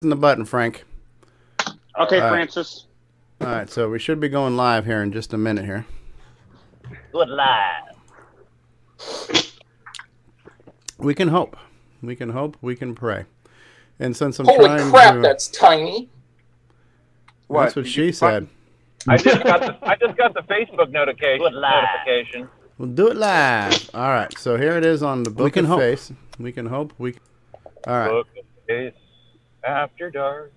the button, Frank. Okay, Francis. All right, so we should be going live here in just a minute here. Good live. We can hope. We can hope. We can pray. And since I'm Holy trying crap, to... that's tiny. That's what she said. I just got the Facebook notification. We'll do it live. All right, so here it is on the Book of Face. We can hope. All right. Book of Face, After Dark.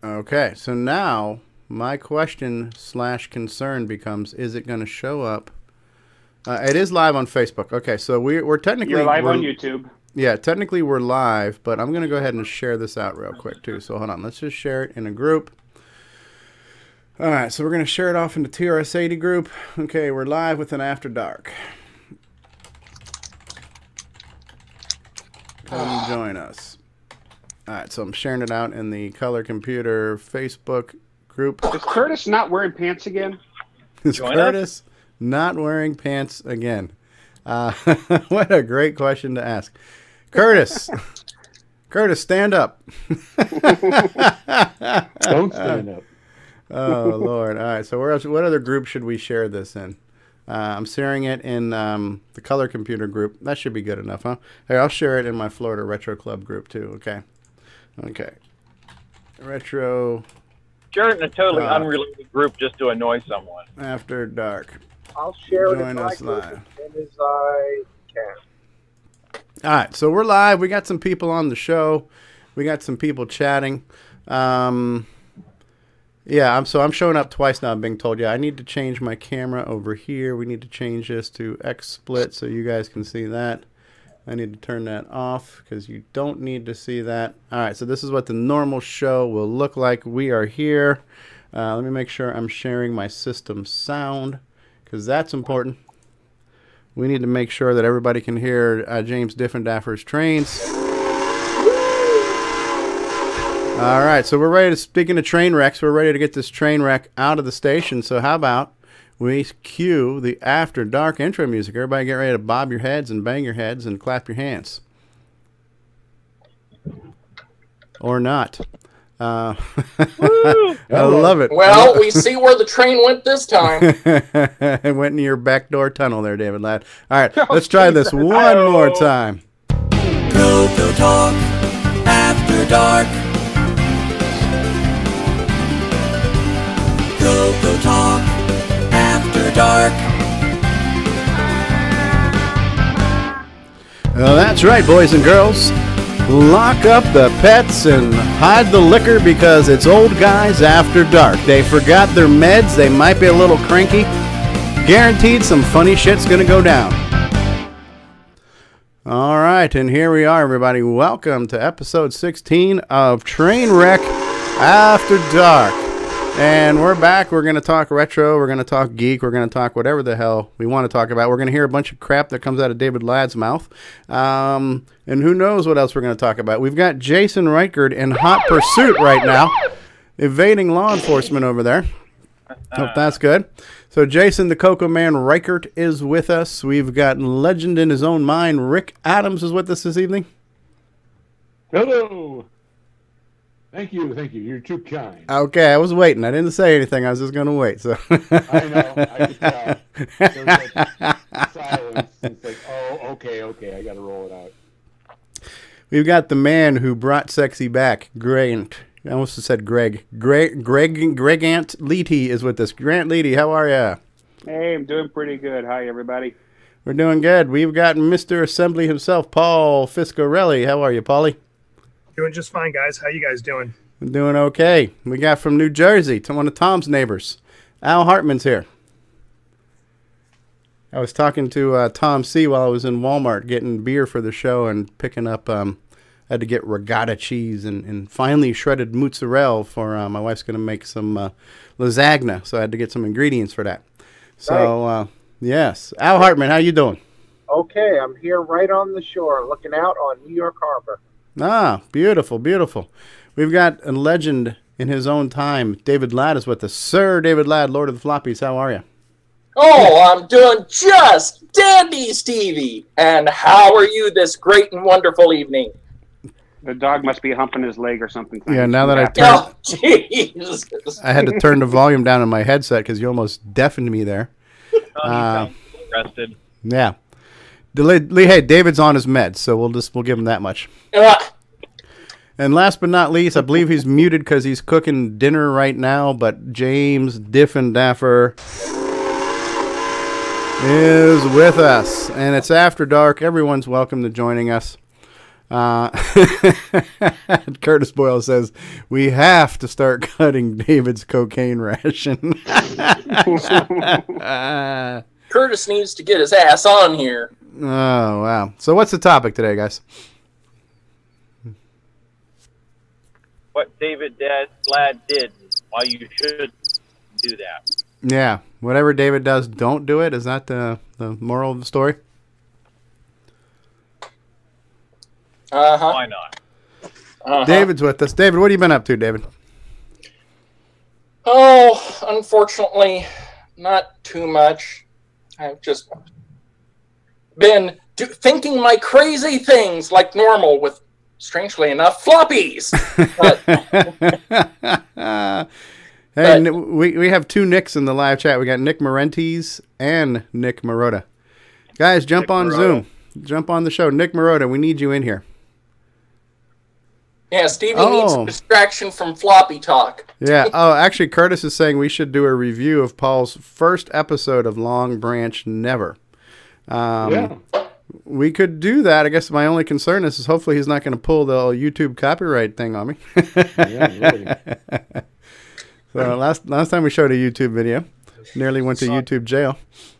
Okay, so now my question / concern becomes: is it going to show up? It is live on Facebook. Okay, so we're technically You're live on YouTube. Yeah, technically we're live, but I'm going to go ahead and share this out real quick too. So hold on, let's just share it in a group. All right, so we're going to share it off into TRS-80 group. Okay, we're live with an After Dark. Come join us. All right, so I'm sharing it out in the Color Computer Facebook group. Is Curtis not wearing pants again? Is Curtis not wearing pants again? What a great question to ask. Curtis. Curtis, stand up. Don't stand up. Oh, Lord. All right, so what other group should we share this in? I'm sharing it in the Color Computer group. That should be good enough, huh? Hey, I'll share it in my Florida Retro Club group, too, okay? Okay. Retro. Share it in a totally unrelated group just to annoy someone. After Dark. I'll share Join it us live. as soon as I can. All right, so we're live. We got some people on the show. We got some people chatting. Yeah, I'm showing up twice now. I'm being told, yeah, I need to change my camera over here. We need to change this to XSplit so you guys can see that. I need to turn that off because you don't need to see that. All right, so this is what the normal show will look like. We are here. Let me make sure I'm sharing my system sound because that's important. We need to make sure that everybody can hear James Diffendaffer's trains. All right, so we're ready to, speaking of train wrecks, we're ready to get this train wreck out of the station. So how about we cue the After Dark intro music. Everybody get ready to bob your heads and bang your heads and clap your hands. Or not. I love it. Well, we see where the train went this time. It went in your backdoor tunnel there, David Ladd. All right, let's try this one more time. CoCoTALK After Dark. CoCoTALK After Dark. Well, that's right, boys and girls. Lock up the pets and hide the liquor because it's old guys after dark. They forgot their meds. They might be a little cranky. Guaranteed some funny shit's going to go down. All right, and here we are, everybody. Welcome to episode 16 of Trainwreck After Dark. And we're back. We're going to talk retro. We're going to talk geek. We're going to talk whatever the hell we want to talk about. We're going to hear a bunch of crap that comes out of David Ladd's mouth. And who knows what else we're going to talk about. We've got Jason Reichert in hot pursuit right now, evading law enforcement over there. Hope that's good. So Jason, the CoCo man, Reichert is with us. We've got legend in his own mind. Rick Adams is with us this evening. Hello. Thank you. You're too kind. Okay, I was waiting. I didn't say anything. I was just going to wait. So I know. I could tell. There was like silence. It's like, oh, okay. I got to roll it out. We've got the man who brought sexy back, Grant. I almost said Greg. Greg Ant Leighty is with us. Grant Leighty, how are ya? Hey, I'm doing pretty good. Hi, everybody. We're doing good. We've got Mr. Assembly himself, Paul Fiscarelli. How are you, Paulie? Doing just fine, guys. How you guys doing? We're doing okay. We got from New Jersey, one of Tom's neighbors. Al Hartman's here. I was talking to Tom C. while I was in Walmart getting beer for the show and picking up, I had to get regatta cheese and finally shredded mozzarella for, my wife's going to make some lasagna, so I had to get some ingredients for that. So, yes. Al Hartman, how you doing? Okay, I'm here right on the shore looking out on New York Harbor. Ah, beautiful, beautiful. We've got a legend in his own time. David Ladd is with us. Sir David Ladd, Lord of the Floppies, how are you? Oh, I'm doing just dandy, Stevie. And how are you this great and wonderful evening? The dog must be humping his leg or something. Yeah, now that I Oh, Jesus. I had to turn the volume down on my headset because you almost deafened me there. He sounds rested. Yeah. Hey, David's on his meds, so we'll give him that much. And last but not least, I believe he's muted because he's cooking dinner right now, but James Diffendaffer is with us. And it's After Dark. Everyone's welcome to joining us. Curtis Boyle says, we have to start cutting David's cocaine ration. Curtis needs to get his ass on here. Oh, wow. So what's the topic today, guys? What David Ladd did, why you should do that. Yeah. Whatever David does, don't do it. Is that the moral of the story? Why not? David's with us. David, what have you been up to, David? Oh, unfortunately, not too much. I've just been thinking my crazy things like normal with, strangely enough, floppies. Hey, we have two Nicks in the live chat. We got Nick Marentes and Nick Marotta. Guys, jump Nick on Marotta. Zoom. Jump on the show. Nick Marotta, we need you in here. Yeah, Stevie needs a distraction from floppy talk. Yeah. Oh, actually, Curtis is saying we should do a review of Paul's first episode of Long Branch Never. Yeah. We could do that. I guess my only concern is hopefully he's not going to pull the YouTube copyright thing on me. Yeah, really. So last time we showed a YouTube video, nearly went to YouTube jail.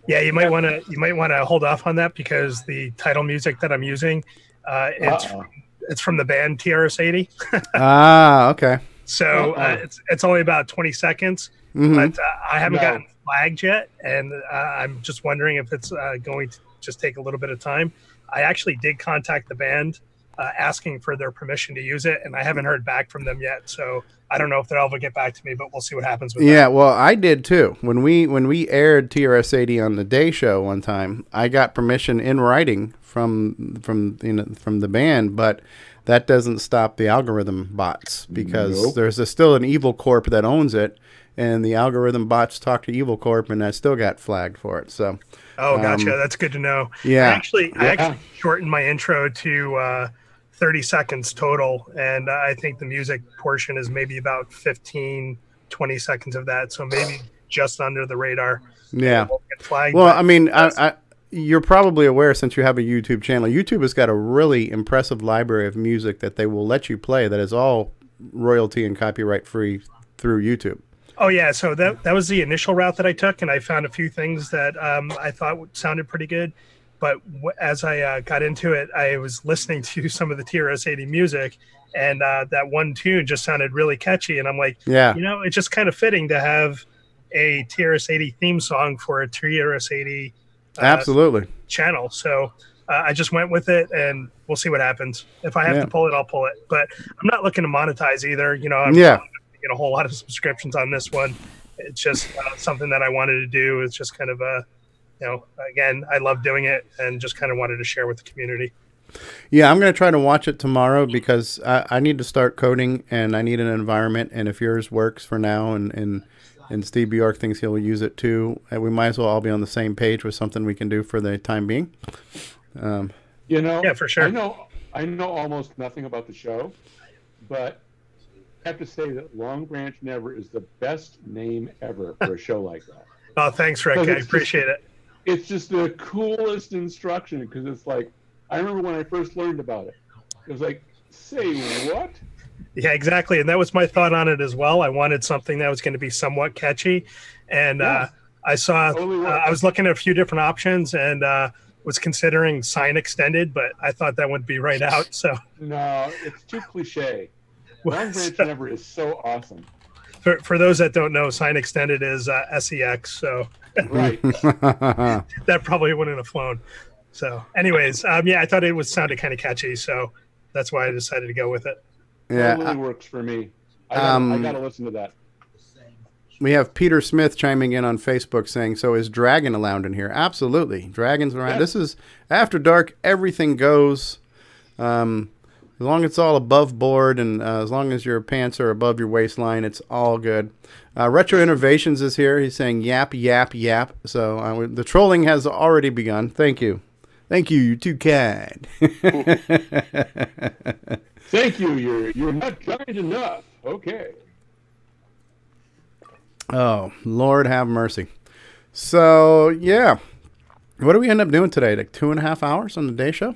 Yeah, you might want to hold off on that because the title music that I'm using, it's from the band TRS-80. Ah, okay. So it's only about 20 seconds, but I haven't gotten flagged yet, and I'm just wondering if it's going to just take a little bit of time. I actually did contact the band asking for their permission to use it, and I haven't heard back from them yet. So I don't know if they'll ever get back to me, but we'll see what happens with that. Yeah, well, I did too. When we aired TRS-80 on the Day Show one time, I got permission in writing from the band, but that doesn't stop the algorithm bots because there's still an evil corp that owns it, and the algorithm bots talk to evil corp, and I still got flagged for it. So. Oh, gotcha. That's good to know. Yeah. I actually shortened my intro to 30 seconds total, and I think the music portion is maybe about 15, 20 seconds of that, so maybe just under the radar. Yeah. Won't get flagged, Well, but I mean, you're probably aware since you have a YouTube channel, YouTube has got a really impressive library of music that they will let you play that is all royalty and copyright free through YouTube. Oh, yeah. So that was the initial route that I took, and I found a few things that I thought sounded pretty good. But as I got into it, I was listening to some of the TRS-80 music, and that one tune just sounded really catchy. And I'm like, yeah, it's just kind of fitting to have a TRS-80 theme song for a TRS-80 absolutely channel. So I just went with it, and we'll see what happens. If I have to pull it, I'll pull it. But I'm not looking to monetize either. I'm not get a whole lot of subscriptions on this one. It's just something that I wanted to do. It's just kind of again, I love doing it and just kind of wanted to share with the community. Yeah, I'm going to try to watch it tomorrow because I need to start coding and I need an environment. And if yours works for now and Steve Bjork thinks he'll use it too, we might as well all be on the same page with something we can do for the time being. Yeah, for sure. I know almost nothing about the show, but I have to say that Long Branch Never is the best name ever for a show like that. Oh, thanks, Rick. I appreciate it. It's just the coolest instruction because it's like, I remember when I first learned about it. It was like, say what? Yeah, exactly. And that was my thought on it as well. I wanted something that was going to be somewhat catchy. And I saw, I was looking at a few different options and was considering Sign Extended, but I thought that would be right out. So no, it's too cliche. Long Branch Never is so awesome. For those that don't know, Sign Extended is SEX, so right. that probably wouldn't have flown. So, anyways, I thought it sounded kind of catchy, so that's why I decided to go with it. Yeah, totally works for me. I gotta listen to that. We have Peter Smith chiming in on Facebook saying, "So is Dragon allowed in here?" Absolutely, Dragon's around. Yes. This is After Dark. Everything goes. As long as it's all above board and as long as your pants are above your waistline, it's all good. Retro Innovations is here. He's saying yap, yap, yap. So the trolling has already begun. Thank you. Thank you. You're too kind. Thank you. You're not kind enough. Okay. Oh, Lord have mercy. So, yeah. What do we end up doing today? Like 2.5 hours on the day show?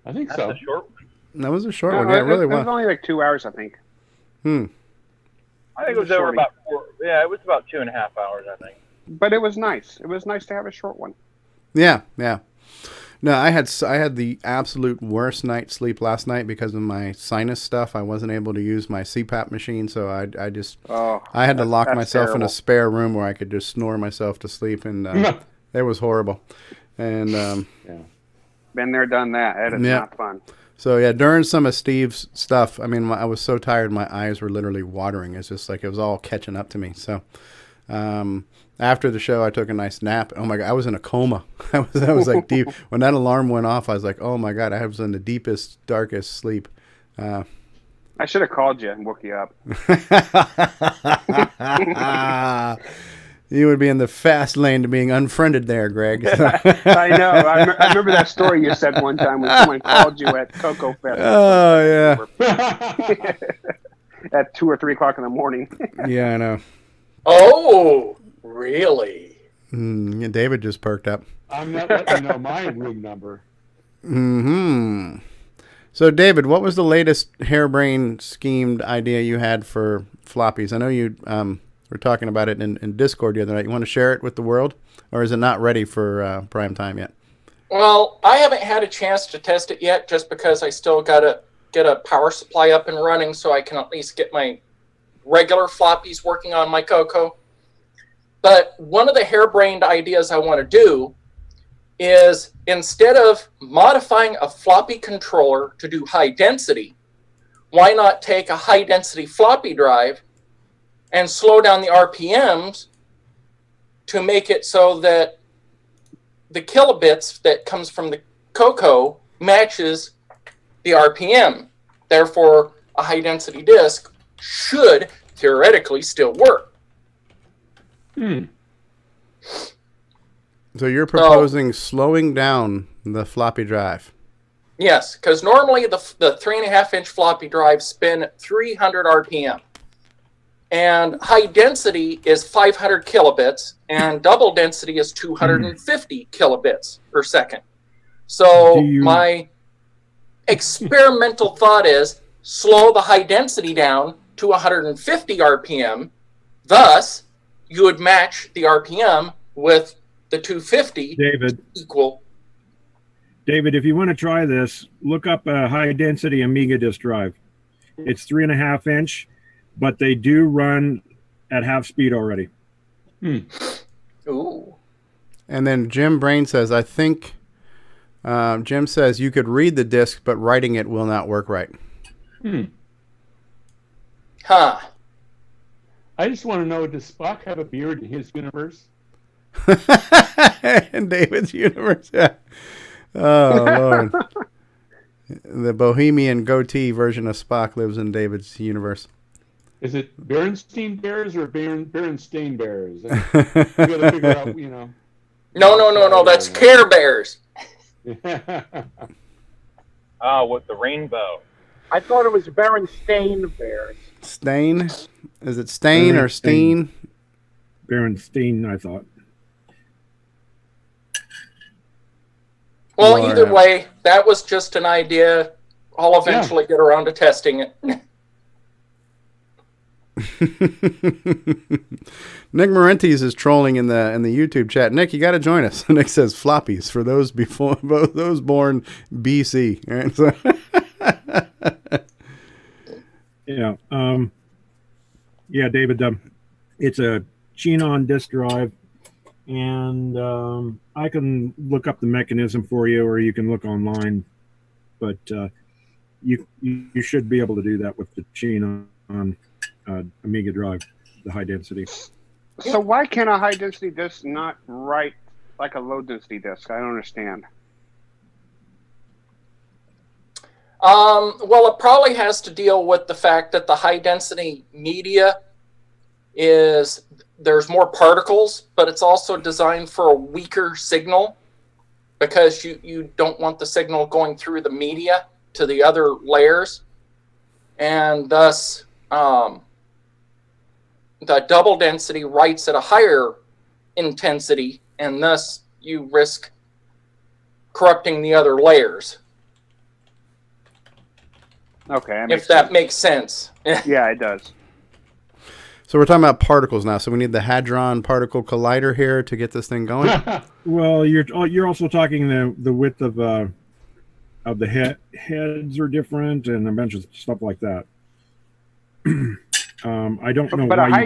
I think That's so. a short one. That was a short No, one. Yeah, it really it was was. only like 2 hours, I think. I think it was over about 4. Yeah, it was about 2.5 hours, I think. But it was nice. It was nice to have a short one. Yeah, yeah. No, I had the absolute worst night's sleep last night because of my sinus stuff. I wasn't able to use my CPAP machine, so I had to lock myself in a spare room where I could just snore myself to sleep, and it was horrible. And Yeah. Been there, done that. That is not fun. so yeah, during some of Steve's stuff, I mean, I was so tired, my eyes were literally watering. It's just like it was all catching up to me. So after the show, I took a nice nap. Oh my God, I was in a coma. I was like deep. When that alarm went off, I was like, oh my God, I was in the deepest, darkest sleep. I should have called you and woke you up. You would be in the fast lane to being unfriended there, Greg. I know. I remember that story you said one time when someone called you at CoCo Fest. Oh, yeah. At 2 or 3 o'clock in the morning. Yeah, I know. Oh, really? Yeah, David just perked up. I'm not letting you know my room number. Mm-hmm. So, David, what was the latest harebrained schemed idea you had for floppies? I know you were talking about it in Discord the other night. You want to share it with the world, or is it not ready for prime time yet? Well, I haven't had a chance to test it yet just because I still got to get a power supply up and running so I can at least get my regular floppies working on my CoCo. But one of the harebrained ideas I want to do is instead of modifying a floppy controller to do high density, why not take a high density floppy drive and slow down the RPMs to make it so that the kilobits that comes from the CoCo matches the RPM. Therefore, a high density disk should theoretically still work. So you're proposing slowing down the floppy drive? Yes, because normally the 3.5-inch floppy drives spin 300 RPM. And high density is 500 kilobits, and double density is 250 kilobits per second. So my experimental thought is slow the high density down to 150 RPM. Thus, you would match the RPM with the 250 equal. David, if you want to try this, look up a high-density Amiga disk drive. It's 3.5-inch, but they do run at half speed already. Ooh. And then Jim Brain says, I think, Jim says you could read the disk, but writing it will not work right. Huh. I just want to know, does Spock have a beard in his universe? In David's universe, yeah. Oh, Lord. The Bohemian goatee version of Spock lives in David's universe. Is it Berenstein Bears or Berenstain Bears? You got to figure out, you know. No. That's Care Bears. Oh, with the rainbow. I thought it was Berenstain Bears. Stain? Is it Stain or Steen? Berenstain, I thought. Well, either way, that was just an idea. I'll eventually get around to testing it. Nick Marentes is trolling in the YouTube chat. Nick, you got to join us. Nick says floppies for those those born BC. All right, so yeah, yeah, David. It's a Chinon disk drive, and I can look up the mechanism for you, or you can look online. But you should be able to do that with the Chinon Amiga drive, the high density. So why can't a high density disk not write like a low density disk? I don't understand. Well, it probably has to deal with the fact that the high density media there's more particles, but it's also designed for a weaker signal because you don't want the signal going through the media to the other layers. And thus, the double density writes at a higher intensity, and thus you risk corrupting the other layers. Okay. If that makes sense. Yeah, it does. So we're talking about particles now. So we need the Hadron Particle Collider here to get this thing going. Well, you're also talking the width of the heads are different and a bunch of stuff like that. I don't know. But why a high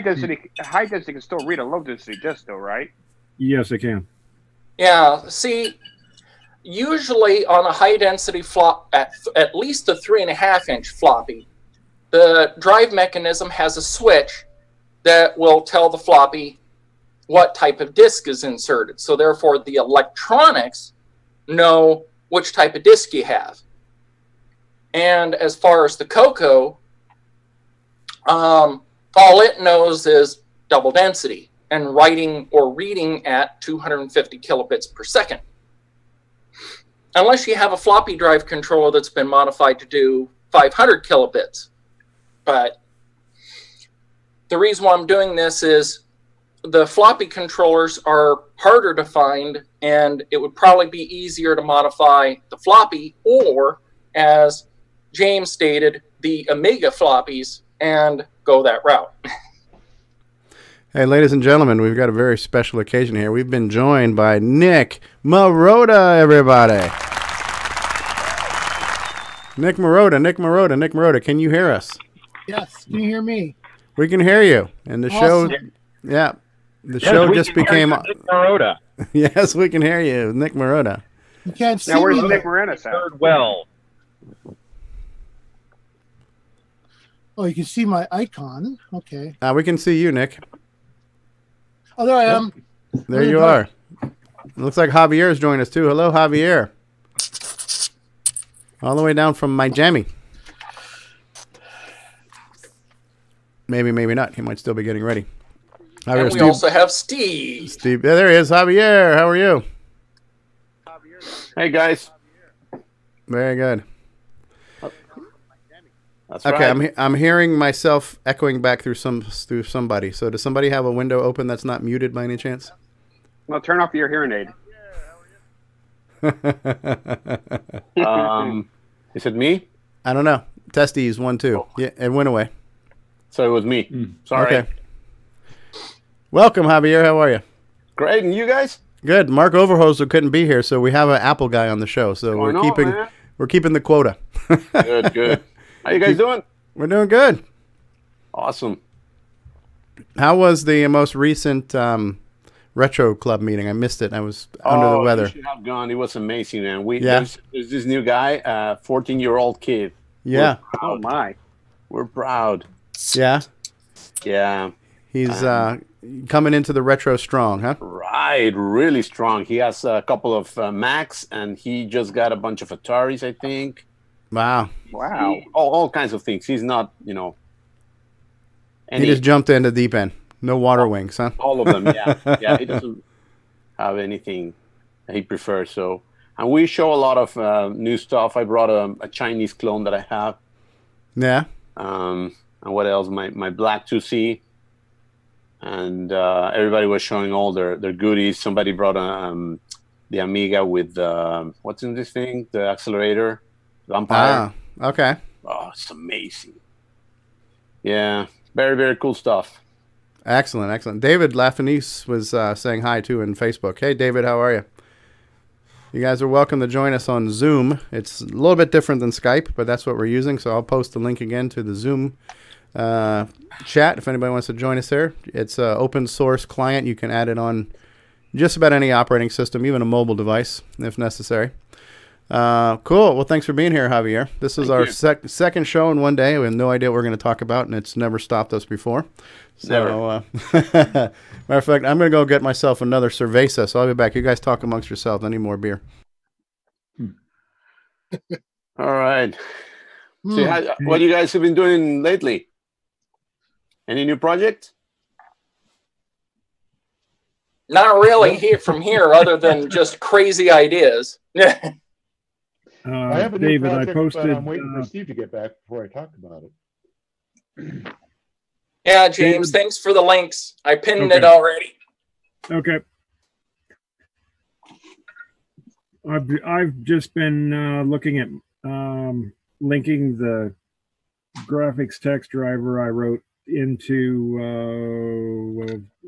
density can still read a low density disc, though, right? Yes, it can. Yeah. See, usually on a high density at least a 3.5-inch floppy, the drive mechanism has a switch that will tell the floppy what type of disk is inserted. So therefore, the electronics know which type of disk you have. And as far as the CoCo, all it knows is double density and writing or reading at 250 kilobits per second. Unless you have a floppy drive controller that's been modified to do 500 kilobits. But the reason why I'm doing this is the floppy controllers are harder to find, and it would probably be easier to modify the floppy or, as James stated, the Amiga floppies and go that route. Hey, ladies and gentlemen, we've got a very special occasion here. We've been joined by Nick Marotta, everybody. Nick Marotta, can you hear us? Yes, can you hear me? We can hear you. And the Awesome. show, yeah, the show just became. Nick Marotta. Yes, we can hear you, Nick Marotta. You can't see Now, where's me. Nick Marentes at? Heard well. Oh, you can see my icon. Okay. We can see you, Nick. Oh, there I am. There you are. Looks like Javier's joined us too. Hello, Javier. All the way down from Miami. Maybe, maybe not. He might still be getting ready. Javier, And we also have Steve. Steve, yeah, there he is. Javier, how are you? Hey, guys. Very good. That's Okay, right. I'm hearing myself echoing back through somebody. So does somebody have a window open that's not muted by any chance? Well, turn off your hearing aid. Is it me? I don't know. Testes 1 2. Yeah, it went away. So it was me. Sorry. Okay. Welcome, Javier. How are you? Great, and you guys? Good. Mark Overhoser couldn't be here, so we have an Apple guy on the show. So we're keeping the quota. Good, good. How you guys doing? We're doing good. Awesome. How was the most recent retro club meeting? I missed it. I was under the weather. You should have gone. It was amazing, man. Yeah. There's this new guy, 14-year-old kid. Yeah. Oh my. We're proud. Yeah. Yeah. He's coming into the retro strong, huh? Right, really strong. He has a couple of Macs, and he just got a bunch of Ataris, I think. Wow. Wow. All kinds of things. He's not, He just jumped into the deep end. No water wings, huh? All of them, yeah. Yeah, he doesn't have anything that he prefers. So, and we show a lot of new stuff. I brought a Chinese clone that I have. Yeah. And what else? My Black 2C. And everybody was showing all their goodies. Somebody brought the Amiga with what's in this thing? The accelerator. Vampire. Ah, okay. Oh, it's amazing. Yeah, very, very cool stuff. Excellent, excellent. David Lafanice was saying hi, too, in Facebook. Hey, David, how are you? You guys are welcome to join us on Zoom. It's a little bit different than Skype, but that's what we're using, so I'll post the link again to the Zoom chat if anybody wants to join us there. It's an open source client. You can add it on just about any operating system, even a mobile device, if necessary. Cool. Well, thanks for being here, Javier. This is our second show in one day. We have no idea what we're going to talk about, and it's never stopped us before. So, matter of fact, I'm going to go get myself another cerveza, so I'll be back. You guys talk amongst yourselves. I need more beer. All right. So what you guys have been doing lately? Any new project? Not really from here, other than just crazy ideas. I have a new David, project, I posted. but I'm waiting for Steve to get back before I talk about it. Yeah, James, thanks for the links. I pinned it Okay. already. Okay. I've just been looking at linking the graphics text driver I wrote into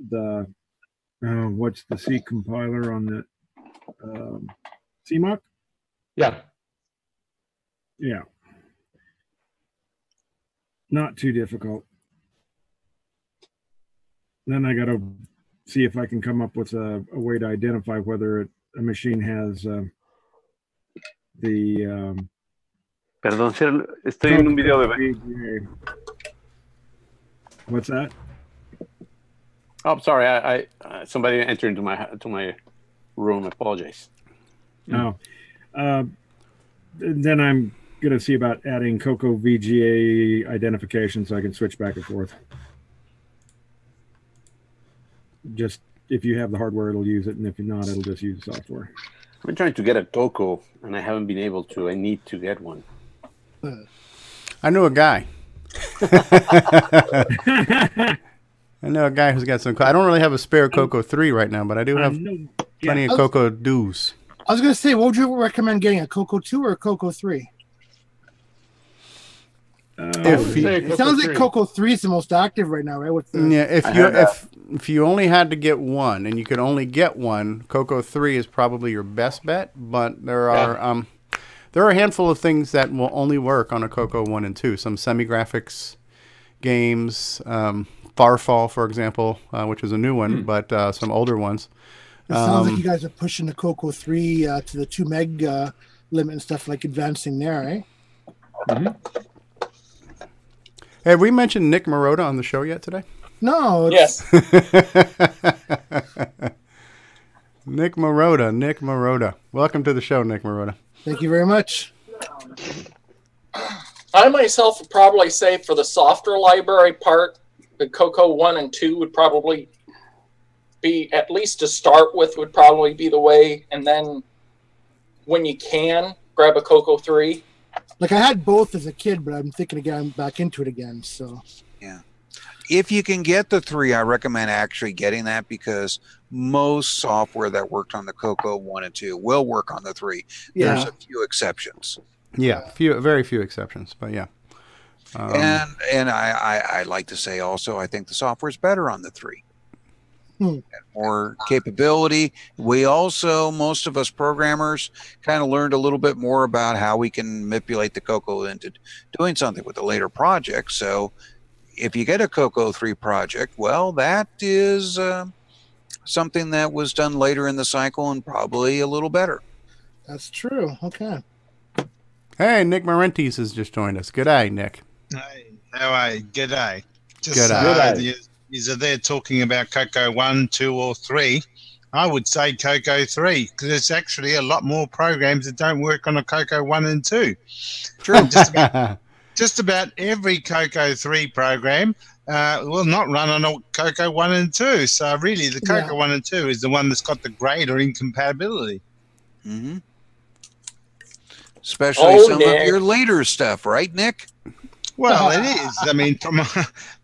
the what's the C compiler on the CMOC? Yeah. Yeah. Not too difficult. Then I got to see if I can come up with a way to identify whether a machine has the Perdón, estoy en un video, bebé. What's that? Oh, I'm sorry. I somebody entered into my room. I apologize. No. Then I'm going to see about adding CoCo VGA identification so I can switch back and forth. Just if you have the hardware, it'll use it, and if you're not, it'll just use the software. I've been trying to get a CoCo, and I haven't been able to. I need to get one. I know a guy. I know a guy who's got some. I don't really have a spare CoCo 3 right now, but I do have plenty of CoCo doos. I was going to say, what would you recommend getting, a CoCo 2 or a CoCo 3? It sounds like CoCo 3 is the most active right now, right? With the, if you only had to get one and you could only get one, CoCo 3 is probably your best bet. But there are a handful of things that will only work on a CoCo 1 and 2. Some semi-graphics games, Farfall, for example, which is a new one, but some older ones. It sounds like you guys are pushing the CoCo 3 to the 2 meg limit and stuff, like advancing there, right? Mm-hmm. Have we mentioned Nick Marotta on the show yet today? No. Yes. Nick Marotta. Welcome to the show, Nick Marotta. Thank you very much. I myself would probably say for the software library part, the CoCo 1 and 2 would probably be, at least to start with, would probably be the way. And then when you can, grab a CoCo 3. Like, I had both as a kid, but I'm thinking of getting back into it again. So yeah, if you can get the 3, I recommend actually getting that, because most software that worked on the CoCo 1 and 2 will work on the 3. Yeah. There's a few exceptions. Yeah, very few exceptions, but yeah. And I like to say also, I think the software is better on the 3. And more capability. We also, most of us programmers, kind of learned a little bit more about how we can manipulate the CoCo into doing something with a later project. So if you get a CoCo 3 project, well, that is something that was done later in the cycle and probably a little better. that's true. Okay. Hey, Nick Marentes has just joined us. Good day, Nick. Hey, how are you? Good day. Just G'day. you are there talking about CoCo 1, 2, or 3. I would say CoCo 3, because there's actually a lot more programs that don't work on a CoCo 1 and 2. True. Just about every CoCo 3 program will not run on a CoCo 1 and 2. So really, the CoCo 1 and 2 is the one that's got the greater incompatibility. Mm-hmm. Especially some of your later stuff, right, Nick? Well, it is. I mean,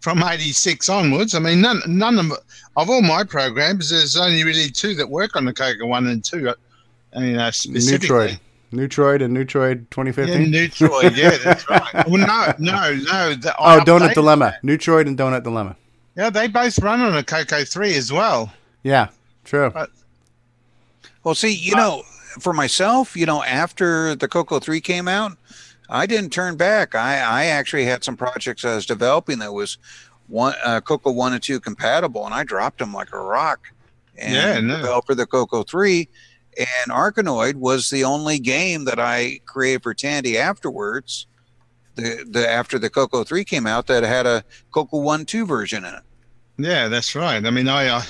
from 86 onwards, I mean, none of all my programs, there's only really 2 that work on the CoCo 1 and 2. I mean, specifically. Neutroid and Neutroid 2015? Yeah, Neutroid, yeah, that's right. Well, no. Donut Dilemma. Neutroid and Donut Dilemma. Yeah, they both run on a CoCo 3 as well. Yeah, true. Well, see, you know, for myself, you know, after the CoCo 3 came out, I didn't turn back. I actually had some projects I was developing that was CoCo 1 and 2 compatible, and I dropped them like a rock and developed for the CoCo 3. And Arkanoid was the only game that I created for Tandy afterwards, after the CoCo 3 came out, that had a CoCo 1-2 version in it. Yeah, that's right. I mean, I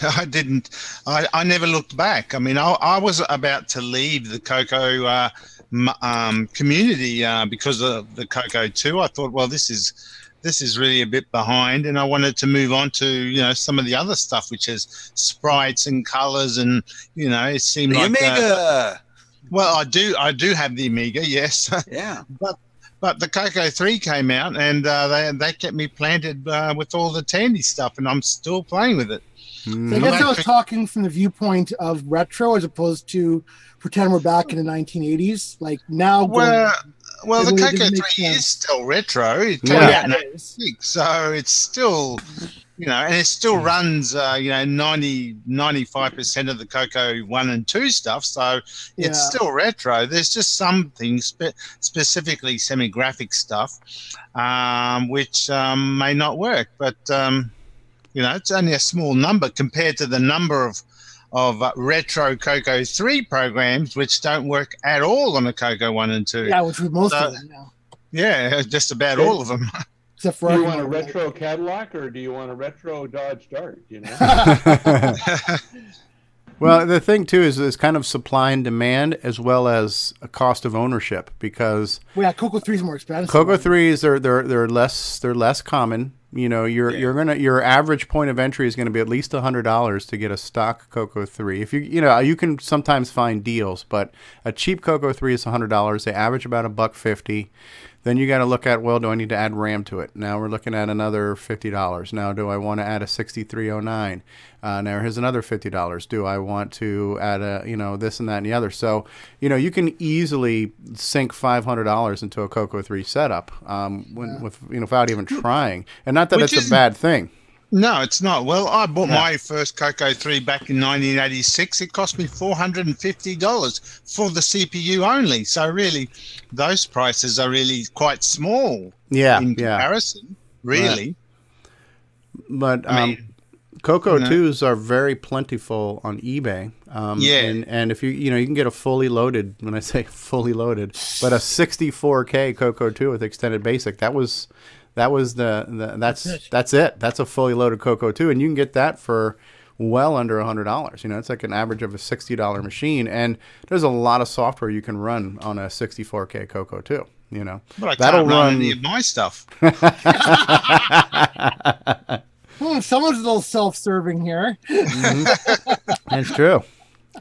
never looked back. I mean, I was about to leave the CoCo community because of the CoCo 2. I thought, well, this is really a bit behind, and I wanted to move on to some of the other stuff, which is sprites and colors, and it seemed The like Amiga. well, I do have the Amiga, yes. Yeah. But the CoCo 3 came out, and they kept me planted with all the Tandy stuff, and I'm still playing with it. So I guess I was talking from the viewpoint of retro as opposed to pretend we're back in the 1980s. Like now, Well, the it CoCo doesn't 3 make sense. is still retro. It came Yeah, out in it is. 86, so it's still, and it still runs, 95% of the CoCo 1 and 2 stuff. So it's still retro. There's just some things, specifically semi-graphic stuff, which may not work. But it's only a small number compared to the number of retro CoCo 3 programs which don't work at all on a CoCo 1 and 2. Yeah, which was most of them now. Yeah, just about all of them. Except for Do you want a retro Cadillac or do you want a retro Dodge Dart? Well, the thing too is kind of supply and demand as well as a cost of ownership, because CoCo 3 is more expensive. CoCo 3s are less common. Your average point of entry is going to be at least $100 to get a stock CoCo 3. If you can sometimes find deals, but a cheap CoCo 3 is $100. They average about $150. Then you got to look at, well, do I need to add RAM to it? Now we're looking at another $50. Now, do I want to add a 6309? Now here's another $50. Do I want to add this and that and the other? So, you can easily sink $500 into a CoCo 3 setup without even trying. And not that it's a bad thing. No, it's not. Well, I bought my first CoCo 3 back in 1986. It cost me $450 for the CPU only. So really, those prices are really quite small in comparison, really. But CoCo 2s are very plentiful on eBay. And if you can get a fully loaded, when I say fully loaded, but a 64K CoCo 2 with extended basic, that's it. That's a fully loaded CoCo 2, and you can get that for well under $100. It's like an average of a $60 machine, and there's a lot of software you can run on a 64K CoCo 2. But I can't run any of my stuff. Someone's a little self-serving here. It's true.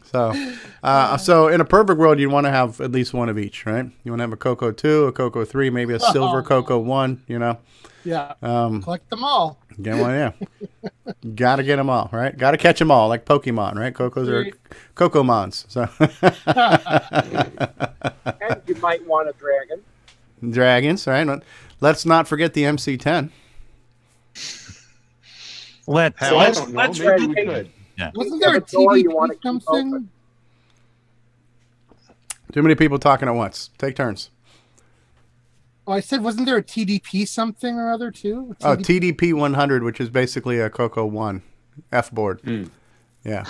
So in a perfect world, you'd want to have at least one of each, right? You want to have a CoCo 2, a CoCo 3, maybe a silver CoCo 1, Yeah. Collect them all. Get one, yeah. Got to get them all, right? Got to catch them all, like Pokemon, right? Cocos are Cocomons. So. And you might want a dragon. Dragons, right? Let's not forget the MC10. Let's Yeah. Wasn't there a TDP something? Too many people talking at once. Take turns. Oh, I said, wasn't there a TDP something or other too? TDP 100, which is basically a CoCo 1 F board. Yeah.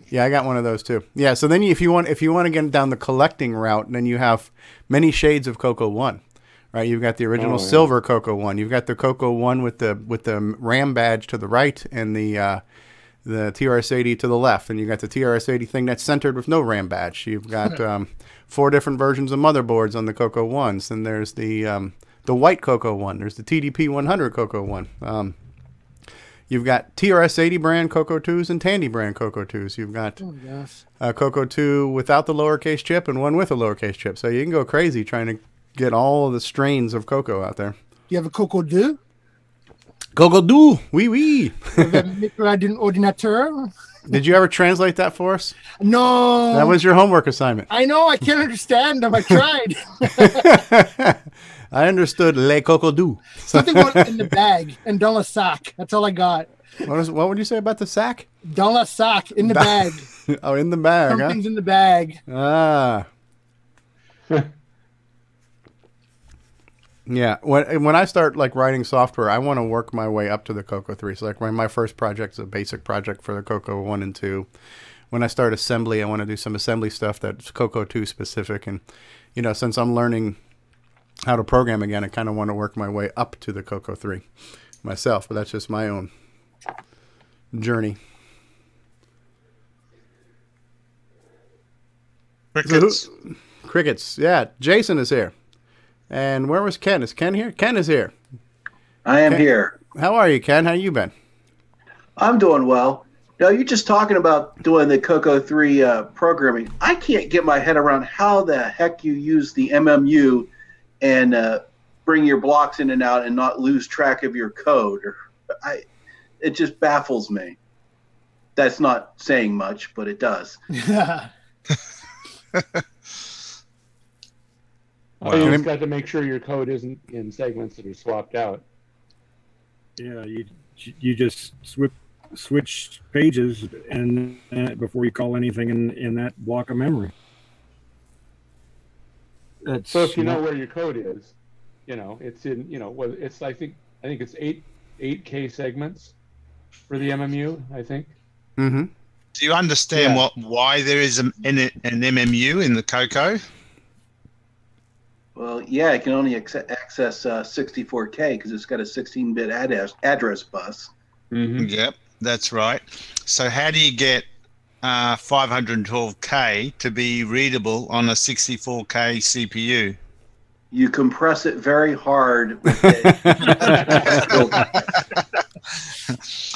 Yeah, I got one of those too. Yeah, so then if you want to get down the collecting route, then you have many shades of CoCo 1. Right, you've got the original silver CoCo 1. You've got the CoCo 1 with the RAM badge to the right and the TRS-80 to the left, and you got the TRS-80 thing that's centered with no RAM badge. You've got 4 different versions of motherboards on the CoCo 1s, and there's the white CoCo 1. There's the TDP 100 CoCo 1. You've got TRS-80 brand CoCo 2s and Tandy brand CoCo 2s. You've got a CoCo 2 without the lowercase chip and one with a lowercase chip. So you can go crazy trying to get all the strains of CoCo out there. You have a CoCo 2? CoCo 2, oui. Ordinateur. Did you ever translate that for us? No. That was your homework assignment. I know. I can't understand them. I tried. I understood les CoCo 2. Something about in the bag and dans le sac. That's all I got. What would you say about the sack? Dans le sac, in the bag. Oh, in the bag. Something's in the bag. Ah. Yeah, when I start writing software, I want to work my way up to the CoCo 3. So my first project is a basic project for the CoCo 1 and 2. When I start assembly, I want to do some assembly stuff that's CoCo 2 specific. And since I'm learning how to program again, I kind of want to work my way up to the CoCo 3 myself. But that's just my own journey? Crickets. Crickets. Yeah, Jason is here. And where was Ken? Is Ken here? Ken is here. I am Ken, here. How are you, Ken? How you been? I'm doing well. Now, you're just talking about doing the CoCo 3 programming. I can't get my head around how the heck you use the MMU and bring your blocks in and out and not lose track of your code. It just baffles me. That's not saying much, but it does. Well, you just got to make sure your code isn't in segments that are swapped out. Yeah, you just switch pages and before you call anything in that block of memory. So if you know where your code is, it's in, it's I think it's 8K segments for the MMU, I think. Mm-hmm. Do you understand why there is an MMU in the CoCo? Well, yeah, it can only access 64K because it's got a 16-bit address bus. Mm-hmm. Yep, that's right. So how do you get 512K to be readable on a 64K CPU? You compress it very hard with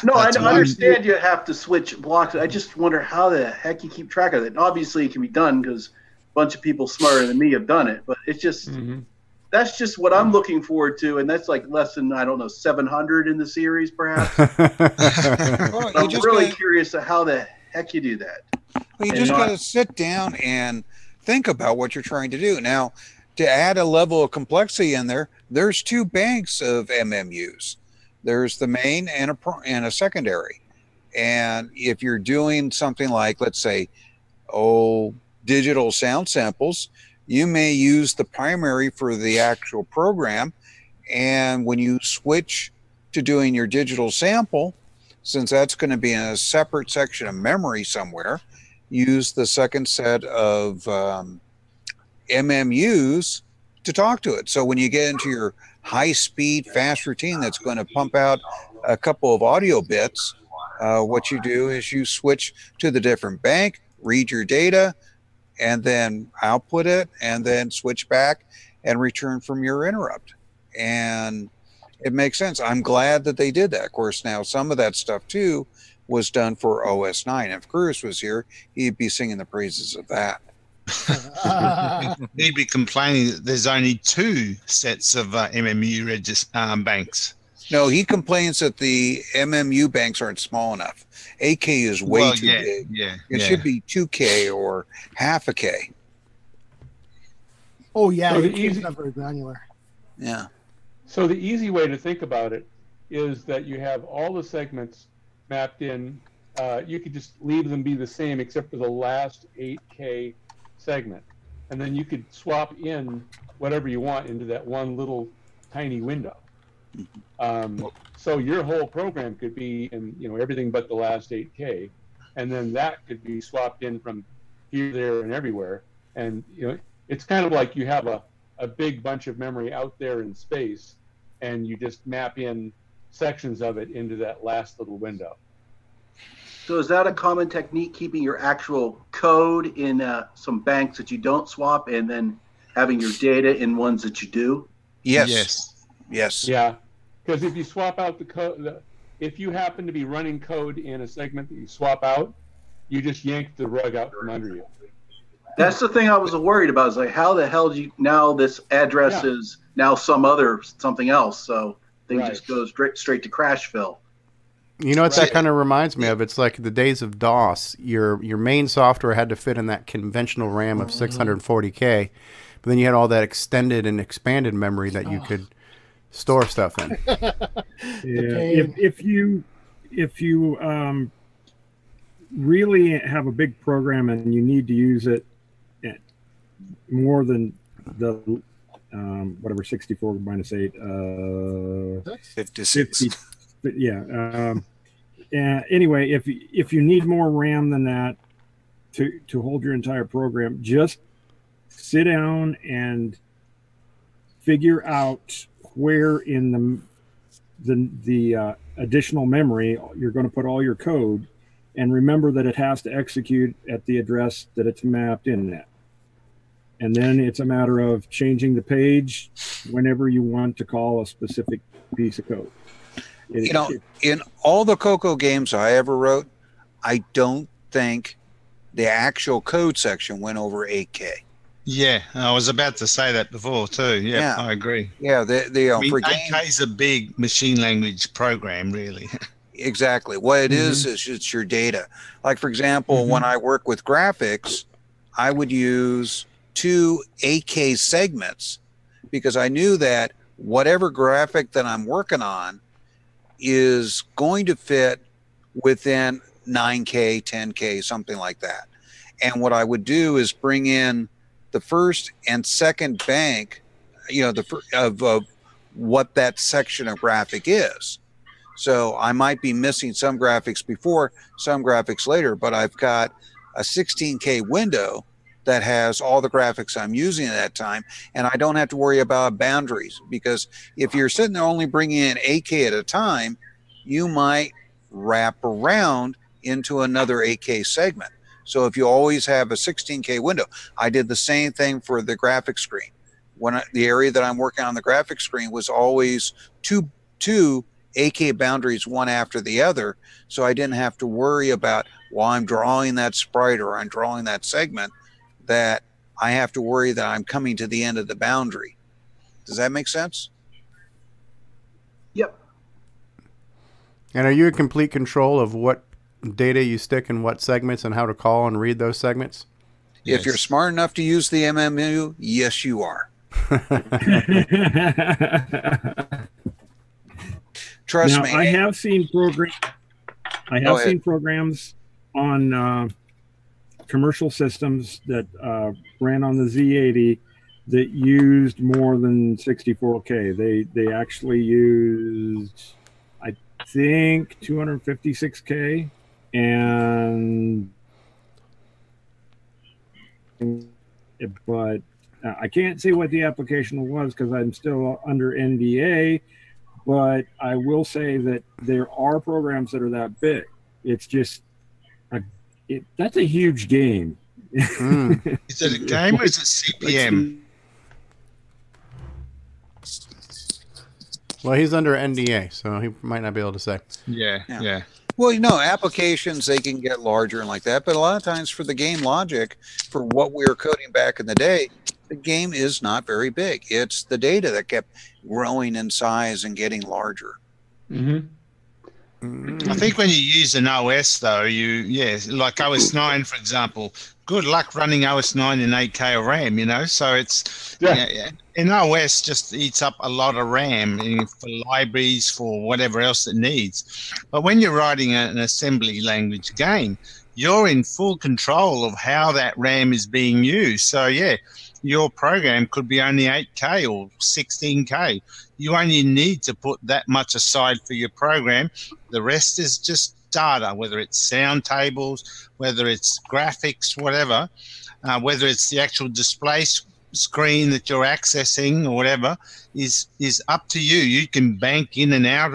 No, I understand you have to switch blocks. I just wonder how the heck you keep track of it. And obviously, it can be done because a bunch of people smarter than me have done it. But it's just that's just what I'm looking forward to, and that's like less than 700 in the series, perhaps. Well, I'm really curious to how the heck you do that. Well, you just got to sit down and think about what you're trying to do. Now, to add a level of complexity in there, there's two banks of MMUs. There's the main and a secondary. And if you're doing something like, let's say, digital sound samples, you may use the primary for the actual program. And when you switch to doing your digital sample, since that's going to be in a separate section of memory somewhere, use the second set of MMUs to talk to it. So when you get into your high-speed, fast routine that's going to pump out a couple of audio bits, what you do is you switch to the different bank, read your data, and then output it, and then switch back and return from your interrupt. And it makes sense. I'm glad that they did that. Of course, now some of that stuff, too, was done for OS 9. If Cruz was here, he'd be singing the praises of that. He'd be complaining that there's only 2 sets of MMU banks. No, he complains that the MMU banks aren't small enough. 8K is way too big. Yeah, it should be 2K or half a K. Oh yeah, So it's not very granular. Yeah. So the easy way to think about it is that you have all the segments mapped in. You could just leave them be the same except for the last 8K segment, and then you could swap in whatever you want into that one little tiny window. So your whole program could be in everything but the last 8K, and then that could be swapped in from here, there, and everywhere. And it's kind of like you have a big bunch of memory out there in space, and you just map in sections of it into that last little window. So is that a common technique, keeping your actual code in some banks that you don't swap, and then having your data in ones that you do? Yes. Yeah, because if you swap out the code, if you happen to be running code in a segment that you swap out, you just yank the rug out from under you. That's the thing I was worried about. Is like, how the hell do you now? This address is now something else. So they just go straight to Crashville. You know what that kind of reminds me of? It's like the days of DOS. Your main software had to fit in that conventional RAM of 640K, but then you had all that extended and expanded memory that you could store stuff in. Yeah, if you really have a big program and you need to use it more than the 64 minus 8, 56. 50, yeah. Anyway, if you need more RAM than that to hold your entire program, just sit down and figure out where in the additional memory, you're going to put all your code, and remember that it has to execute at the address that it's mapped in at. And then it's a matter of changing the page whenever you want to call a specific piece of code. In all the CoCo games I ever wrote, I don't think the actual code section went over 8K. Yeah, I was about to say that before too. Yeah, I agree. Yeah, I mean, 8K is a big machine language program, really. Exactly. What it is it's your data. Like, for example, when I work with graphics, I would use 2 8K segments because I knew that whatever graphic that I'm working on is going to fit within 9K, 10K, something like that. And what I would do is bring in the first and second bank, of what that section of graphic is. So I might be missing some graphics before, some graphics later, but I've got a 16K window that has all the graphics I'm using at that time, and I don't have to worry about boundaries, because if you're sitting there only bringing in 8K at a time, you might wrap around into another 8K segment. So if you always have a 16K window, I did the same thing for the graphic screen. The area that I'm working on the graphic screen was always two 8K boundaries, one after the other, so I didn't have to worry about, while I'm drawing that sprite or I'm drawing that segment, that I have to worry that I'm coming to the end of the boundary. Does that make sense? Yep. And are you in complete control of what data you stick in what segments and how to call and read those segments? If you're smart enough to use the MMU, yes, you are. Trust me. I have seen programs on commercial systems that ran on the Z80 that used more than 64K. They actually used, I think, 256K, but I can't say what the application was because I'm still under NDA. But I will say that there are programs that are that big. It's just that's a huge game. Is it a game or is it CPM? Well, he's under NDA, so he might not be able to say. Yeah. Well, applications, they can get larger and like that, but a lot of times for the game logic, for what we were coding back in the day, the game is not very big. It's the data that kept growing in size and getting larger. I think when you use an OS, though, like OS 9, for example, good luck running OS 9 in 8K of RAM, so it's, an OS just eats up a lot of RAM for libraries, for whatever else it needs. But when you're writing an assembly language game, you're in full control of how that RAM is being used. So, your program could be only 8K or 16K. You only need to put that much aside for your program. The rest is just data, whether it's sound tables, whether it's graphics, whatever, whether it's the actual display screen that you're accessing or whatever, is up to you. You can bank in and out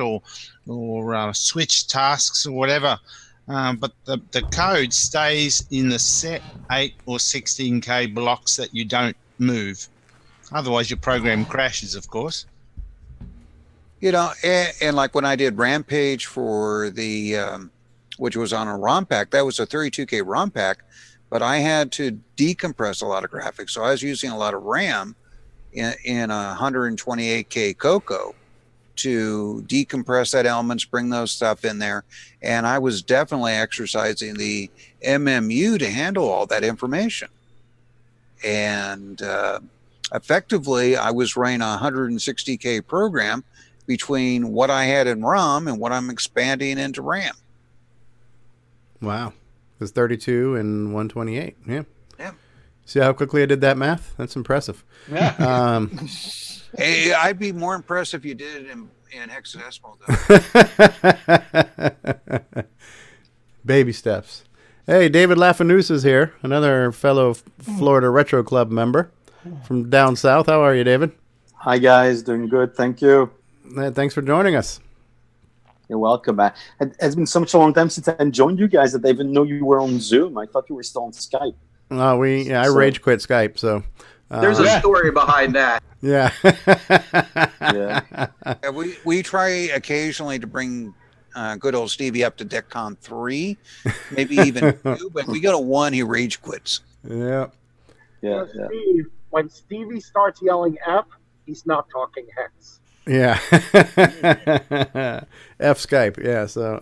or switch tasks or whatever. But the code stays in the set 8 or 16K blocks that you don't move. Otherwise, your program crashes, of course. And like when I did Rampage for the, which was on a ROM pack, that was a 32K ROM pack, but I had to decompress a lot of graphics. So I was using a lot of RAM in a 128K CoCo to decompress that elements, bring those stuff in there. And I was definitely exercising the MMU to handle all that information. And effectively, I was running a 160K program between what I had in ROM and what I'm expanding into RAM. Wow. It's 32 and 128. Yeah. See how quickly I did that math? That's impressive. Yeah. Hey, I'd be more impressed if you did it in hexadecimal, though. Baby steps. Hey, David Lafanus is here, another fellow Florida Retro Club member from down south. How are you, David? Hi, guys. Doing good. Thank you. Thanks for joining us. You're welcome. It has been such a long time since I joined you guys that I even know you were on Zoom. I thought you were still on Skype. I rage quit Skype, so there's a story behind that. Yeah. Yeah, we try occasionally to bring good old Stevie up to DECCON 3, maybe even 2, but we go to 1, he rage quits. Yeah. Yeah. Steve, when Stevie starts yelling F, he's not talking hex. Yeah. F Skype. Yeah. So,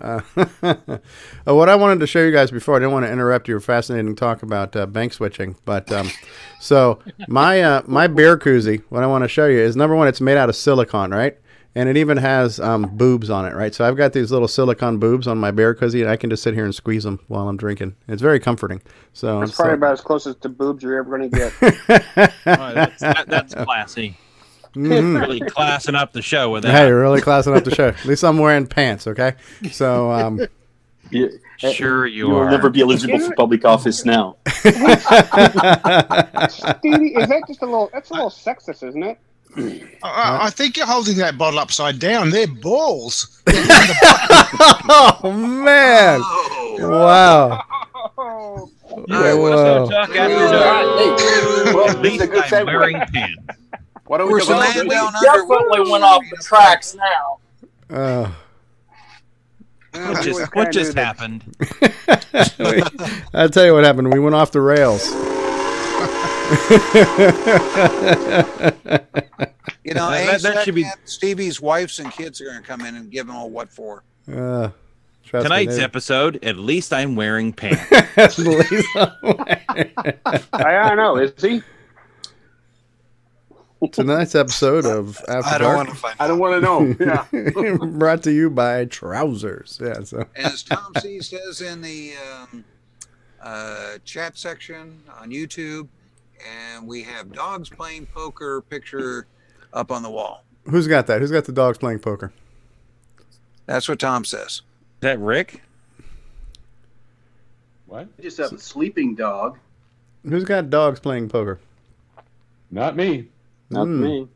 what I wanted to show you guys before, I didn't want to interrupt your fascinating talk about bank switching, but so my bear koozie, what I want to show you is, number one, it's made out of silicone, right? And it even has boobs on it, right? So I've got these little silicone boobs on my bear koozie, and I can just sit here and squeeze them while I'm drinking. It's very comforting. So that's probably about as close as to boobs you're ever going to get. That's classy. Mm-hmm. Really classing up the show with that. Hey, you're really classing up the show. At least I'm wearing pants, okay? So, sure you will are. never be eligible for public office now. Stevie, is that just a little? That's a little sexist, isn't it? I think you're holding that bottle upside down. They're balls. Oh man! Wow. All right, Whoa. talk after dark. Well, At least I'm wearing pants. What are We're we some talking man about? down under. Definitely went off the tracks now. What just happened? I'll tell you what happened. We went off the rails. You know, that should be Stevie's wives and kids are going to come in and give him a what for. Tonight's episode, at least I'm wearing pants. I don't know. Is he? Tonight's episode of After Dark. I don't want to know. Yeah. Brought to you by Trousers. Yeah. So. As Tom C says in the chat section on YouTube, and we have dogs playing poker picture up on the wall. Who's got that? Who's got the dogs playing poker? That's what Tom says. Is that Rick? What? I just have a sleeping dog. Who's got dogs playing poker? Not me. Not me.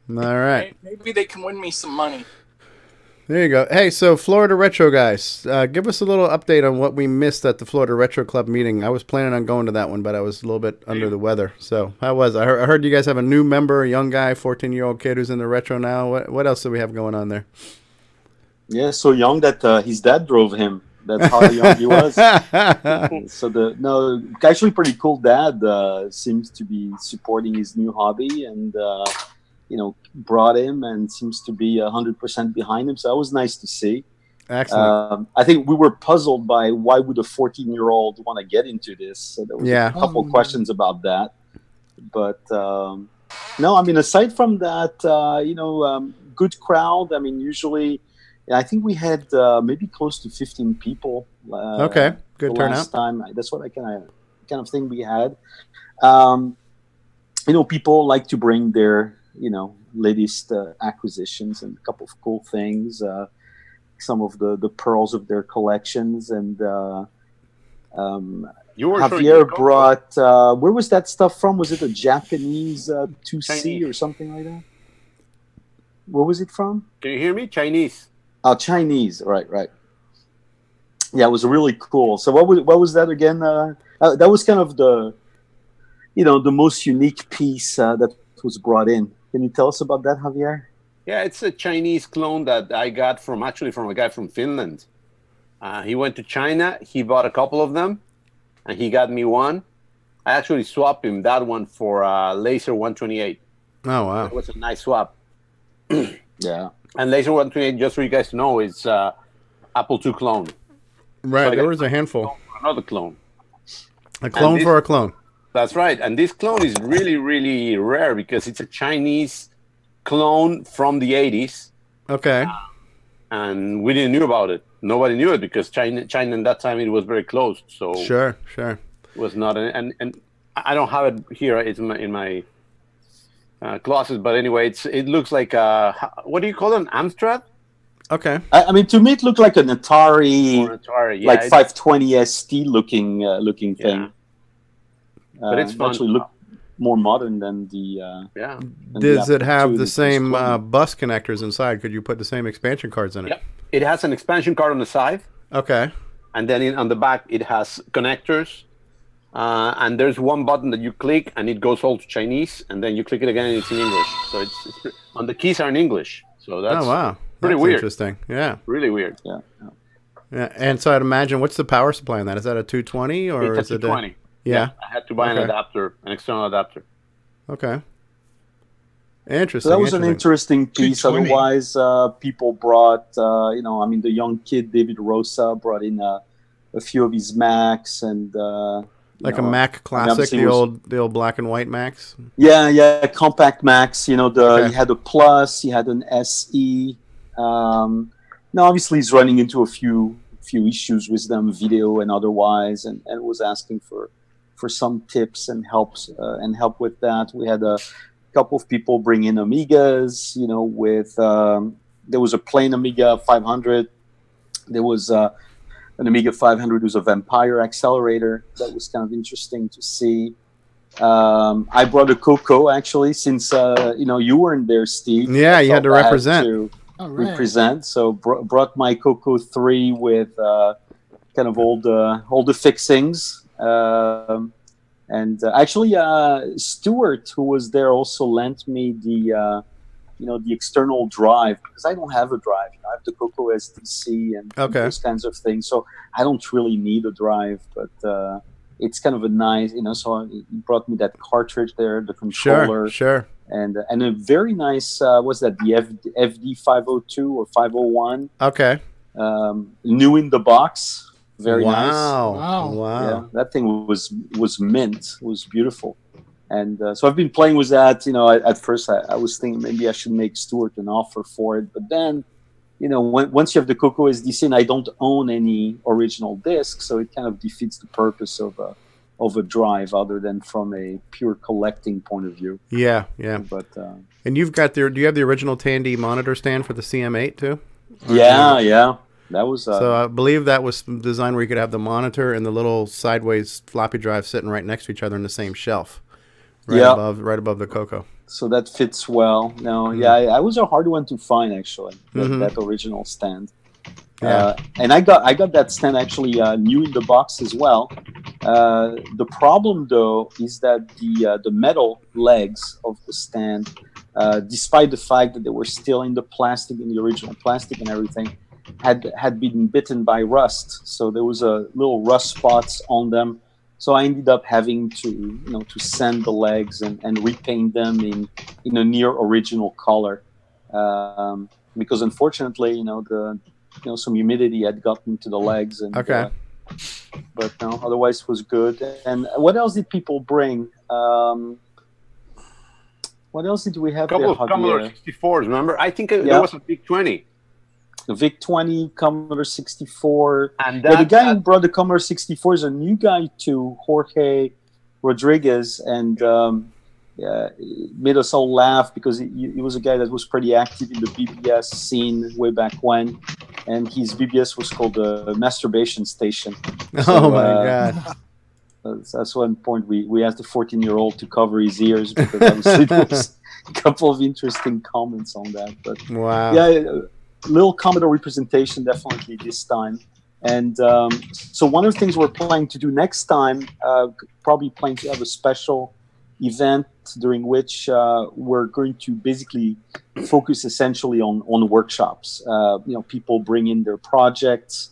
All right. Maybe they can win me some money. There you go. Hey, so Florida Retro guys, give us a little update on what we missed at the Florida Retro Club meeting. I was planning on going to that one, but I was a little bit under the weather. So how was it? I heard you guys have a new member, a young guy, 14-year-old kid who's in the retro now. What else do we have going on there? Yeah, so young that his dad drove him. That's how young he was. So actually pretty cool dad seems to be supporting his new hobby and brought him and seems to be 100% behind him. So that was nice to see. Excellent. I think we were puzzled by why would a 14-year-old want to get into this. So there was a couple questions about that. But no, I mean, aside from that, good crowd. I mean, usually. I think we had maybe close to 15 people. Okay, good turnout. Last time, that's what I kind of thing we had. People like to bring their latest acquisitions and a couple of cool things. Some of the pearls of their collections, and Javier brought. Where was that stuff from? Was it a Japanese 2C or something like that? Where was it from? Can you hear me? Chinese. Oh, Chinese, right. Yeah, it was really cool. So what was that again? That was kind of the most unique piece that was brought in. Can you tell us about that, Javier? Yeah, it's a Chinese clone that I got from a guy from Finland. He went to China. He bought a couple of them, and he got me one. I actually swapped him that one for Laser 128. Oh wow, it was a nice swap. Yeah. And Laser 128, just for you guys to know, is Apple II clone. Right, So there was a handful. Another clone. A clone for a clone. That's right. And this clone is really, really rare because it's a Chinese clone from the 80s. Okay. And we didn't know about it. Nobody knew it because China at that time, it was very closed. So Sure. It was not. And I don't have it here. It's in my closet, but anyway, it looks like what do you call it? An Amstrad? Okay. I mean, to me, it looked like an Atari, yeah, like 520 ST looking thing. But it's fun. more modern than the yeah. Does it have the same bus connectors inside? Could you put the same expansion cards in it? Yep. It has an expansion card on the side. Okay. And then on the back, it has connectors. And there's one button that you click, and it goes all to Chinese. And then you click it again, and it's in English. So it's on the keys are in English. So that's pretty weird. Interesting. Yeah. Really weird. Yeah. Yeah. And so I'd imagine, what's the power supply on that? Is that a 220 or it's a is it 220? Yeah. I had to buy an adapter, an external adapter. Okay. Interesting. So that was an interesting piece. Otherwise, people brought, the young kid David Rosa brought in a few of his Macs and like a Mac Classic, the old black and white Macs. Yeah, compact Macs. He had a Plus, he had an SE. Now, obviously, he's running into a few issues with them, video and otherwise, and was asking for some tips and help with that. We had a couple of people bring in Amigas, with there was a plain Amiga 500. There was an Amiga 500 was a Vampire accelerator. That was kind of interesting to see. I brought a CoCo actually, since you weren't there, Steve. Yeah, you had to represent. Represent. So brought my CoCo 3 with kind of all the fixings. And actually, Stuart, who was there, also lent me the external drive, because I don't have a drive. I have the CoCo SDC and those kinds of things. So I don't really need a drive, but it's kind of a nice, so he brought me that cartridge there, the controller. Sure. And a very nice, what's that, the FD 502 or 501? Okay. New in the box. Very nice. Wow. Yeah, that thing was mint. It was beautiful. And so I've been playing with that. At first I was thinking maybe I should make Stuart an offer for it. But then, once you have the CoCo SDC, and I don't own any original discs, so it kind of defeats the purpose of a drive, other than from a pure collecting point of view. Yeah. But and you've got do you have the original Tandy monitor stand for the CM8 too? Yeah. That was so I believe that was designed where you could have the monitor and the little sideways floppy drive sitting right next to each other in the same shelf, right above the CoCo. So that fits well. No, I was a hard one to find actually. That original stand. Yeah. And I got that stand actually new in the box as well. The problem though is that the metal legs of the stand, despite the fact that they were still in the plastic, in the original plastic and everything, had been bitten by rust. So there was a little rust spots on them. So I ended up having to sand the legs and repaint them in a near original color, because unfortunately, some humidity had gotten to the legs. And, but no, otherwise it was good. And what else did people bring? What else did we have? A couple of Commodore 64s, remember? I think there was a Big 20. The VIC-20, Commodore 64. And the guy who brought the Commodore 64 is a new guy too, Jorge Rodriguez, and it made us all laugh because he was a guy that was pretty active in the BBS scene way back when, and his BBS was called the Masturbation Station. So, my God. That's one point we asked the 14-year-old to cover his ears, because obviously there was a couple of interesting comments on that. But wow. Little Commodore representation definitely this time. And so one of the things we're planning to do next time, probably planning to have a special event during which we're going to basically focus essentially on workshops. People bring in their projects.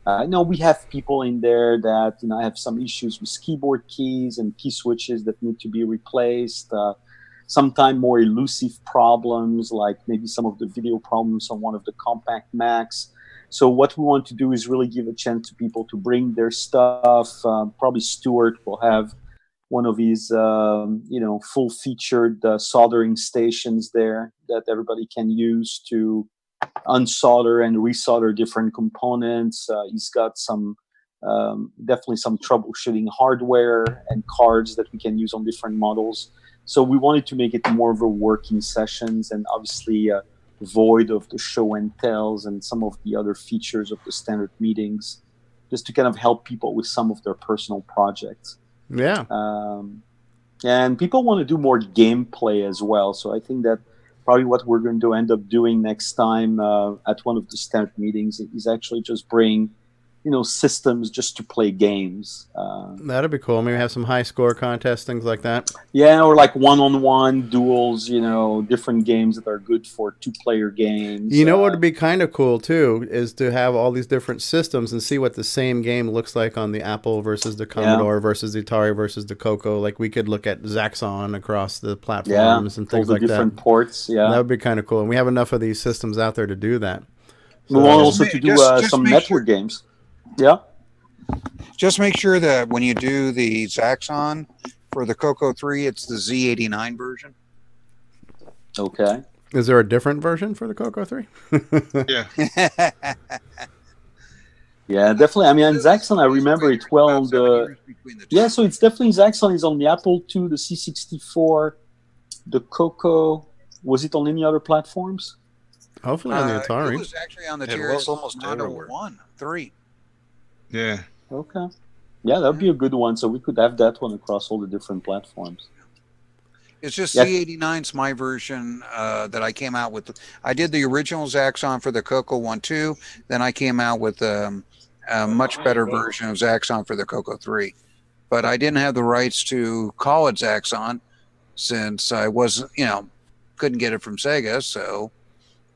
We have people in there that have some issues with keyboard keys and key switches that need to be replaced. Sometimes more elusive problems, like maybe some of the video problems on one of the compact Macs. So what we want to do is really give a chance to people to bring their stuff. Probably Stuart will have one of his, full-featured soldering stations there that everybody can use to unsolder and resolder different components. He's got some definitely some troubleshooting hardware and cards that we can use on different models. So we wanted to make it more of a working sessions, and obviously void of the show and tells and some of the other features of the standard meetings, just to kind of help people with some of their personal projects. Yeah. And people want to do more gameplay as well. So I think that probably what we're going to end up doing next time at one of the staff meetings is actually just bring, systems just to play games. That'd be cool. Maybe have some high score contests, things like that. Yeah, or like one-on-one duels, different games that are good for two-player games. You know what would be kind of cool, too, is to have all these different systems and see what the same game looks like on the Apple versus the Commodore versus the Atari versus the CoCo. Like, we could look at Zaxxon across the platforms and things all like the different that. ports, yeah. That would be kind of cool. And we have enough of these systems out there to do that. So, we want also to do some network games. Yeah. Just make sure that when you do the Zaxxon for the CoCo 3, it's the Z89 version. Okay. Is there a different version for the CoCo 3? Yeah. Yeah, definitely. I mean, on Zaxxon, I remember it well. Yeah, so it's definitely Zaxxon is on the Apple II, the C64, the CoCo. Was it on any other platforms? Hopefully on the Atari. It was actually on the It was almost everywhere. 3. Yeah. Okay. Yeah, that'd be a good one. So we could have that one across all the different platforms. It's just Z89's my version that I came out with. I did the original Zaxxon for the CoCo 1.2. Then I came out with a much better version of Zaxxon for the CoCo 3. But I didn't have the rights to call it Zaxxon since I wasn't, couldn't get it from Sega. So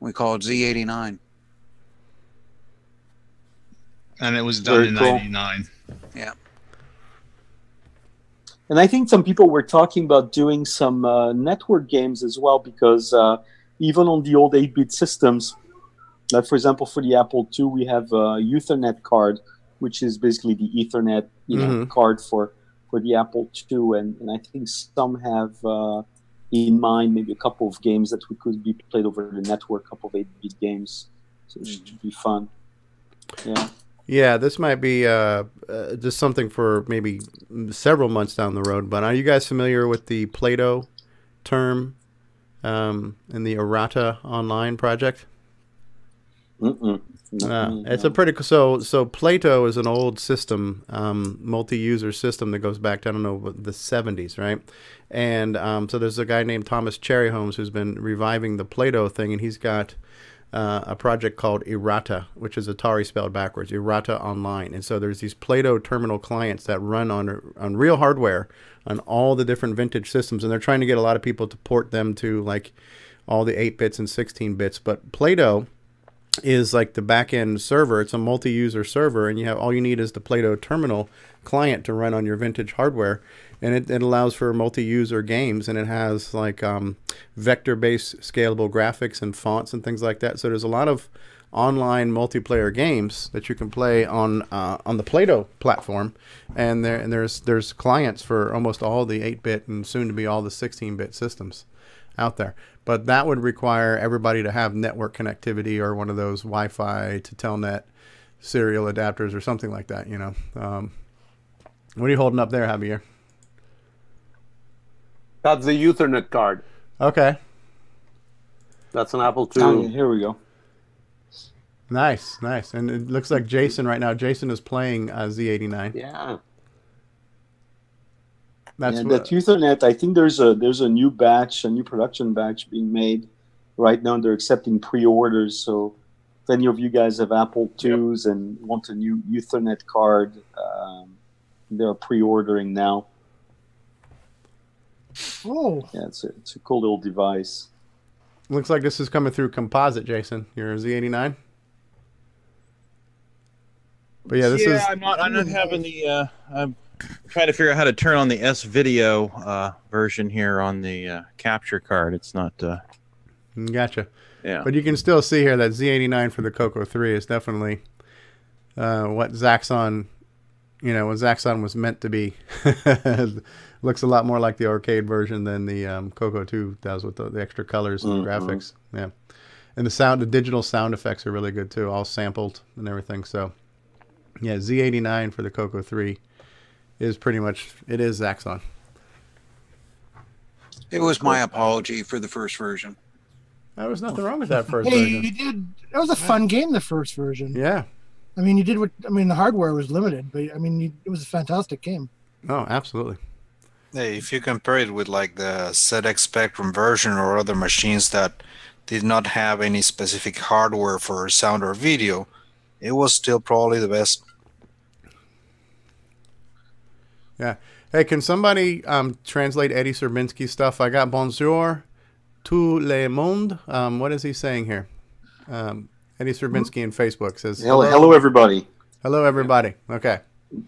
we call it Z89. And it was done in 99. Yeah. And I think some people were talking about doing some network games as well, because even on the old 8-bit systems, like for example, for the Apple II, we have a Ethernet card, which is basically the Ethernet card for the Apple II. And I think some have in mind maybe a couple of games that could be played over the network, a couple of 8-bit games. So it should be fun. Yeah. Yeah, this might be just something for maybe several months down the road. But are you guys familiar with the Play-Doh term and the Errata Online project? It's a pretty so Play-Doh is an old system, multi-user system that goes back to, I don't know, the 70s, right? And so there's a guy named Thomas Cherryholmes who's been reviving the Play-Doh thing, and he's got a project called Errata, which is Atari spelled backwards, Errata Online. And so there's these Play-Doh terminal clients that run on real hardware on all the different vintage systems, and they're trying to get a lot of people to port them to like all the 8 bits and 16 bits. But Play-Doh is like the back-end server. It's a multi-user server, and all you need is the Play-Doh terminal client to run on your vintage hardware. And it allows for multi-user games, and it has like vector-based scalable graphics and fonts and things like that. So there's a lot of online multiplayer games that you can play on the Play-Doh platform, and there's clients for almost all the 8-bit and soon to be all the 16-bit systems out there. But that would require everybody to have network connectivity or one of those Wi-Fi to Telnet serial adapters or something like that. What are you holding up there, Javier? That's the Ethernet card. Okay. That's an Apple II. Oh, here we go. Nice. And it looks like Jason right now. Jason is playing Z89. Yeah. That Ethernet, I think there's a new production batch being made right now. They're accepting pre-orders. So if any of you guys have Apple IIs and want a new Ethernet card, they're pre-ordering now. Oh. Yeah, it's a cool little device. Looks like this is coming through composite, Jason. Your Z89. But yeah, this is. I'm not having the. I'm trying to figure out how to turn on the S video version here on the capture card. It's not. Gotcha. Yeah. But you can still see here that Z89 for the CoCo 3 is definitely what Zaxxon, what Zaxxon was meant to be. Looks a lot more like the arcade version than the CoCo 2 does with the extra colors and graphics. Yeah. And the digital sound effects are really good too, all sampled and everything. So yeah, Z89 for the CoCo 3 is pretty much, it is Zaxxon. It was my apology for the first version. There was nothing wrong with that first Hey, version. you did. That was a fun game, the first version. Yeah. I mean, the hardware was limited, but it was a fantastic game. Oh, absolutely. Hey, if you compare it with like the ZX Spectrum version or other machines that did not have any specific hardware for sound or video, it was still probably the best. Yeah. Hey, can somebody translate Eddie Serbinsky's stuff? I got bonjour tout le monde. What is he saying here? Eddie Serbinsky in Facebook says, hello everybody. Hello, everybody. Okay.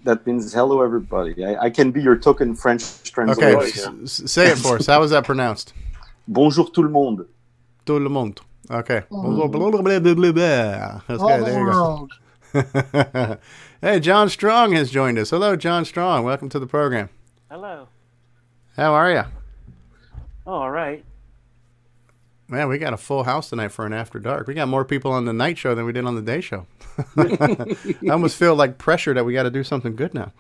That means hello, everybody. I can be your token French translator. Okay, say it for us. How is that pronounced? Bonjour tout le monde. Tout le monde. Okay. Okay, there you go. Hey, John Strong has joined us. Hello, John Strong. Welcome to the program. Hello. How are you? Oh, all right. Man, we got a full house tonight for an After Dark. We got more people on the night show than we did on the day show. I almost feel like pressure that we got to do something good now.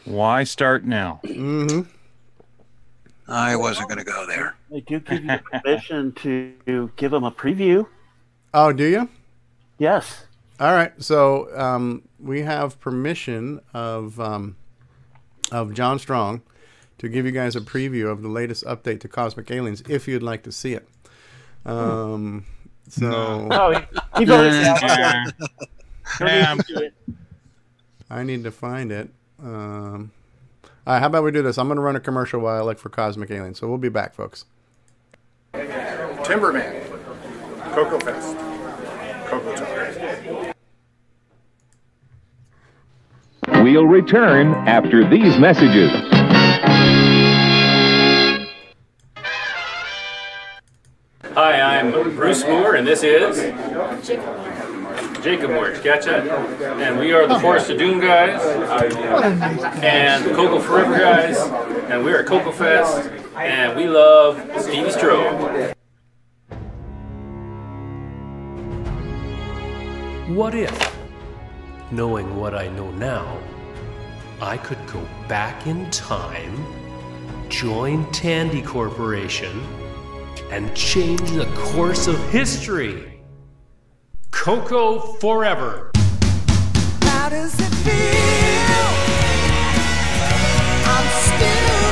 Why start now? Mm-hmm. I wasn't going to go there. They do give you permission to give them a preview. Oh, do you? Yes. All right. So we have permission of John Strong to give you guys a preview of the latest update to Cosmic Aliens, if you'd like to see it. So he I need to find it. All right, how about we do this? I'm going to run a commercial while I look for Cosmic Aliens. So we'll be back, folks. Timberman, Coco Fest, CoCoTALK. We'll return after these messages. Hi, I'm Bruce Moore, and this is Jacob Moore. Gotcha. And we are the Forest of Doom guys, and the Coco Forever guys, and we're at Coco Fest, and we love Stevie Stroh. What if, knowing what I know now, I could go back in time, join Tandy Corporation, and change the course of history? CoCo forever. How does it feel? I'm still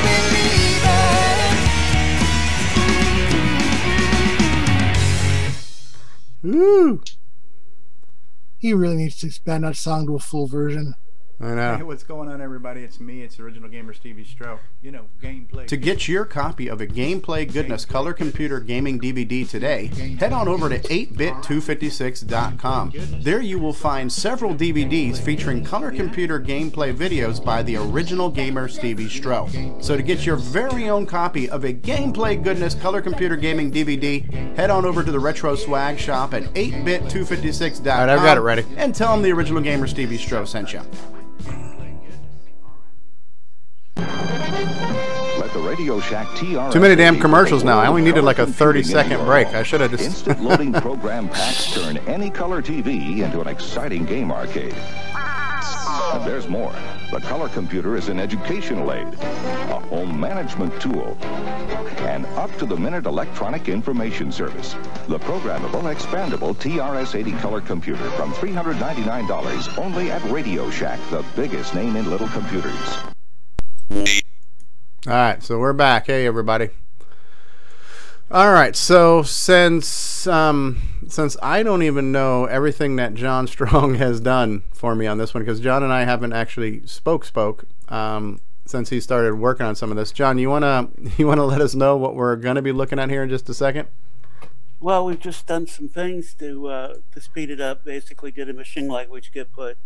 believing. Woo! He really needs to expand that song to a full version. I know. Hey, what's going on, everybody? It's me. It's Original Gamer Stevie Stroh. You know, gameplay. To get your copy of a Gameplay Goodness Color Computer Gaming DVD today, head on over to 8bit256.com. There you will find several DVDs featuring color computer gameplay videos by the Original Gamer Stevie Stroh. So to get your very own copy of a Gameplay Goodness Color Computer Gaming DVD, head on over to the Retro Swag Shop at 8bit256.com. All right, I've got it ready. And tell them the Original Gamer Stevie Stroh sent you. Let the Radio Shack TRS. Too many damn commercials now. I only needed like a 30-second break. I should have just... Instant loading program packs turn any color TV into an exciting game arcade. And there's more. The color computer is an educational aid, a home management tool, an up-to-the-minute electronic information service. The programmable, expandable TRS-80 color computer from $399 only at Radio Shack, the biggest name in little computers. All right, so we're back. Hey, everybody. All right, so since I don't even know everything that John Strong has done for me on this one, because John and I haven't actually spoke since he started working on some of this. John, you wanna let us know what we're gonna be looking at here in just a second? Well, we've just done some things to speed it up. Basically, did a machine language get put,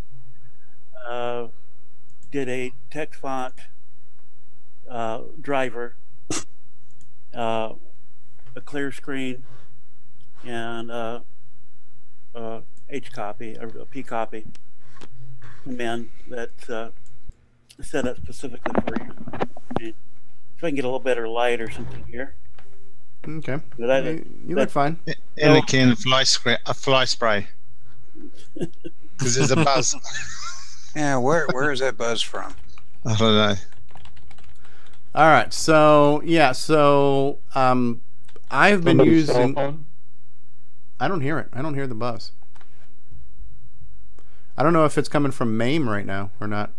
did a text font driver, a clear screen, and H copy, a P copy command that's set up specifically for you. If I can get a little better light or something here. Okay. But you look fine. In a can fly spray. Because there's a buzz. Yeah, where is that buzz from? I don't know. All right, so yeah, I've been using. I don't hear it. I don't hear the buzz. I don't know if it's coming from MAME right now or not.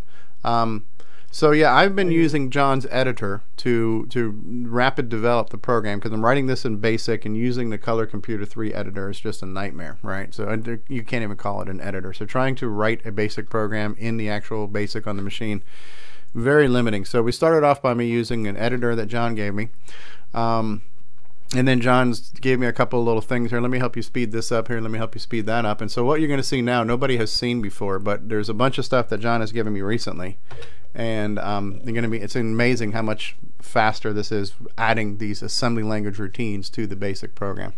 So yeah, I've been using John's editor to rapid develop the program because I'm writing this in BASIC, and using the Color Computer 3 editor is just a nightmare, right? So you can't even call it an editor. So trying to write a BASIC program in the actual BASIC on the machine, very limiting. So we started off by me using an editor that John gave me. And then John gave me a couple of little things here. Let me help you speed this up here. Let me help you speed that up. And so what you're going to see now, nobody has seen before, but there's a bunch of stuff that John has given me recently. And it's amazing how much faster this is adding these assembly language routines to the BASIC program.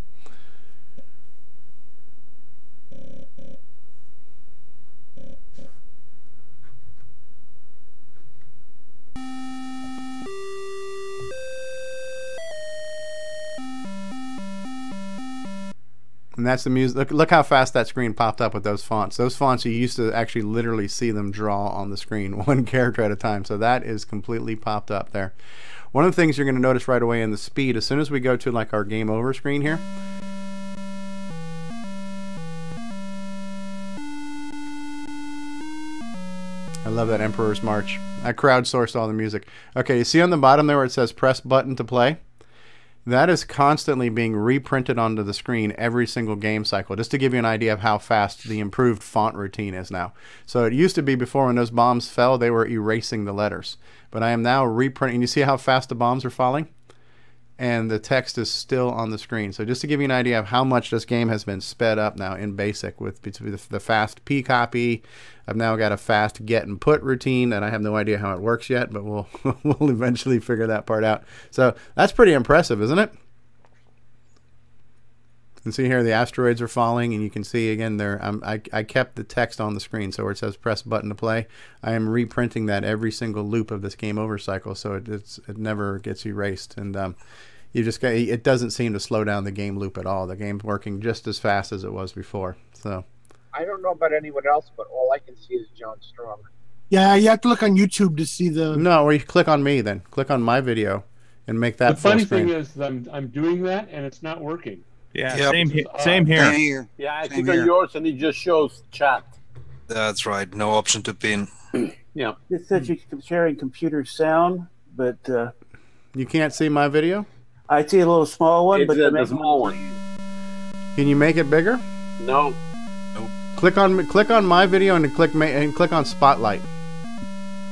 And that's the music. Look how fast that screen popped up with those fonts. Those fonts, you used to actually literally see them draw on the screen, one character at a time. So that is completely popped up there. One of the things you're going to notice right away in the speed, as soon as we go to like our game over screen here, I love that Emperor's March. I crowdsourced all the music. Okay, you see on the bottom there where it says press button to play? That is constantly being reprinted onto the screen every single game cycle, just to give you an idea of how fast the improved font routine is now. So it used to be before, when those bombs fell, they were erasing the letters. But I am now reprinting. You see how fast the bombs are falling? And the text is still on the screen. So just to give you an idea of how much this game has been sped up now in BASIC with the fast P copy. I've now got a fast get and put routine, and I have no idea how it works yet, but we'll eventually figure that part out. So that's pretty impressive, isn't it? You can see here the asteroids are falling, and you can see again there. I kept the text on the screen, so where it says press button to play, I am reprinting that every single loop of this game over cycle, so it never gets erased. And it doesn't seem to slow down the game loop at all. The game's working just as fast as it was before. So I don't know about anyone else, but all I can see is John Strong. Yeah, you have to look on YouTube to see the. No, or you click on me then. Click on my video, and make that. The funny thing is, I'm doing that and it's not working. Yeah, Yep. same here. Yeah, I click on yours and it just shows chat. That's right. No option to pin. Yeah. It says you're sharing computer sound, but you can't see my video. I see a little small one, but the small one. Can you make it bigger? No. Nope. Click on my video and click on Spotlight.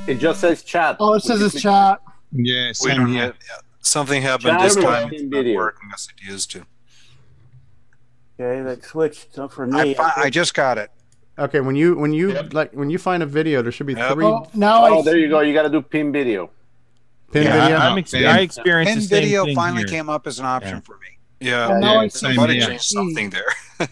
It just says chat. Oh, it says it's chat. Yeah, We same don't here. have, something happened Chat this or time. in It's not video? working as it used to. Okay, that switched. So for me, I just got it. Okay, when you find a video, there should be three. Oh, now there you go. You got to do pin video. Pin Yeah, video. I experienced Pin the same video thing finally here. came up as an option for me. Yeah, now I somebody see. changed something there.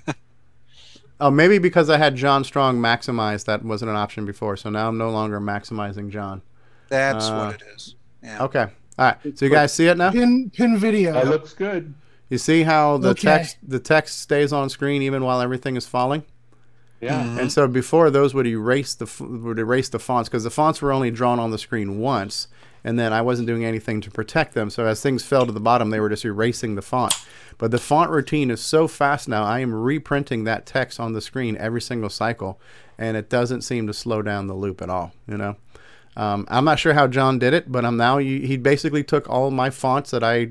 Oh, maybe because I had John Strong maximized, that wasn't an option before. So now I'm no longer maximizing John. That's what it is. Yeah. Okay. All right. So you guys see it now? Pin video. That looks good. You see how the Okay. text stays on screen even while everything is falling? Yeah. And so before, those would erase the fonts, because the fonts were only drawn on the screen once, and then I wasn't doing anything to protect them. So as things fell to the bottom, they were just erasing the font. But the font routine is so fast now, I am reprinting that text on the screen every single cycle, and it doesn't seem to slow down the loop at all. You know, I'm not sure how John did it, but he basically took all my fonts that I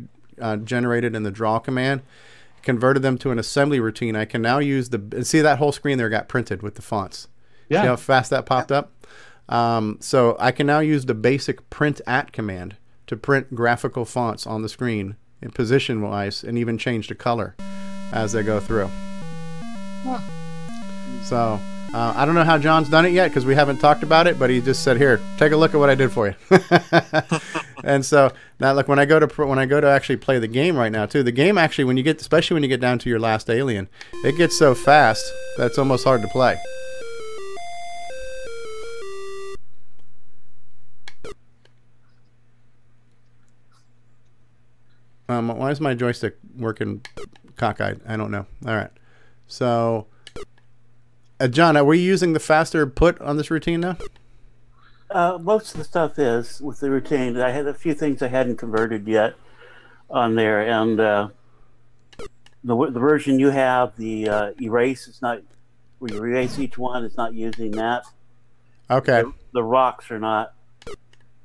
generated in the draw command, converted them to an assembly routine. I can now use see that whole screen there got printed with the fonts. Yeah. See how fast that popped up? So I can now use the basic print at command to print graphical fonts on the screen in position wise, and even change the color as they go through. Huh. So I don't know how John's done it yet, because we haven't talked about it, but he just said, here, take a look at what I did for you. And so now, look, when I go to actually play the game right now too, the game actually, especially when you get down to your last alien, it gets so fast that it's almost hard to play. Why is my joystick working cockeyed? I don't know. All right. So, John, are we using the faster put on this routine now? Most of the stuff is with the routine. I had a few things I hadn't converted yet on there, and the version you have, the erase, it's not where you erase each one. It's not using that. Okay. The rocks are not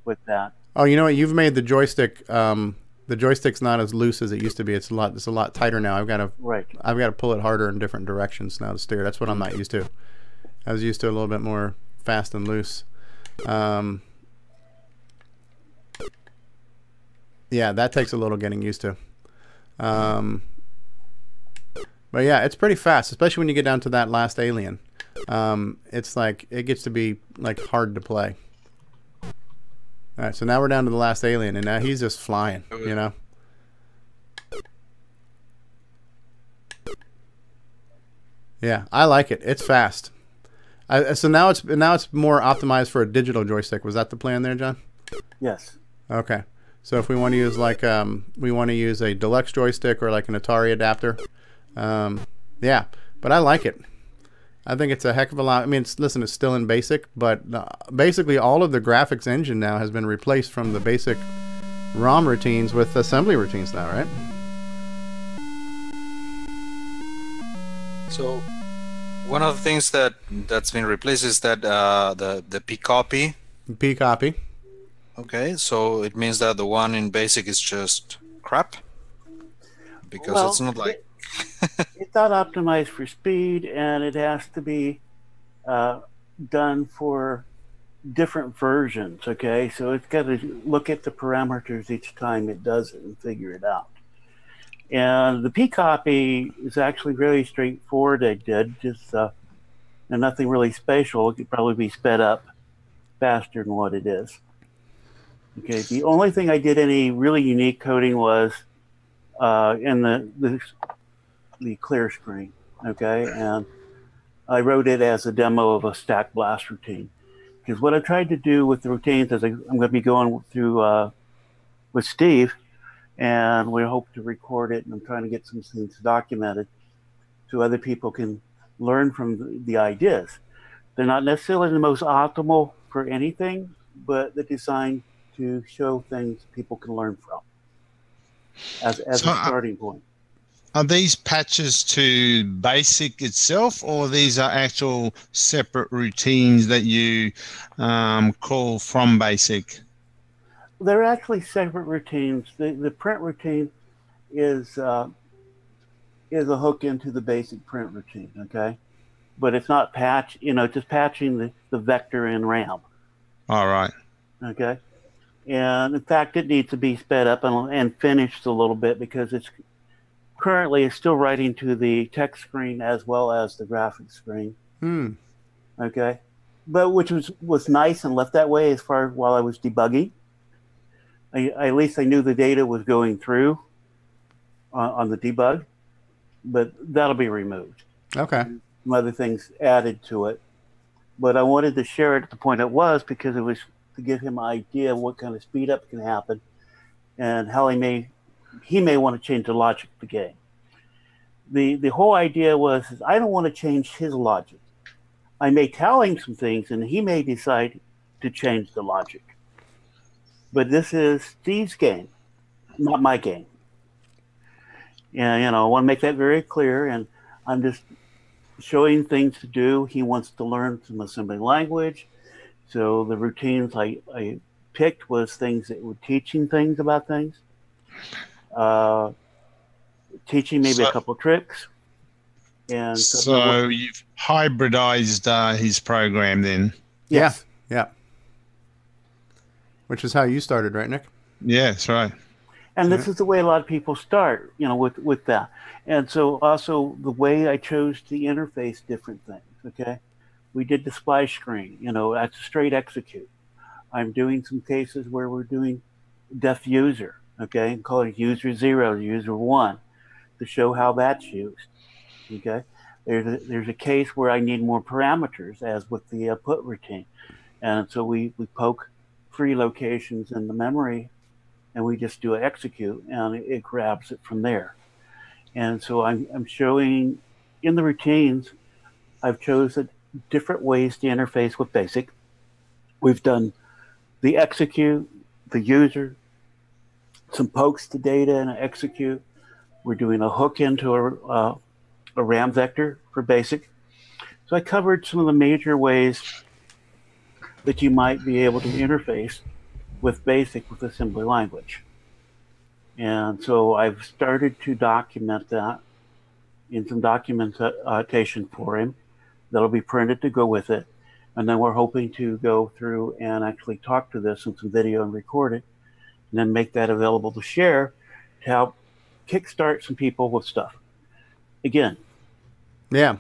with that. Oh, you know what? You've made the joystick. The joystick's not as loose as it used to be. It's a lot tighter now. I've got to pull it harder in different directions now to steer. That's what I'm not used to. I was used to a little bit more fast and loose. Yeah, that takes a little getting used to. But yeah, it's pretty fast, especially when you get down to that last alien. It's like it gets to be like hard to play. All right, so now we're down to the last alien, and now he's just flying, you know. Yeah, I like it. It's fast. So now it's more optimized for a digital joystick. Was that the plan there, John? Yes. Okay. So if we want to use like we want to use a deluxe joystick or like an Atari adapter, yeah. But I like it. I think it's a heck of a lot. I mean, listen, it's still in BASIC, but basically all of the graphics engine now has been replaced from the basic ROM routines with assembly routines now, right? So one of the things that's been replaced is that the P copy. P copy. Okay, so it means that the one in BASIC is just crap, because it's not like. It's not optimized for speed, and it has to be done for different versions, okay? So it's got to look at the parameters each time it does it and figure it out. And the P copy is actually very straightforward. I did just and nothing really special. It could probably be sped up faster than what it is. Okay, the only thing I did any really unique coding was in the clear screen, okay? And I wrote it as a demo of a stack blast routine. Because what I tried to do with the routines is I'm going to be going through with Steve, and we hope to record it, and I'm trying to get some things documented so other people can learn from the ideas. They're not necessarily the most optimal for anything, but they're designed to show things people can learn from as a starting point. Are these patches to BASIC itself, or these are actual separate routines that you call from BASIC? They're actually separate routines. The print routine is a hook into the basic print routine, okay? But it's not just patching the vector in RAM. All right. Okay. And in fact, it needs to be sped up and finished a little bit because it's currently still writing to the text screen as well as the graphics screen. Okay. But which was nice and left that way as far while I was debugging. At least I knew the data was going through on the debug, but that'll be removed. Okay. Some other things added to it. But I wanted to share it at the point it was because it was to give him an idea of what kind of speed up can happen and how he may want to change the logic of the game. The whole idea was I don't want to change his logic. I may tell him some things and he may decide to change the logic. But this is Steve's game, not my game. And I want to make that very clear, and I'm just showing things to do. He wants to learn some assembly language. So the routines I picked was things that were teaching things about things. Teaching maybe a couple tricks. And so you've hybridized his program then? Yes. Yeah. Which is how you started, right, Nick? Yeah, that's right. And this is the way a lot of people start, with that. And so also the way I chose to interface different things, okay? We did the splash screen, that's a straight execute. I'm doing some cases where we're doing def user, okay? And call it user 0, user 1 to show how that's used, okay? There's a case where I need more parameters, as with the put routine. And so we poke 3 locations in the memory and we just do an execute and it grabs it from there. And so I'm showing in the routines, I've chosen different ways to interface with BASIC. We've done the execute, the user, some pokes to data and an execute. We're doing a hook into a RAM vector for BASIC. So I covered some of the major ways that you might be able to interface with BASIC with assembly language. And so I've started to document that in some documentation for him that'll be printed to go with it. And then we're hoping to go through and actually talk to this in some video and record it, and then make that available to share to help kickstart some people with stuff. Again. Yeah.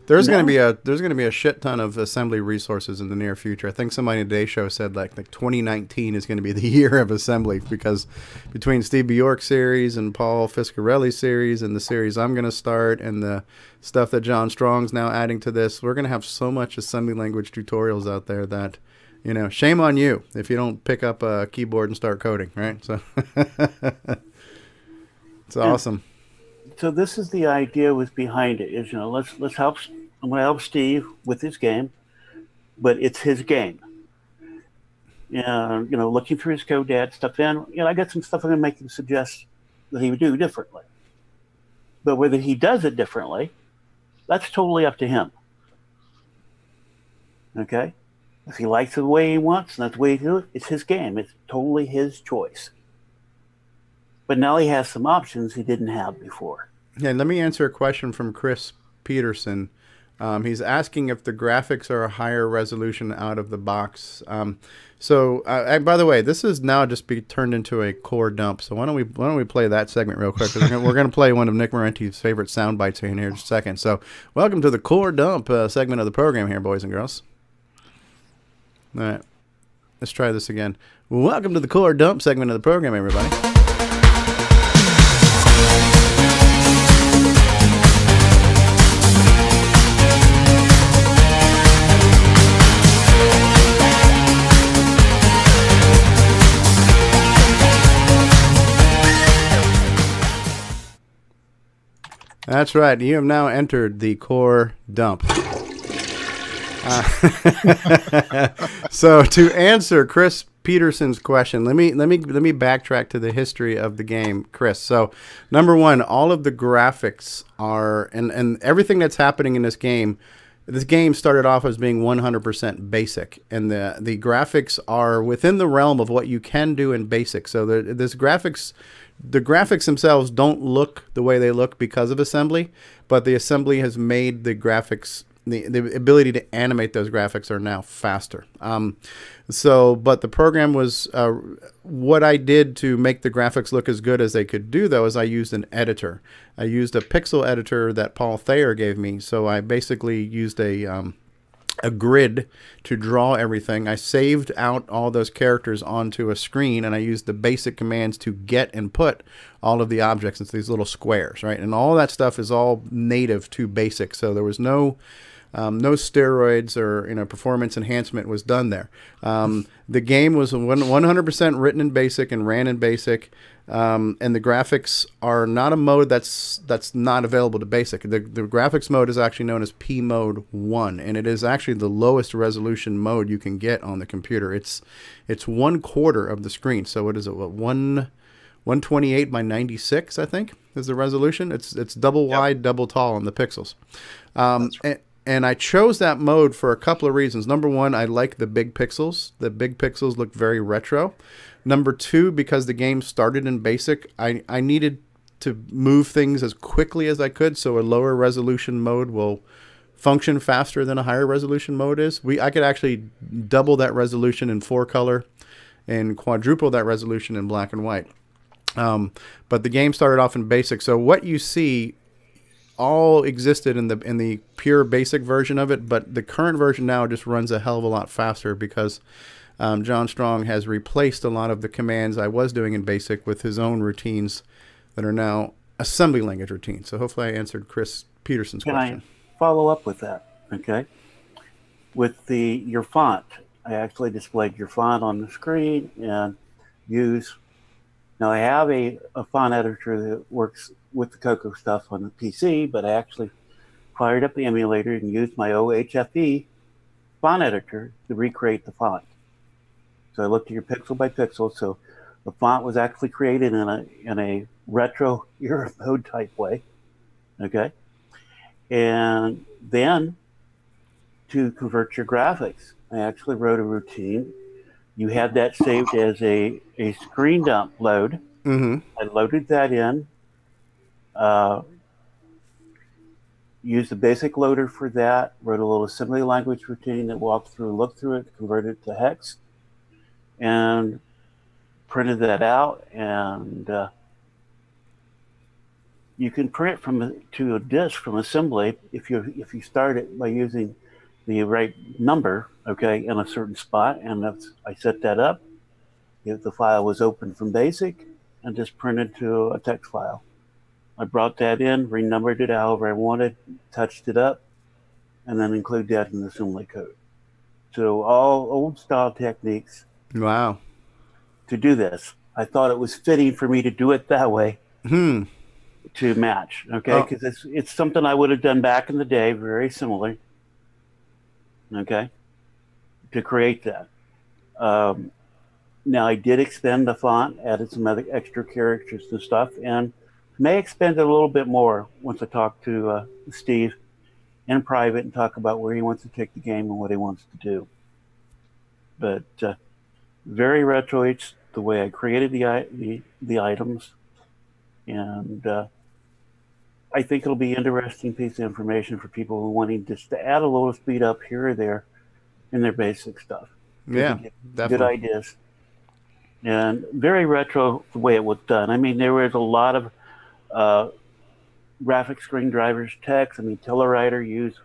There's going to be a shit ton of assembly resources in the near future. I think somebody in today's show said like 2019 is going to be the year of assembly, because between Steve Bjork's series and Paul Fiscarelli's series and the series I'm going to start and the stuff that John Strong's now adding to this, we're going to have so much assembly language tutorials out there that, you know, shame on you if you don't pick up a keyboard and start coding, right? So it's awesome. So this is the idea was behind it, is, you know, let's help. I'm going to help Steve with his game, but it's his game. And, you know, looking through his code, dad stuff in, you know, I got some stuff I'm going to make him suggest that he would do differently. But whether he does it differently, that's totally up to him. Okay? If he likes it the way he wants, and that's the way he does it, it's his game. It's totally his choice. But now he has some options he didn't have before. Yeah, let me answer a question from Chris Peterson. He's asking if the graphics are a higher resolution out of the box. By the way, this is now just be turned into a core dump. So why don't we play that segment real quick? We're going to play one of Nick Marentes' favorite sound bites in here in just a second. So welcome to the core dump segment of the program here, boys and girls. All right, let's try this again. Welcome to the core dump segment of the program, everybody. That's right. You have now entered the core dump. So to answer Chris Peterson's question, let me backtrack to the history of the game, Chris. So number one, all of the graphics are and everything that's happening in this game. This game started off as being 100% basic, and the graphics are within the realm of what you can do in basic. So the graphics themselves don't look the way they look because of assembly, but the assembly has made the graphics, the ability to animate those graphics are now faster. But the program was, what I did to make the graphics look as good as they could do, though, is I used an editor. I used a pixel editor that Paul Thayer gave me. So I basically used a grid to draw everything. I saved out all those characters onto a screen, and I used the basic commands to get and put all of the objects into these little squares, right? And all that stuff is all native to BASIC, so there was no steroids or performance enhancement was done there. The game was 100% written in BASIC and ran in BASIC, and the graphics are not a mode that's not available to BASIC. The graphics mode is actually known as P Mode 1, and it is actually the lowest resolution mode you can get on the computer. It's 1/4 of the screen, so what is it? 128 by 96, I think, is the resolution. It's double wide, double tall on the pixels. And I chose that mode for a couple of reasons. Number one, I like the big pixels. The big pixels look very retro. Number two, because the game started in BASIC, I needed to move things as quickly as I could, so a lower resolution mode will function faster than a higher resolution mode is. I could actually double that resolution in 4-color and quadruple that resolution in black and white. But the game started off in BASIC, so what you see all existed in the pure basic version of it, but the current version now just runs a hell of a lot faster because John Strong has replaced a lot of the commands I was doing in BASIC with his own routines that are now assembly language routines. So hopefully I answered Chris Peterson's question. Can I follow up with that? Okay. With your font, I actually displayed your font on the screen and now I have a font editor that works with the CoCo stuff on the PC, but I actually fired up the emulator and used my OHFE font editor to recreate the font. So I looked at your pixel by pixel. So the font was actually created in a retro era mode type way. Okay. And then to convert your graphics, I actually wrote a routine You had that saved as a screen dump load. Mm-hmm. I loaded that in. Used the basic loader for that. Wrote a little assembly language routine that walked through, looked through it, converted it to hex, and printed that out. And you can print to a disk from assembly if you start it by using the right number, okay, in a certain spot. And I set that up. If the file was open from BASIC, and just printed to a text file. I brought that in, renumbered it however I wanted, touched it up, and then include that in the assembly code. So all old style techniques. Wow. To do this, I thought it was fitting for me to do it that way. To match, okay, because it's something I would have done back in the day, very similar. Okay, to create that. Now I did extend the font, added some other extra characters and stuff, and may expand it a little bit more once I talk to Steve in private and talk about where he wants to take the game and what he wants to do. But very retro. It's the way I created the items, and I think it'll be an interesting piece of information for people who are wanting just to add a little speed up here or there in their basic stuff. Yeah, definitely. Good ideas. And very retro the way it was done. I mean, there was a lot of graphic screen drivers text. I mean, Telluride used,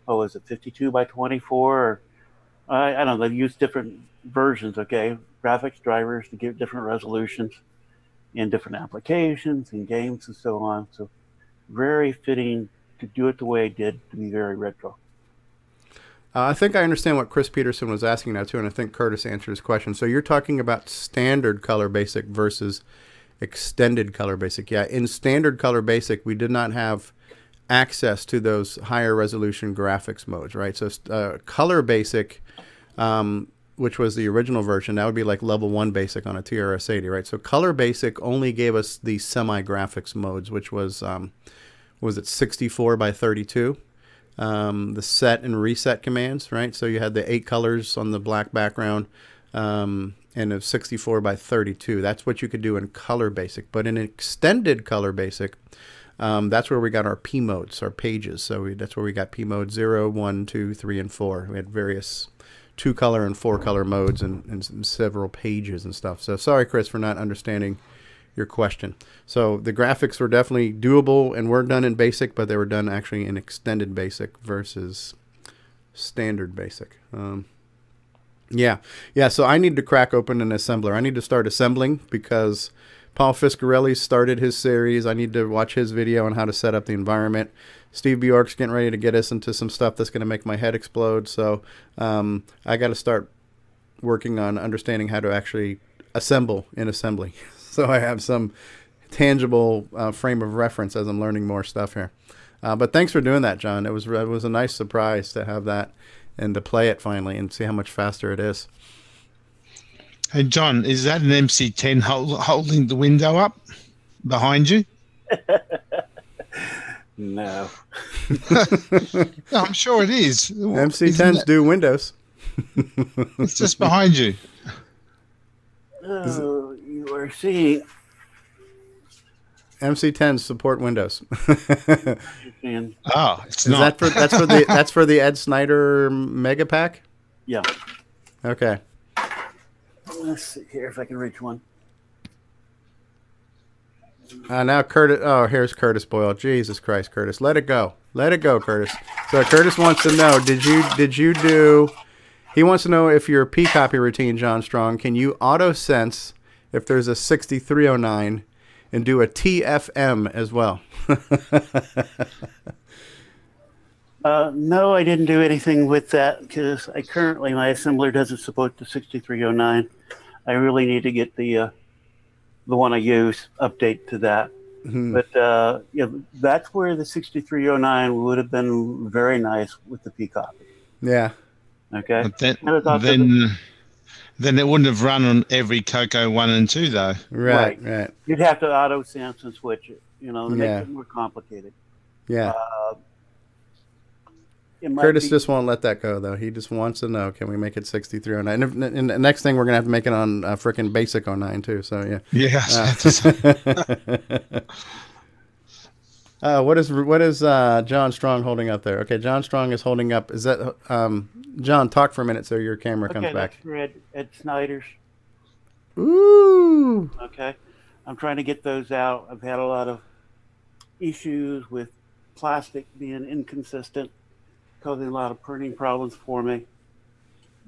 52 by 24? Or, I don't know, they used different versions, okay? Graphics drivers to give different resolutions in different applications and games and so on. So very fitting to do it the way I did, to be very retro. I think I understand what Chris Peterson was asking now, too, and I think Curtis answered his question. So you're talking about standard color basic versus extended color basic. Yeah, in standard color basic, we did not have access to those higher resolution graphics modes, right? So color basic, which was the original version, that would be like level 1 basic on a TRS-80, right? So color basic only gave us the semi-graphics modes, which was it 64 by 32? The set and reset commands, right? So you had the 8 colors on the black background, and a 64 by 32. That's what you could do in color basic. But in extended color basic, that's where we got our P modes, our pages. So that's where we got P mode 0, 1, 2, 3, and 4. We had various 2-color and 4-color modes and several pages and stuff. So sorry, Chris, for not understanding your question. So the graphics were definitely doable and were done in basic, but they were done actually in extended basic versus standard basic. Yeah. So I need to crack open an assembler. I need to start assembling because Paul Fiscarelli started his series. I need to watch his video on how to set up the environment. Steve Bjork's getting ready to get us into some stuff that's going to make my head explode. So I got to start working on understanding how to actually assemble in assembly. So I have some tangible frame of reference as I'm learning more stuff here. But thanks for doing that, John. It was a nice surprise to have that and to play it finally and see how much faster it is. Hey, John, is that an MC10 holding the window up behind you? No. No, I'm sure it is. MC10s do Windows. It's just behind you. Oh, you are seeing. MC10s support Windows. Oh, it's not. That's for the Ed Snyder Mega Pack? Yeah. Okay. Let's see here if I can reach one. Now Curtis. Oh, here's Curtis Boyle. Jesus Christ, Curtis, let it go. Let it go, Curtis. So Curtis wants to know: Did you do? He wants to know if your P copy routine, John Strong, can you auto sense if there's a 6309 and do a TFM as well? No, I didn't do anything with that because my assembler doesn't support the 6309. I really need to get the one I use update to that. Mm-hmm. But that's where the 6309 would have been very nice with the P copy. Yeah. Okay. But then it wouldn't have run on every CoCo 1 and 2 though. Right. You'd have to auto sense and switch it. To make it more complicated. Yeah. it might Curtis be, just won't let that go, though. He just wants to know, can we make it 6309? And the next thing, we're going to have to make it on frickin' Basic 09, too. So, yeah. Yeah. What is John Strong holding up there? Okay, John Strong is holding up. Is that John? Talk for a minute so your camera comes back. That's for Ed Snyder's. Ooh. Okay, I'm trying to get those out. I've had a lot of issues with plastic being inconsistent, causing a lot of printing problems for me.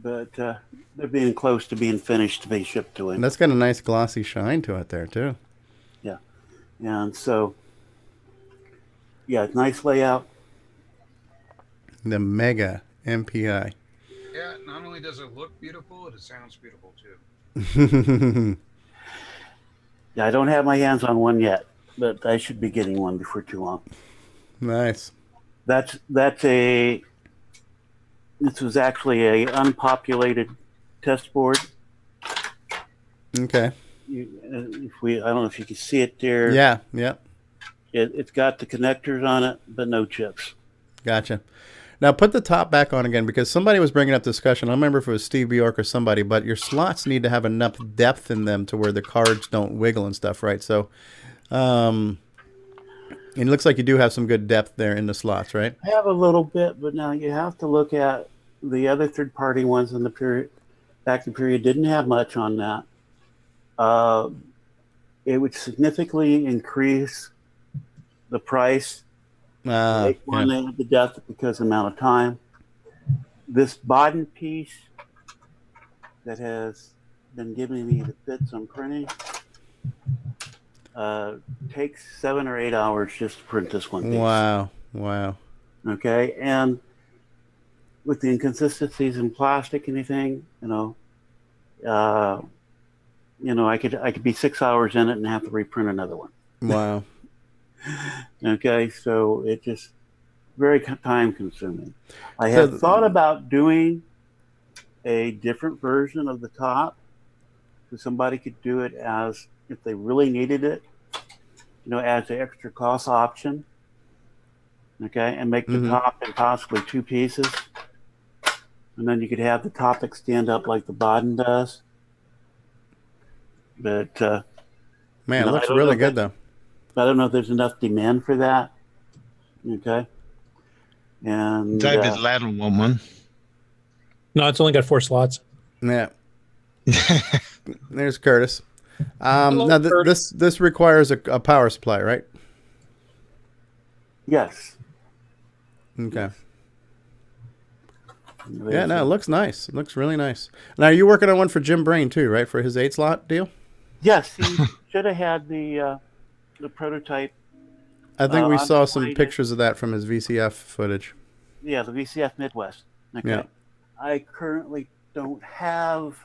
But they're being close to being finished to be shipped to him. And that's got a nice glossy shine to it there too. Yeah, and so. Yeah, nice layout. The Mega MPI. Yeah, not only does it look beautiful, it sounds beautiful too. Yeah, I don't have my hands on one yet, but I should be getting one before too long. Nice. This was actually a unpopulated test board. Okay. I don't know if you can see it there. Yeah, yeah. It's got the connectors on it, but no chips. Gotcha. Now put the top back on again, because somebody was bringing up discussion. I don't remember if it was Steve Bjork or somebody, but your slots need to have enough depth in them to where the cards don't wiggle and stuff, right? So it looks like you do have some good depth there in the slots, right? I have a little bit, but now you have to look at the other third-party ones in the period. Back in the period didn't have much on that. It would significantly increase the price. One, they had the depth because of the amount of time. This bottom piece that has been giving me the fits on printing takes 7 or 8 hours just to print this one piece. Wow. Okay, and with the inconsistencies in plastic, anything, I could be 6 hours in it and have to reprint another one. Wow. Okay, so it just very time consuming. I have thought about doing a different version of the top, so somebody could do it as if they really needed it, as an extra cost option. Okay, and make the top in possibly 2 pieces, and then you could have the top extend up like the bottom does. But man, it looks really good though. I don't know if there's enough demand for that. Okay. And David Ladd will want one. No, it's only got 4 slots. Yeah. There's Curtis. Now this requires a power supply, right? Yes. Okay. Yeah, no, it looks nice. It looks really nice. Now, are you working on one for Jim Brain too, right? For his 8-slot deal? Yes, he should have had the prototype. I think we saw some pictures of that from his VCF footage. Yeah, the VCF Midwest. Okay. Yeah. I currently don't have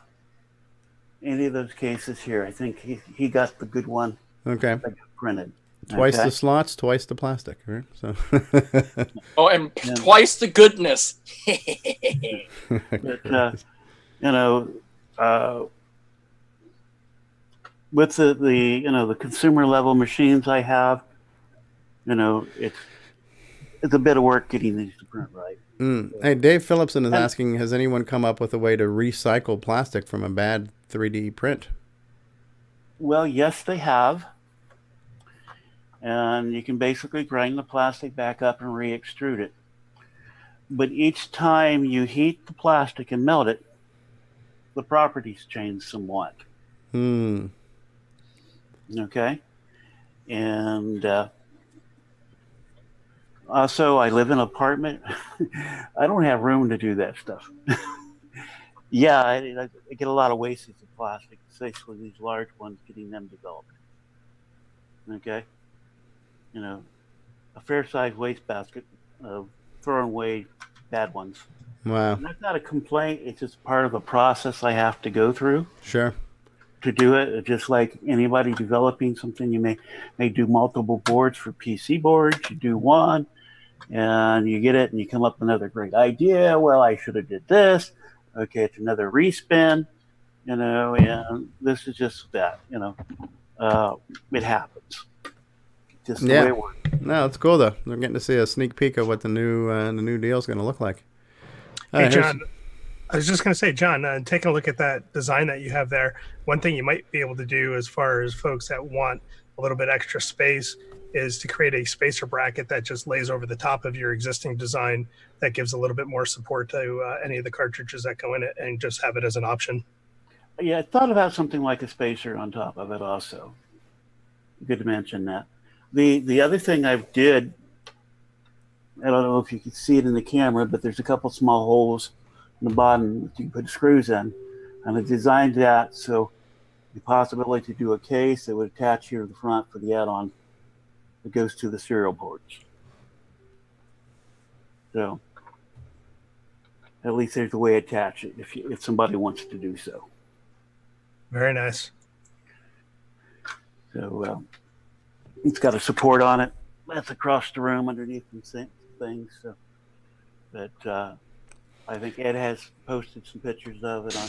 any of those cases here. I think he got the good one. Okay. That got printed. Twice the slots, twice the plastic, right? So. And twice the goodness. But, with the consumer level machines I have, it's a bit of work getting these to print right. Hey, Dave Phillipson is asking, has anyone come up with a way to recycle plastic from a bad 3D print? Well, yes, they have. And you can basically grind the plastic back up and re-extrude it. But each time you heat the plastic and melt it, the properties change somewhat. Okay. And also, I live in an apartment. I don't have room to do that stuff. Yeah, I get a lot of wastage of plastic, especially these large ones, getting them developed. Okay. A fair-sized wastebasket of throwing away bad ones. Wow. And that's not a complaint. It's just part of the process I have to go through. Sure. To do it, just like anybody developing something, you may do multiple boards for PC boards. You do one, and you get it, and you come up with another great idea. Well, I should have did this. Okay, it's another respin. And this is just that. It happens. just the way it works. No, it's cool though. They're getting to see a sneak peek of what the new deal is going to look like. Hey, John, I was just going to say, John, taking a look at that design that you have there, one thing you might be able to do as far as folks that want a little bit extra space is to create a spacer bracket that just lays over the top of your existing design that gives a little bit more support to any of the cartridges that go in it, and just have it as an option. Yeah, I thought about something like a spacer on top of it also. Good to mention that. The other thing I did, I don't know if you can see it in the camera, but there's a couple small holes in the bottom that you can put screws in. And I designed that so the possibility to do a case that would attach here to the front for the add-on that goes to the serial ports. So at least there's a way to attach it if somebody wants to do so. Very nice. So it's got a support on it. That's across the room underneath some things. So, but I think Ed has posted some pictures of it on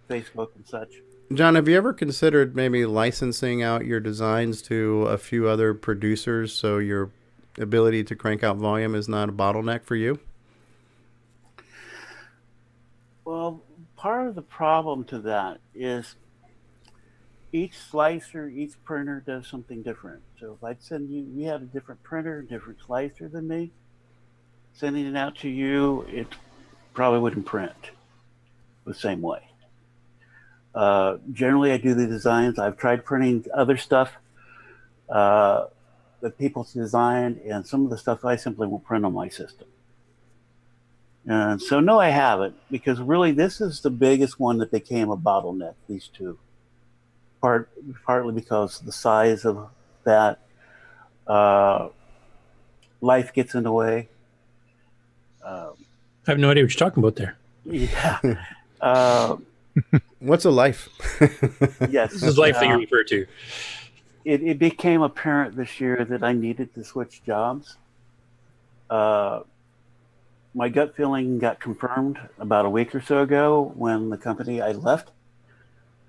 Facebook and such. John, have you ever considered maybe licensing out your designs to a few other producers so your ability to crank out volume is not a bottleneck for you? Well, part of the problem to that is each slicer, each printer does something different. So if I'd send you, we had a different printer, different slicer than me, sending it out to you, it probably wouldn't print the same way. Generally, I do the designs. I've tried printing other stuff that people's designed, and some of the stuff I simply won't print on my system. And so, no, I haven't, because really this is the biggest one that became a bottleneck, these two. Partly because the size of that, life gets in the way. I have no idea what you're talking about there. Yeah. What's a life? Yes. This is life that you refer to. It became apparent this year that I needed to switch jobs. My gut feeling got confirmed about a week or so ago when the company I left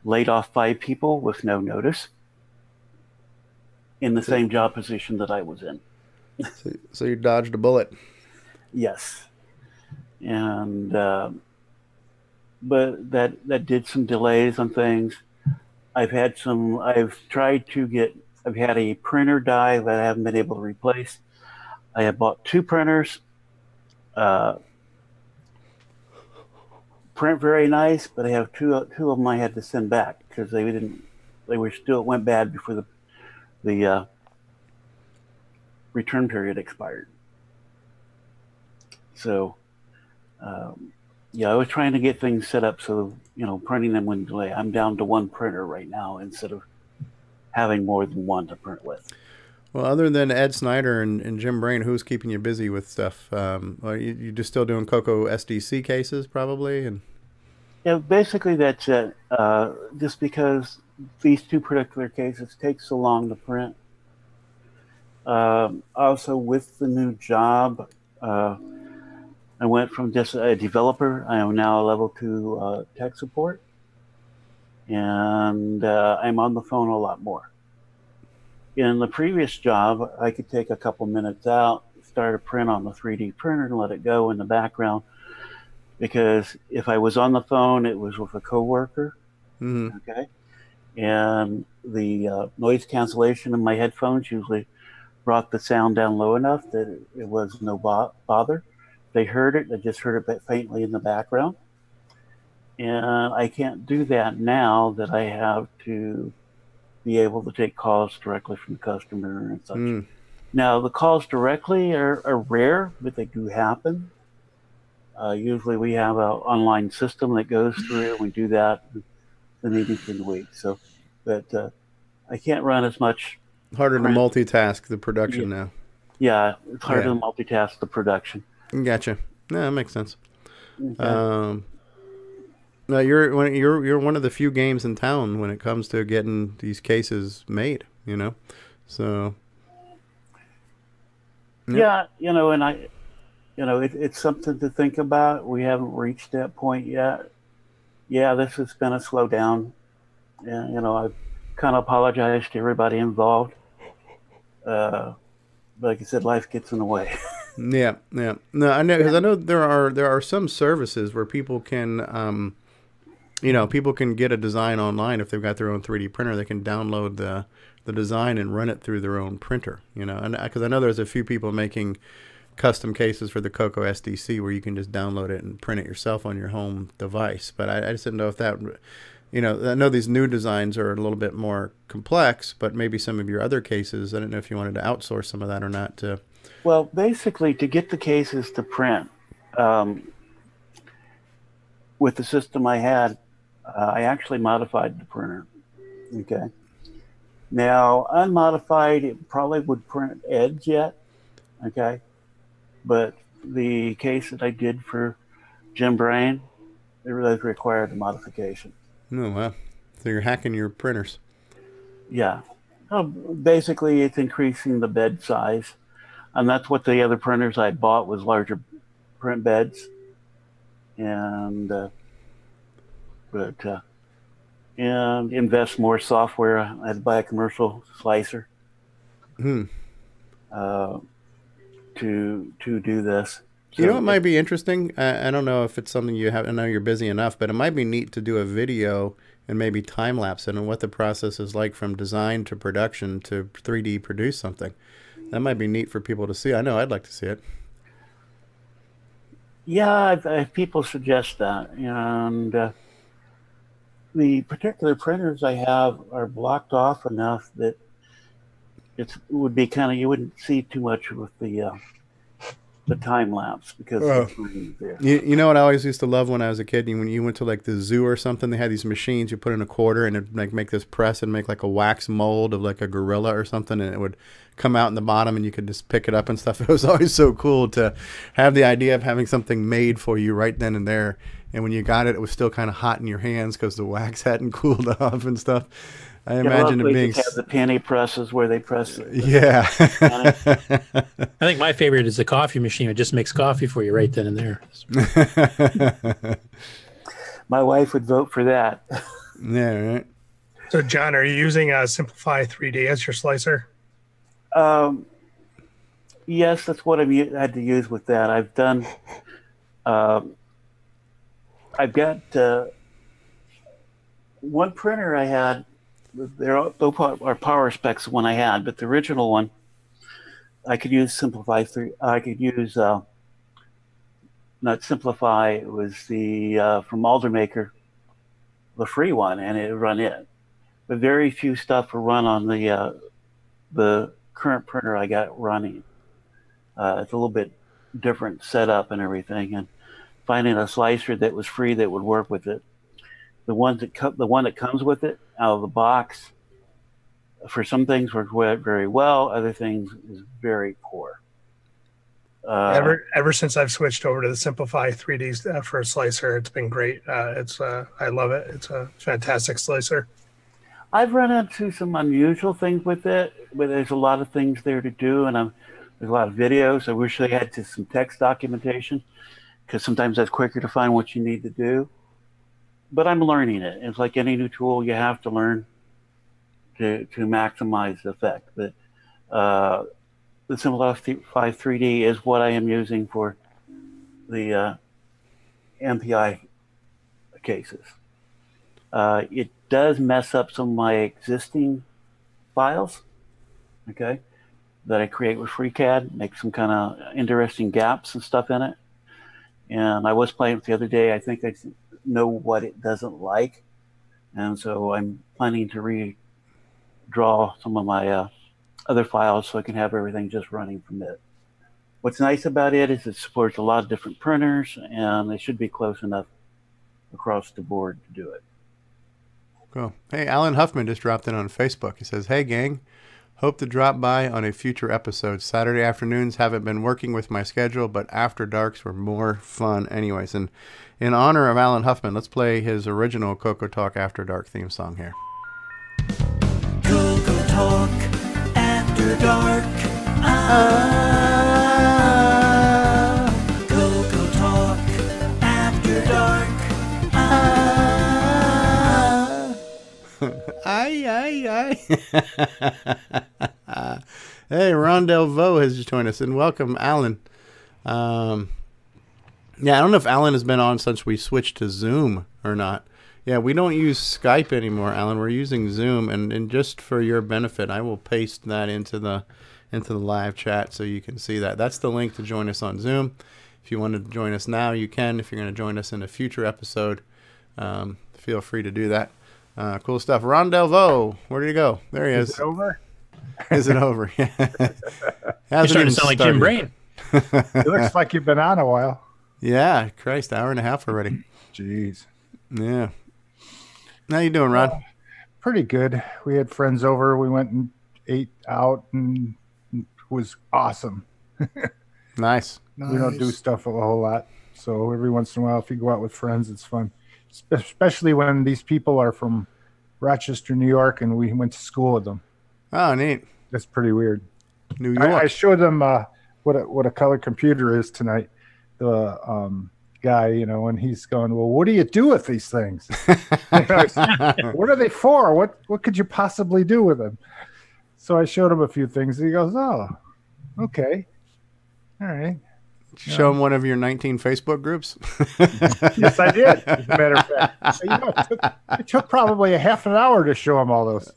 laid off 5 people with no notice in the same job position that I was in. So you dodged a bullet. Yes. And but that did some delays on things. I've had a printer die that I haven't been able to replace. I have bought 2 printers. Print very nice, but I have two of them I had to send back because it went bad before the return period expired. So, yeah, I was trying to get things set up so, printing them wouldn't delay. I'm down to 1 printer right now instead of having more than 1 to print with. Well, other than Ed Snyder and Jim Brain, who's keeping you busy with stuff? You just still doing CoCo SDC cases, probably? And yeah, basically that's it. Just because these 2 particular cases take so long to print. Also, with the new job, I went from just a developer. I am now a level 2 tech support, and I'm on the phone a lot more. In the previous job, I could take a couple minutes out, start a print on the 3D printer and let it go in the background. Because if I was on the phone, it was with a coworker. Mm-hmm. Okay. And the noise cancellation in my headphones usually brought the sound down low enough that it was no bother. They heard it. They just heard it faintly in the background. And I can't do that now that I have to be able to take calls directly from the customer and such. Now, the calls directly are rare, but they do happen. Usually we have an online system that goes through. We do that the meetings in the week. So, but I can't run as much. Harder to multitask the production now. Yeah, it's harder to multitask the production. Gotcha. No, that makes sense. Okay. No, you're one of the few games in town when it comes to getting these cases made. So. Yeah, and it's something to think about. We haven't reached that point yet. Yeah, this has been a slowdown. And, I've kind of apologized to everybody involved. like I said, life gets in the way. Yeah. No, I know, because I know there are some services where people can, people can get a design online if they've got their own 3D printer. They can download the design and run it through their own printer. And because I know there's a few people making custom cases for the CoCo SDC where you can just download it and print it yourself on your home device. But I just didn't know if that, I know these new designs are a little bit more complex, but maybe some of your other cases, I don't know if you wanted to outsource some of that or not. Well, basically, to get the cases to print, with the system I had, I actually modified the printer. Okay. Now, unmodified, it probably would print edge yet. Okay. But the case that I did for Jim Brain, it really required a modification. Oh, wow. So you're hacking your printers. Yeah. Basically, it's increasing the bed size. And that's what the other printers I bought was larger print beds. And, and invest more software. I had to buy a commercial slicer to do this. So, it might be interesting. I don't know if it's something you have. I know you're busy enough, but it might be neat to do a video and maybe time lapse it and what the process is like from design to production to 3D produce something. That might be neat for people to see. I know I'd like to see it. Yeah, people suggest that, and the particular printers I have are blocked off enough that it would be kind of, you wouldn't see too much with the time lapse because you know what I always used to love when I was a kid, when you went to like the zoo or something, they had these machines you put in a quarter and it'd like make this press and make like a wax mold of like a gorilla or something, and it would come out in the bottom and you could just pick it up and stuff. It was always so cool to have the idea of having something made for you right then and there, and when you got it, it was still kind of hot in your hands because the wax hadn't cooled off and stuff. I imagine it being... have the penny presses where they press it. Yeah. I think my favorite is the coffee machine. It just makes coffee for you right then and there. My wife would vote for that. Yeah, right. So, John, are you using Simplify 3D as your slicer? Yes, that's what I've had to use with that. I've done... I've got one printer I had. They're power specs the one I had, but the original one I could use Simplify 3. I could use not Simplify. It was the from Aldermaker, the free one, and it would run it. But very few stuff will run on the current printer I got running. It's a little bit different setup and everything, and finding a slicer that was free that would work with it. The one that comes with it out of the box, for some things works very well. Other things is very poor. Ever since I've switched over to the Simplify 3D for a slicer, it's been great. I love it. It's a fantastic slicer. I've run into some unusual things with it, but there's a lot of things there to do, and there's a lot of videos. I wish they had some text documentation, because sometimes that's quicker to find what you need to do. But I'm learning it. It's like any new tool, you have to learn to maximize the effect. But the Simplify 3D is what I am using for the MPI cases. It does mess up some of my existing files, okay, that I create with FreeCAD, make some kind of interesting gaps and stuff in it. And I was playing with the other day. I think I know what it doesn't like, and so I'm planning to redraw some of my other files so I can have everything just running from it. What's nice about it is it supports a lot of different printers, and it should be close enough across the board to do it. Cool. Hey, Alan Huffman just dropped in on Facebook. He says, "Hey gang, hope to drop by on a future episode. Saturday afternoons haven't been working with my schedule, but After Darks were more fun anyways." And in honor of Alan Huffman, let's play his original CoCoTALK After Dark theme song here. CoCoTALK After Dark. CoCoTALK After Dark. Hey, Ron Delvaux has just joined us, and welcome, Alan. Yeah, I don't know if Alan has been on since we switched to Zoom or not. Yeah, we don't use Skype anymore, Alan. We're using Zoom, and just for your benefit, I will paste that into the live chat so you can see that. That's the link to join us on Zoom. If you wanted to join us now, you can. If you're going to join us in a future episode, feel free to do that. Cool stuff. Ron Delvaux, where did he go? There he is. Is it over? Is it over? Yeah. You're starting to sound like Jim Brain. It looks like you've been on a while. Yeah, Christ, hour and a half already. Jeez. Yeah. How you doing, Ron? Pretty good. We had friends over. We went and ate out, and it was awesome. Nice. We don't do stuff a whole lot, so every once in a while, if you go out with friends, it's fun. Especially when these people are from Rochester, New York, and we went to school with them. Oh, neat. That's pretty weird. New York. I showed them what a color computer is tonight. The guy, and he's going, well, what do you do with these things? What are they for? What could you possibly do with them? So I showed him a few things. And he goes, oh, okay. All right. Show him one of your 19 Facebook groups. Yes, I did. As a matter of fact, it took probably a half an hour to show him all those.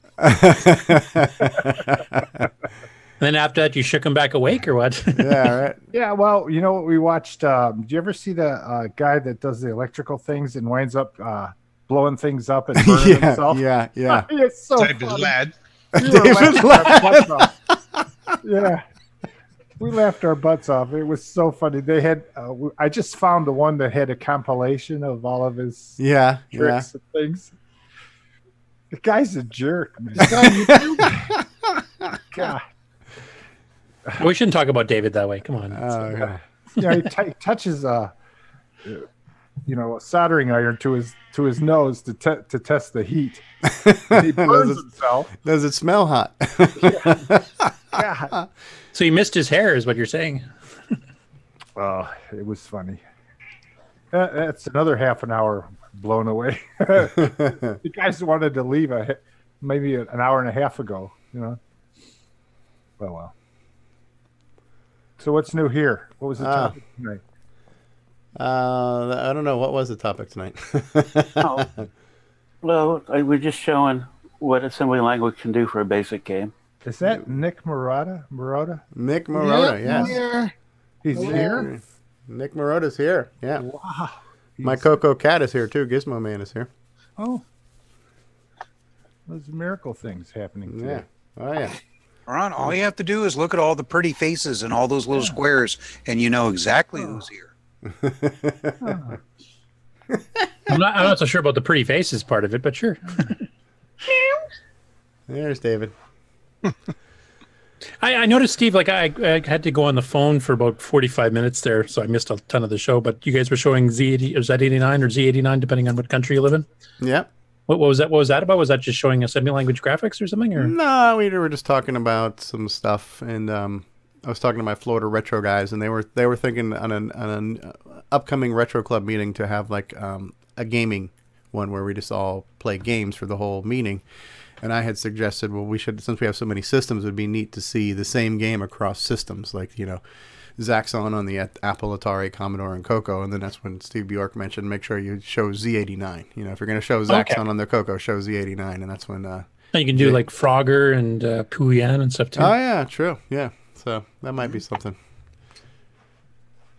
And then after that, you shook him back awake, or what? Yeah, right. Yeah, well, you know what we watched? Do you ever see the guy that does the electrical things and winds up blowing things up and burning himself? Yeah. It's so David funny. Ladd. David Ladd. Yeah. We laughed our butts off. It was so funny. They had. I just found the one that had a compilation of all of his tricks and things. The guy's a jerk, man. God. We shouldn't talk about David that way. Come on. Yeah, he touches a soldering iron to his nose to test the heat. And he burns himself. Does it smell hot? Yeah. So he missed his hair, is what you're saying? Oh, it was funny. That's another half an hour blown away. The guys wanted to leave maybe an hour and a half ago. Well. So what's new here? What was the topic tonight? I don't know. What was the topic tonight? Well, we're just showing what assembly language can do for a basic game. Is that Nick Marotta? Nick Marotta, Yeah, yes. He's here? Nick Marotta's here, yeah. Wow. My CoCo cat is here, too. Gizmo Man is here. Oh. There's miracle things happening today. Yeah. Oh, yeah. Ron, all you have to do is look at all the pretty faces and all those little squares, and you know exactly who's here. I'm not so sure about the pretty faces part of it, but sure. There's David. I noticed, Steve, like I had to go on the phone for about 45 minutes there, so I missed a ton of the show, but you guys were showing Z80 or Z89 or Z89, depending on what country you live in. Yeah. What was that? What was that about? Was that just showing assembly language graphics or something? Or no, we were just talking about some stuff, and I was talking to my Florida retro guys, and they were thinking on an upcoming retro club meeting to have like a gaming one where we just all play games for the whole meeting. And I had suggested, well, we should, since we have so many systems, it would be neat to see the same game across systems, like Zaxxon on the Apple, Atari, Commodore, and CoCo. And then that's when Steve Bjork mentioned, make sure you show Z89. If you're going to show Zaxxon on the CoCo, show Z89. And that's when... you can do like Frogger and Puyan and stuff too. Oh, yeah, true. Yeah. So that might be something.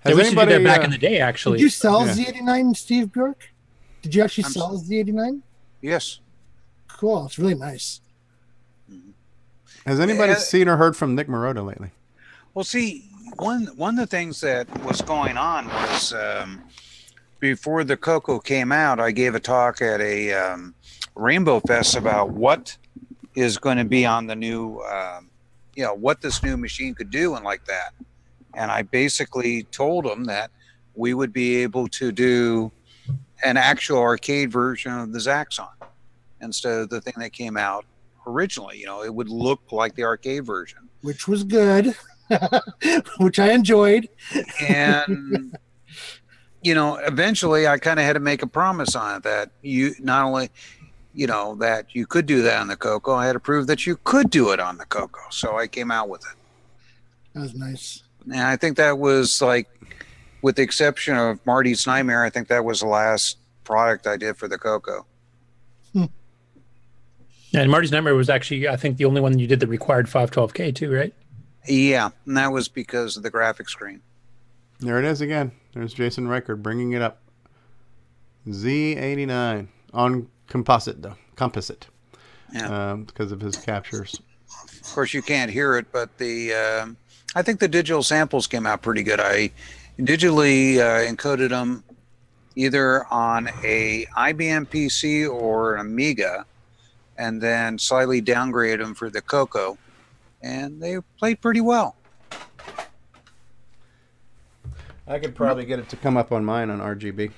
We used to do that back in the day, actually. Did you sell Z89, Steve Bjork? Did you actually sell Z89? Yes. Cool. It's really nice. Has anybody seen or heard from Nick Marotta lately? Well, see, one of the things that was going on was before the CoCo came out, I gave a talk at a Rainbow Fest about what is going to be on the new, what this new machine could do and like that. And I basically told them that we would be able to do an actual arcade version of the Zaxxon instead of the thing that came out originally. It would look like the arcade version, which was good. Which I enjoyed. And eventually I kind of had to make a promise on it that you not only that you could do that on the CoCo, I had to prove that you could do it on the CoCo. So I came out with it. That was nice. And I think that was like, with the exception of Marty's Nightmare, I think that was the last product I did for the CoCo. Yeah, and Marty's Nightmare was actually, I think, the only one you did that required 512K too, right? Yeah, and that was because of the graphic screen. There it is again. There's Jason Reichert bringing it up. Z89 on composite, though. Composite. Yeah. Because of his captures. Of course, you can't hear it, but the I think the digital samples came out pretty good. I digitally encoded them either on a IBM PC or an Amiga, and then slightly downgraded them for the CoCo, and they played pretty well. I could probably get it to come up on mine on RGB.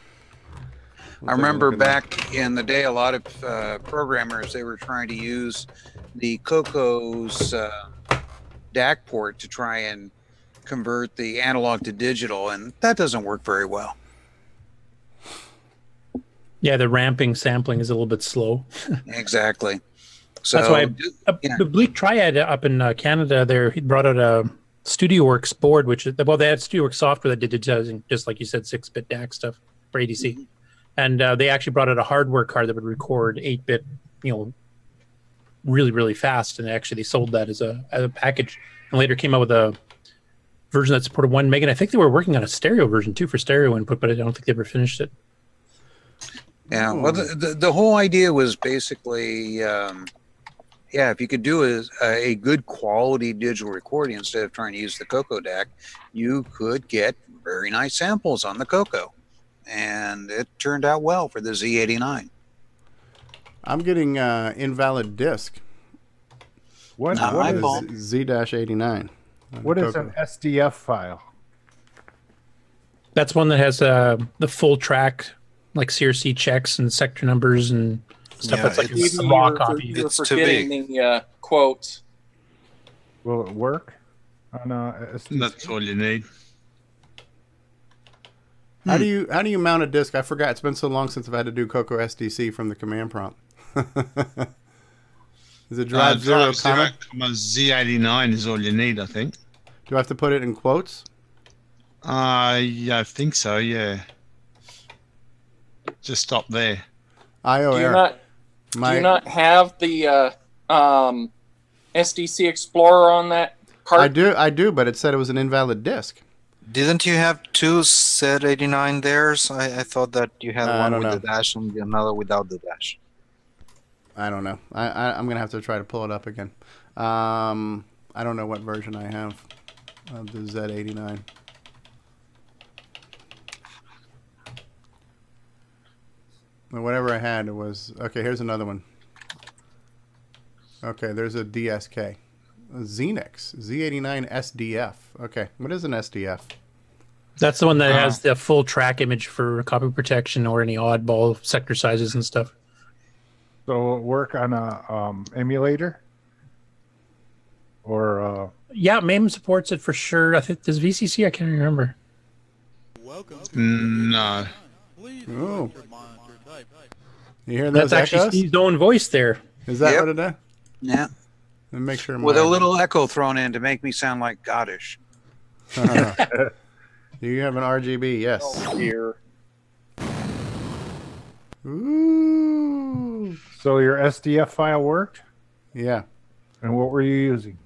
I remember back in the day, a lot of programmers, they were trying to use the CoCo's DAC port to try and convert the analog to digital, and that doesn't work very well. Yeah, the ramping sampling is a little bit slow. Exactly. So that's why the Bleak Triad up in Canada, there he brought out a StudioWorks board, which is, well, they had StudioWorks software that did digitizing, just like you said, 6-bit DAC stuff for ADC. And they actually brought out a hardware card that would record 8-bit, really, really fast. And actually, they sold that as a package. And later came out with a version that supported 1 meg. And I think they were working on a stereo version too for stereo input, but I don't think they ever finished it. Yeah, well, the whole idea was basically, if you could do a good quality digital recording instead of trying to use the CoCo DAC, you could get very nice samples on the CoCo. And it turned out well for the Z89. I'm getting invalid disk. What is Z-89? What is an SDF file? That's one that has the full track, like CRC checks and sector numbers and stuff. That's like a raw copy. You're forgetting the quotes. Will it work on SDF? That's all you need. How do you mount a disk? I forgot. It's been so long since I've had to do CoCo SDC from the command prompt. Is it drive 0, Z89 is all you need, I think. Do I have to put it in quotes? Yeah, I think so, yeah. Just stop there. Do you not have the SDC Explorer on that card? I do, but it said it was an invalid disk. Didn't you have two Z89 there? So I thought that you had one with the dash and another without the dash. I don't know. I'm going to have to try to pull it up again. I don't know what version I have of the Z89. But whatever I had, it was... Okay, here's another one. Okay, there's a DSK. Xenix. Z89 SDF. Okay, what is an SDF? That's the one that has the full track image for copy protection or any oddball sector sizes and stuff. So will it work on a emulator? Or yeah, MAME supports it for sure. I think does VCC? I can't remember. No. Oh. You hear those That's echoes? actually Steve's own voice there. Is that what it is? Yeah. Let me make sure. With a little echo thrown in to make me sound like Goddish. Do you have an RGB? Yes. Oh, dear. Ooh. So your SDF file worked? Yeah. And what were you using?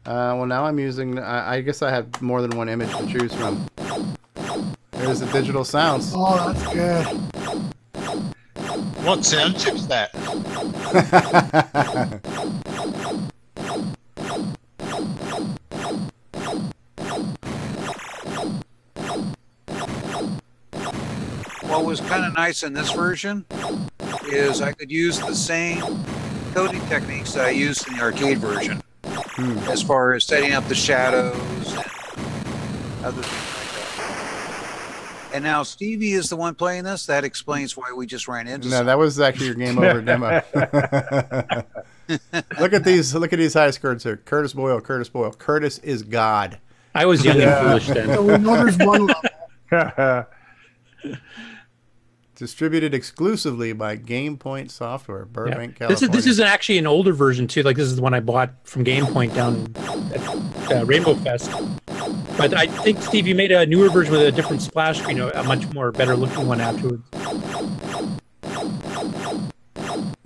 Well, now I'm using... I guess I have more than one image to choose from. There's the digital sounds. Oh, that's good. What sound chip's that? What was kind of nice in this version is I could use the same coding techniques that I used in the arcade version, as far as setting up the shadows and other things like that. And now Stevie is the one playing this. That explains why we just ran into. No, that was actually your game over demo. Look at these high scores here. Curtis Boyle. Curtis is God. I was young and foolish then. So we know there's one level. Distributed exclusively by GamePoint Software, Burbank, Yeah. California. This is actually an older version too. Like this is the one I bought from GamePoint down at Rainbow Fest. But I think Steve, you made a newer version with a different splash screen, a much more better looking one afterwards.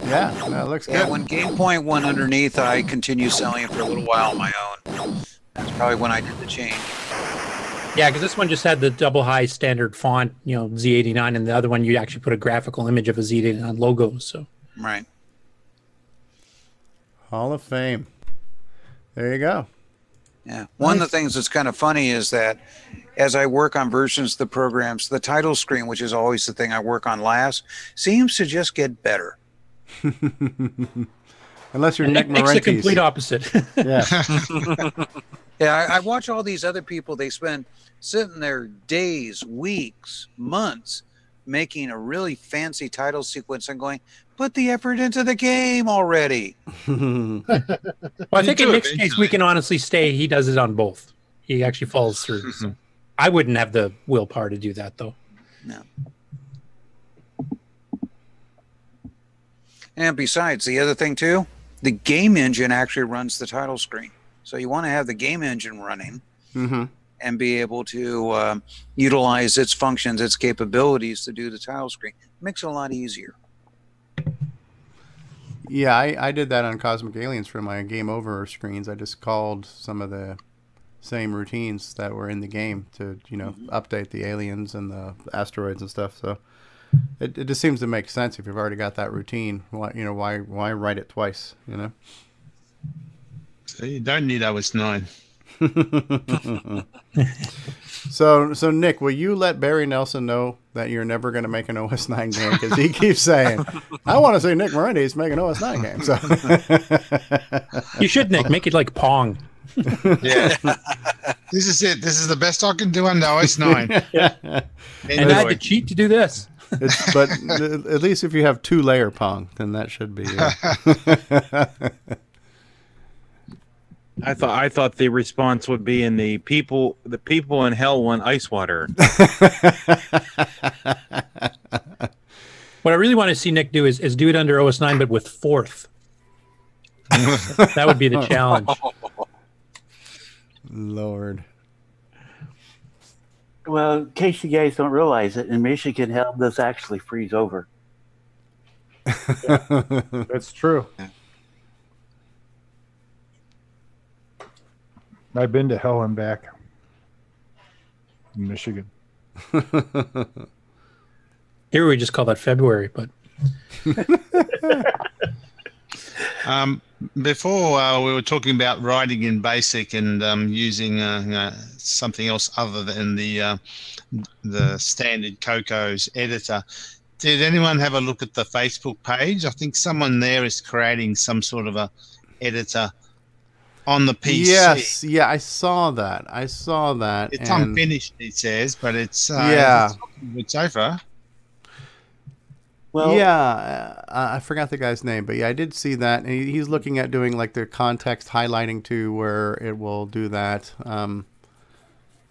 Yeah, that looks Yeah, good. when GamePoint went underneath, I continued selling it for a little while on my own. That's probably when I did the change. Yeah, because this one just had the double high standard font, Z89, and the other one you actually put a graphical image of a Z89 logo. So Right. Hall of Fame. There you go. Yeah. One of the things that's kind of funny is that as I work on versions of the programs, the title screen, which is always the thing I work on last, seems to just get better. Unless you're and Nick Nick's the Marentes. complete opposite. Yeah. Yeah, I watch all these other people. They spend sitting there days, weeks, months making a really fancy title sequence and going, put the effort into the game already. Well, I think in Nick's case, we can honestly say he does it on both. He actually follows through. So I wouldn't have the willpower to do that, though. No. And besides, the other thing too, the game engine actually runs the title screen. So you want to have the game engine running and be able to utilize its functions, its capabilities to do the title screen. Makes it a lot easier. Yeah, I did that on Cosmic Aliens for my Game Over screens. I just called some of the same routines that were in the game to, update the aliens and the asteroids and stuff. So it just seems to make sense if you've already got that routine. Why write it twice? So you don't need OS 9. So Nick, will you let Barry Nelson know that you're never going to make an OS 9 game? Because he keeps saying, I want to see Nick Marentes make an OS 9 game. So you should, Nick, make it like Pong. Yeah. This is it. This is the best I can do on the OS 9. And I had to cheat to do this. But at least if you have 2-layer Pong, then that should be. I thought the response would be in the people in hell want ice water. What I really want to see Nick do is do it under OS 9, but with fourth. That would be the challenge. Lord. Well, in case you guys don't realize it, in Michigan, hell does actually freeze over. That's true. I've been to hell and back in Michigan. Here we just call that February, but before we were talking about writing in BASIC and using something else other than the standard CoCo's editor. Did anyone have a look at the Facebook page? I think someone there is creating some sort of a editor on the PC. Yes, yeah, I saw that. It's unfinished, it says, but it's it's over. Well, yeah, I forgot the guy's name, but yeah, I did see that. And he's looking at doing like the context highlighting too, where it will do that. And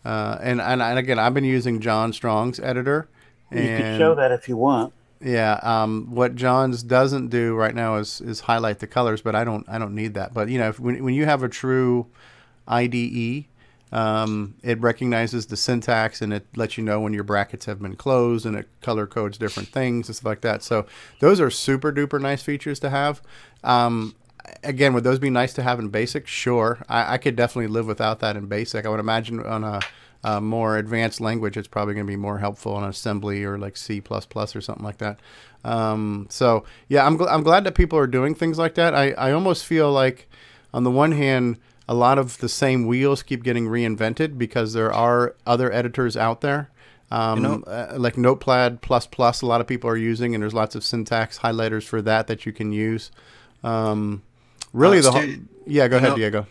again, I've been using John Strong's editor. You can show that if you want. Yeah, what John's doesn't do right now is highlight the colors, but I don't need that. But when you have a true IDE, it recognizes the syntax and it lets you know when your brackets have been closed, and it color codes different things and stuff like that. So those are super duper nice features to have. Again, would those be nice to have in BASIC? Sure, I could definitely live without that in BASIC. I would imagine on a more advanced language, it's probably going to be more helpful in assembly or like C++ or something like that. So yeah, I'm glad that people are doing things like that. I almost feel like on the one hand, a lot of the same wheels keep getting reinvented because there are other editors out there. Like Notepad++, a lot of people are using, and there's lots of syntax highlighters for that you can use. Really, go ahead, Diego.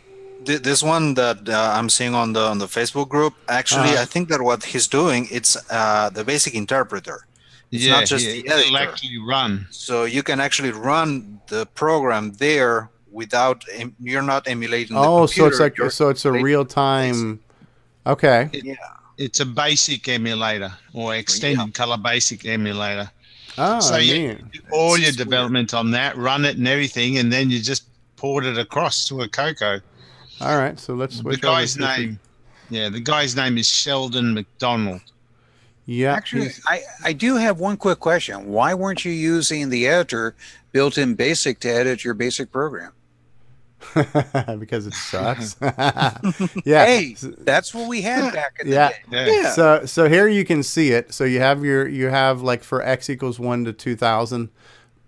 This one that I'm seeing on the Facebook group, actually, I think that what he's doing, it's the basic interpreter. It's not just the editor. It'll actually run. So you can actually run the program there without you're not emulating the computer. So it's a real time. Okay. It's a basic emulator or extended color basic emulator. Oh, so you do all your development on that, run it and everything, and then you just port it across to a CoCo. All right, so let's switch the guy's name. Yeah, the guy's name is Sheldon McDonald. Yeah. Actually, I do have one quick question. Why weren't you using the editor built in BASIC to edit your BASIC program? Because it sucks. Yeah. Hey, that's what we had back in the day. Yeah. So here you can see it. So you have like for x equals 1 to 2000,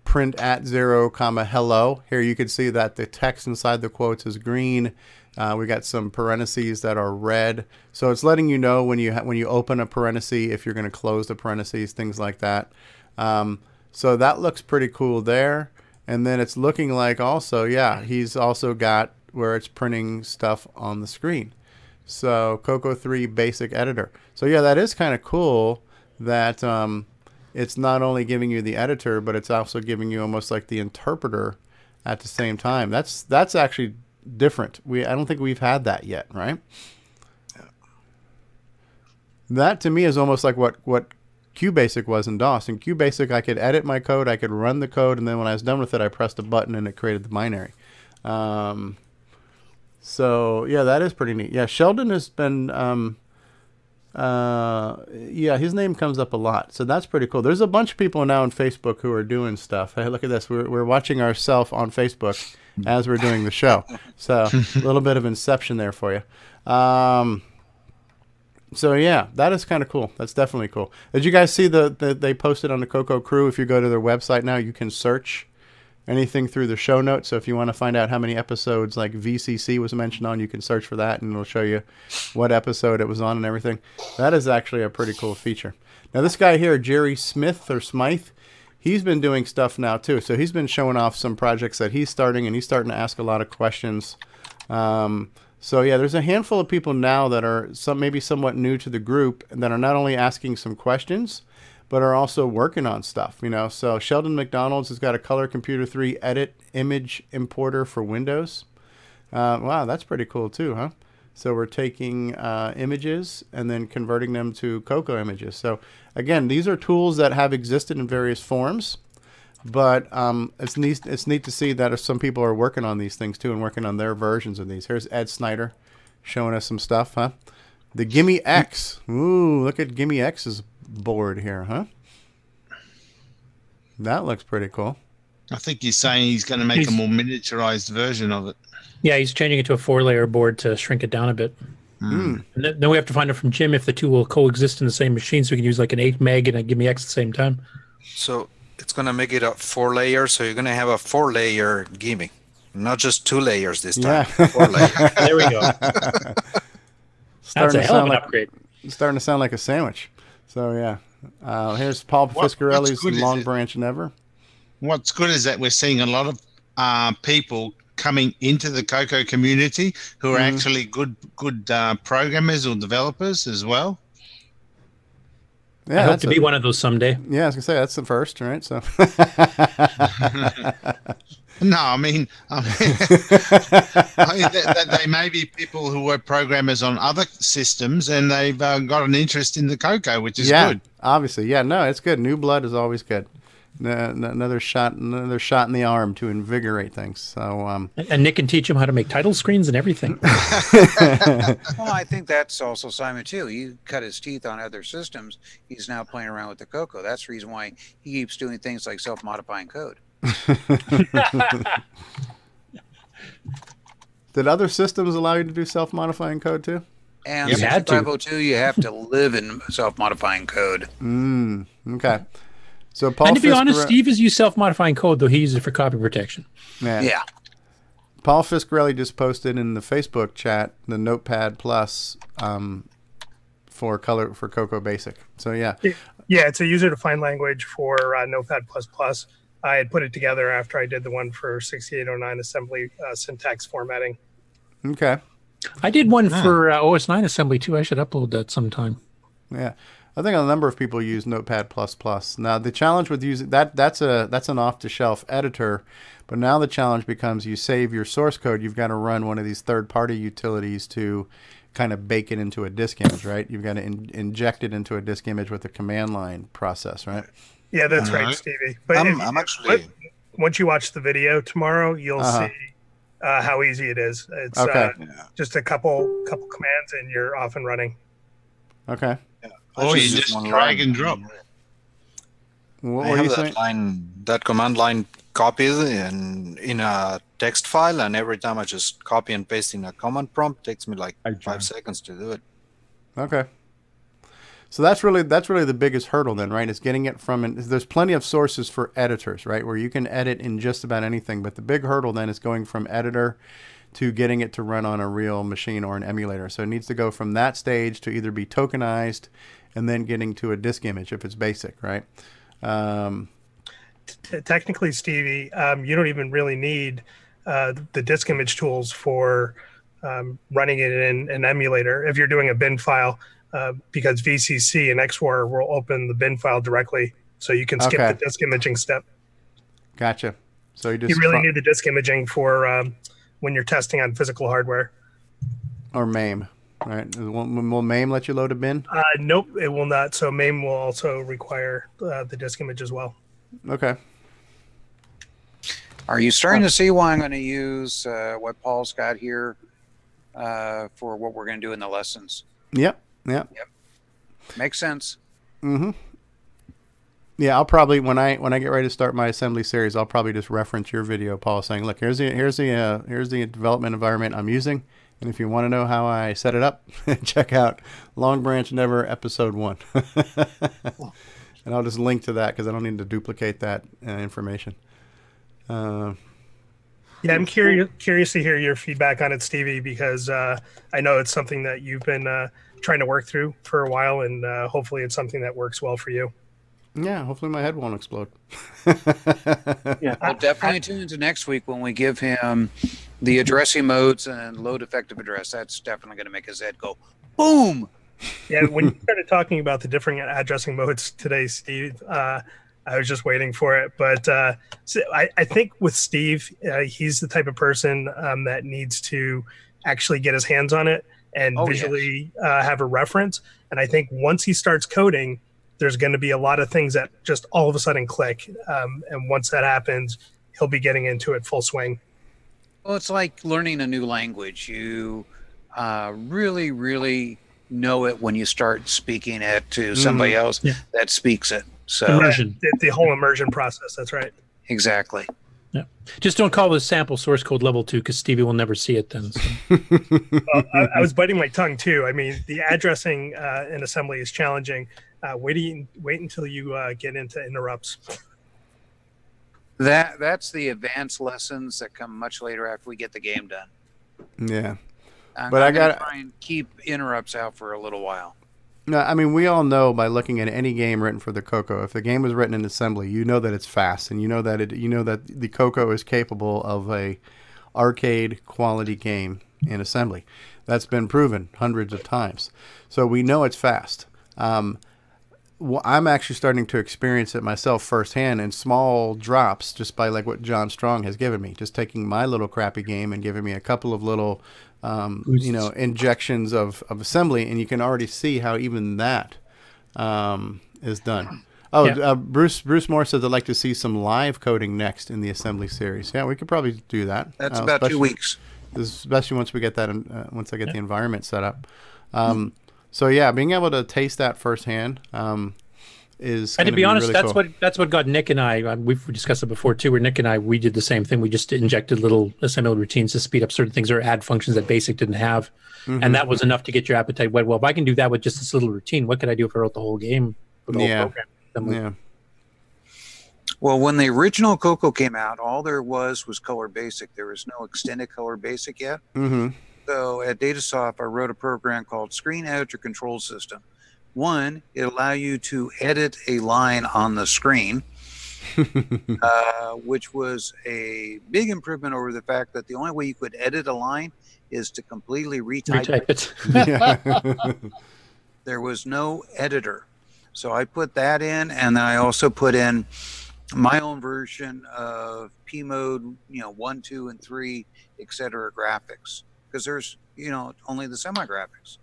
print at 0, comma hello. Here you can see that the text inside the quotes is green. We got some parentheses that are red. So it's letting you know when you open a parenthesis if you're going to close the parentheses, things like that. So that looks pretty cool there. And then it's looking like also, yeah, he's also got where it's printing stuff on the screen. So CoCo 3 basic editor. So yeah, that is kind of cool that it's not only giving you the editor, but it's also giving you almost like the interpreter at the same time. That's actually different. I don't think we've had that yet, right? That to me is almost like what QBasic was in DOS. In QBasic, I could edit my code, I could run the code, and then when I was done with it, I pressed a button and it created the binary. So yeah, that is pretty neat. Yeah, Sheldon has been, yeah, his name comes up a lot. So that's pretty cool. There's a bunch of people now on Facebook who are doing stuff. Hey, look at this. We're watching ourselves on Facebook as we're doing the show. So a little bit of inception there for you. So yeah, that is kind of cool. That's definitely cool. Did you guys see they posted on the CoCo crew? If you go to their website now, you can search anything through the show notes. So if you want to find out how many episodes like VCC was mentioned on, you can search for that and it'll show you what episode it was on and everything. That is actually a pretty cool feature. Now this guy here, Jerry Smith or Smythe, he's been doing stuff now too. So he's been showing off some projects that he's starting, and he's starting to ask a lot of questions. So yeah, there's a handful of people now that are maybe somewhat new to the group and that are not only asking some questions, but are also working on stuff, you know. So Sheldon McDonald's has got a Color Computer 3 edit image importer for Windows. Wow, that's pretty cool too, huh? So we're taking images and then converting them to CoCo images. So again, these are tools that have existed in various forms. But it's neat to see that some people are working on these things too and working on their versions of these. Here's Ed Snyder showing us some stuff, huh? The Gimme X. Ooh, look at Gimme X's board here, huh? That looks pretty cool. I think he's saying he's going to make a more miniaturized version of it. Yeah, he's changing it to a 4-layer board to shrink it down a bit. And then we have to find out from Jim if the two will coexist in the same machine, so we can use like an 8 meg and a Gimme X at the same time. So it's going to make it a 4-layer, so you're going to have a 4-layer Gimme, not just 2 layers this time. Yeah. 4 layers. There we go. That's a hell of an upgrade. It's starting to sound like a sandwich. So yeah, here's Paul Fiscarelli's Long Branch Never. What's good is that we're seeing a lot of people coming into the CoCo community who are actually good programmers or developers as well. Yeah, I hope to be one of those someday. Yeah, I was gonna say that's the first, right? So. No, I mean they may be people who were programmers on other systems and they've got an interest in the CoCo, which is good. Obviously, yeah, no, it's good. New blood is always good. Another shot in the arm to invigorate things. So, and Nick can teach him how to make title screens and everything. Well, I think that's also Simon too. He cut his teeth on other systems. He's now playing around with the CoCo. That's the reason why he keeps doing things like self-modifying code. Did other systems allow you to do self-modifying code too? And 6502, you have to live in self-modifying code. Okay. So Paul and to be honest, Steve has used self-modifying code, though he uses it for copy protection. Yeah. Paul Fiscarelli just posted in the Facebook chat the Notepad Plus for CoCo Basic. So yeah, it's a user-defined language for Notepad++. I had put it together after I did the one for 6809 assembly syntax formatting. Okay. I did one for OS9 assembly too. I should upload that sometime. Yeah. I think a number of people use Notepad++. Now the challenge with using that's an off-the-shelf editor, but now the challenge becomes you save your source code. You've got to run one of these third-party utilities to kind of bake it into a disk image, right? You've got to inject it into a disk image with a command line process, right? Yeah, that's All right, right. Stevie. But I'm actually. once you watch the video tomorrow, you'll Uh-huh. see how easy it is. It's Okay. just a couple commands, and you're off and running. Okay. Oh, you just drag and drop. What I were have you that saying? line, that command line copied in a text file, and every time I just copy and paste in a command prompt, it takes me like 5 seconds to do it. Okay. So that's really the biggest hurdle then, right? Is getting it from there's plenty of sources for editors, right? Where you can edit in just about anything, but the big hurdle then is going from editor to getting it to run on a real machine or an emulator. So it needs to go from that stage to either be tokenized and then getting to a disk image if it's basic, right? Technically, Stevie, you don't even really need the disk image tools for running it in an emulator if you're doing a bin file, because VCC and XWAR will open the bin file directly, so you can skip Okay. the disk imaging step. Gotcha. So you You really need the disk imaging for when you're testing on physical hardware. or MAME, right? Will MAME let you load a bin? Nope, it will not. So MAME will also require the disk image as well. Okay. Are you starting to see why I'm going to use what Paul's got here for what we're going to do in the lessons? Yep. Makes sense. Mm-hmm. Yeah, I'll probably when I get ready to start my assembly series, I'll probably just reference your video, Paul, saying, "Look, here's the development environment I'm using, and if you want to know how I set it up, check out Long Branch Never Episode 1." And I'll just link to that because I don't need to duplicate that information. Yeah, I'm curious to hear your feedback on it, Stevie, because I know it's something that you've been trying to work through for a while, and hopefully it's something that works well for you. Yeah, hopefully my head won't explode. Yeah, well, definitely tune into next week when we give him the addressing modes and load effective address. That's definitely going to make his head go boom. Yeah, when you started talking about the different addressing modes today, Steve, I was just waiting for it. But so I think with Steve, he's the type of person that needs to actually get his hands on it and visually have a reference. And I think once he starts coding, there's going to be a lot of things that just all of a sudden click. And once that happens, he'll be getting into it full swing. Well, it's like learning a new language. You really, really know it when you start speaking it to somebody else that speaks it. So immersion, the whole immersion process. That's right. Exactly. Yeah. Just don't call the sample source code level 2 because Stevie will never see it then. So. Well, I was biting my tongue too. I mean, the addressing in assembly is challenging. Wait until you get into interrupts. That's the advanced lessons that come much later after we get the game done. Yeah. But I got to try and keep interrupts out for a little while. No, I mean, we all know by looking at any game written for the CoCo, if the game was written in assembly, you know that it's fast, and you know that the CoCo is capable of a arcade quality game in assembly. That's been proven hundreds of times. So we know it's fast. I'm actually starting to experience it myself firsthand in small drops, just by like what John Strong has given me, just taking my little crappy game and giving me a couple of little injections of assembly, and you can already see how even that is done. Bruce Moore says I'd like to see some live coding next in the assembly series. Yeah, we could probably do that. That's about 2 weeks. Especially once we get that, once I get the environment set up. So yeah, being able to taste that firsthand is. And to be honest, really cool. that's what got Nick and I. We've discussed it before too. Where Nick and I, we did the same thing. We just injected little assembly routines to speed up certain things or add functions that BASIC didn't have, and that was enough to get your appetite wet. Well, if I can do that with just this little routine, what could I do if I wrote the whole game? For the whole program? Yeah. Well, when the original CoCo came out, all there was Color Basic. There was no extended Color Basic yet. Mm-hmm. So at Datasoft, I wrote a program called Screen Editor Control System. One, it allowed you to edit a line on the screen, which was a big improvement over the fact that the only way you could edit a line is to completely retype it. There was no editor. So I put that in, and then I also put in my own version of P mode, 1, 2, and 3, etc. graphics. Because there's, only the semi-graphics.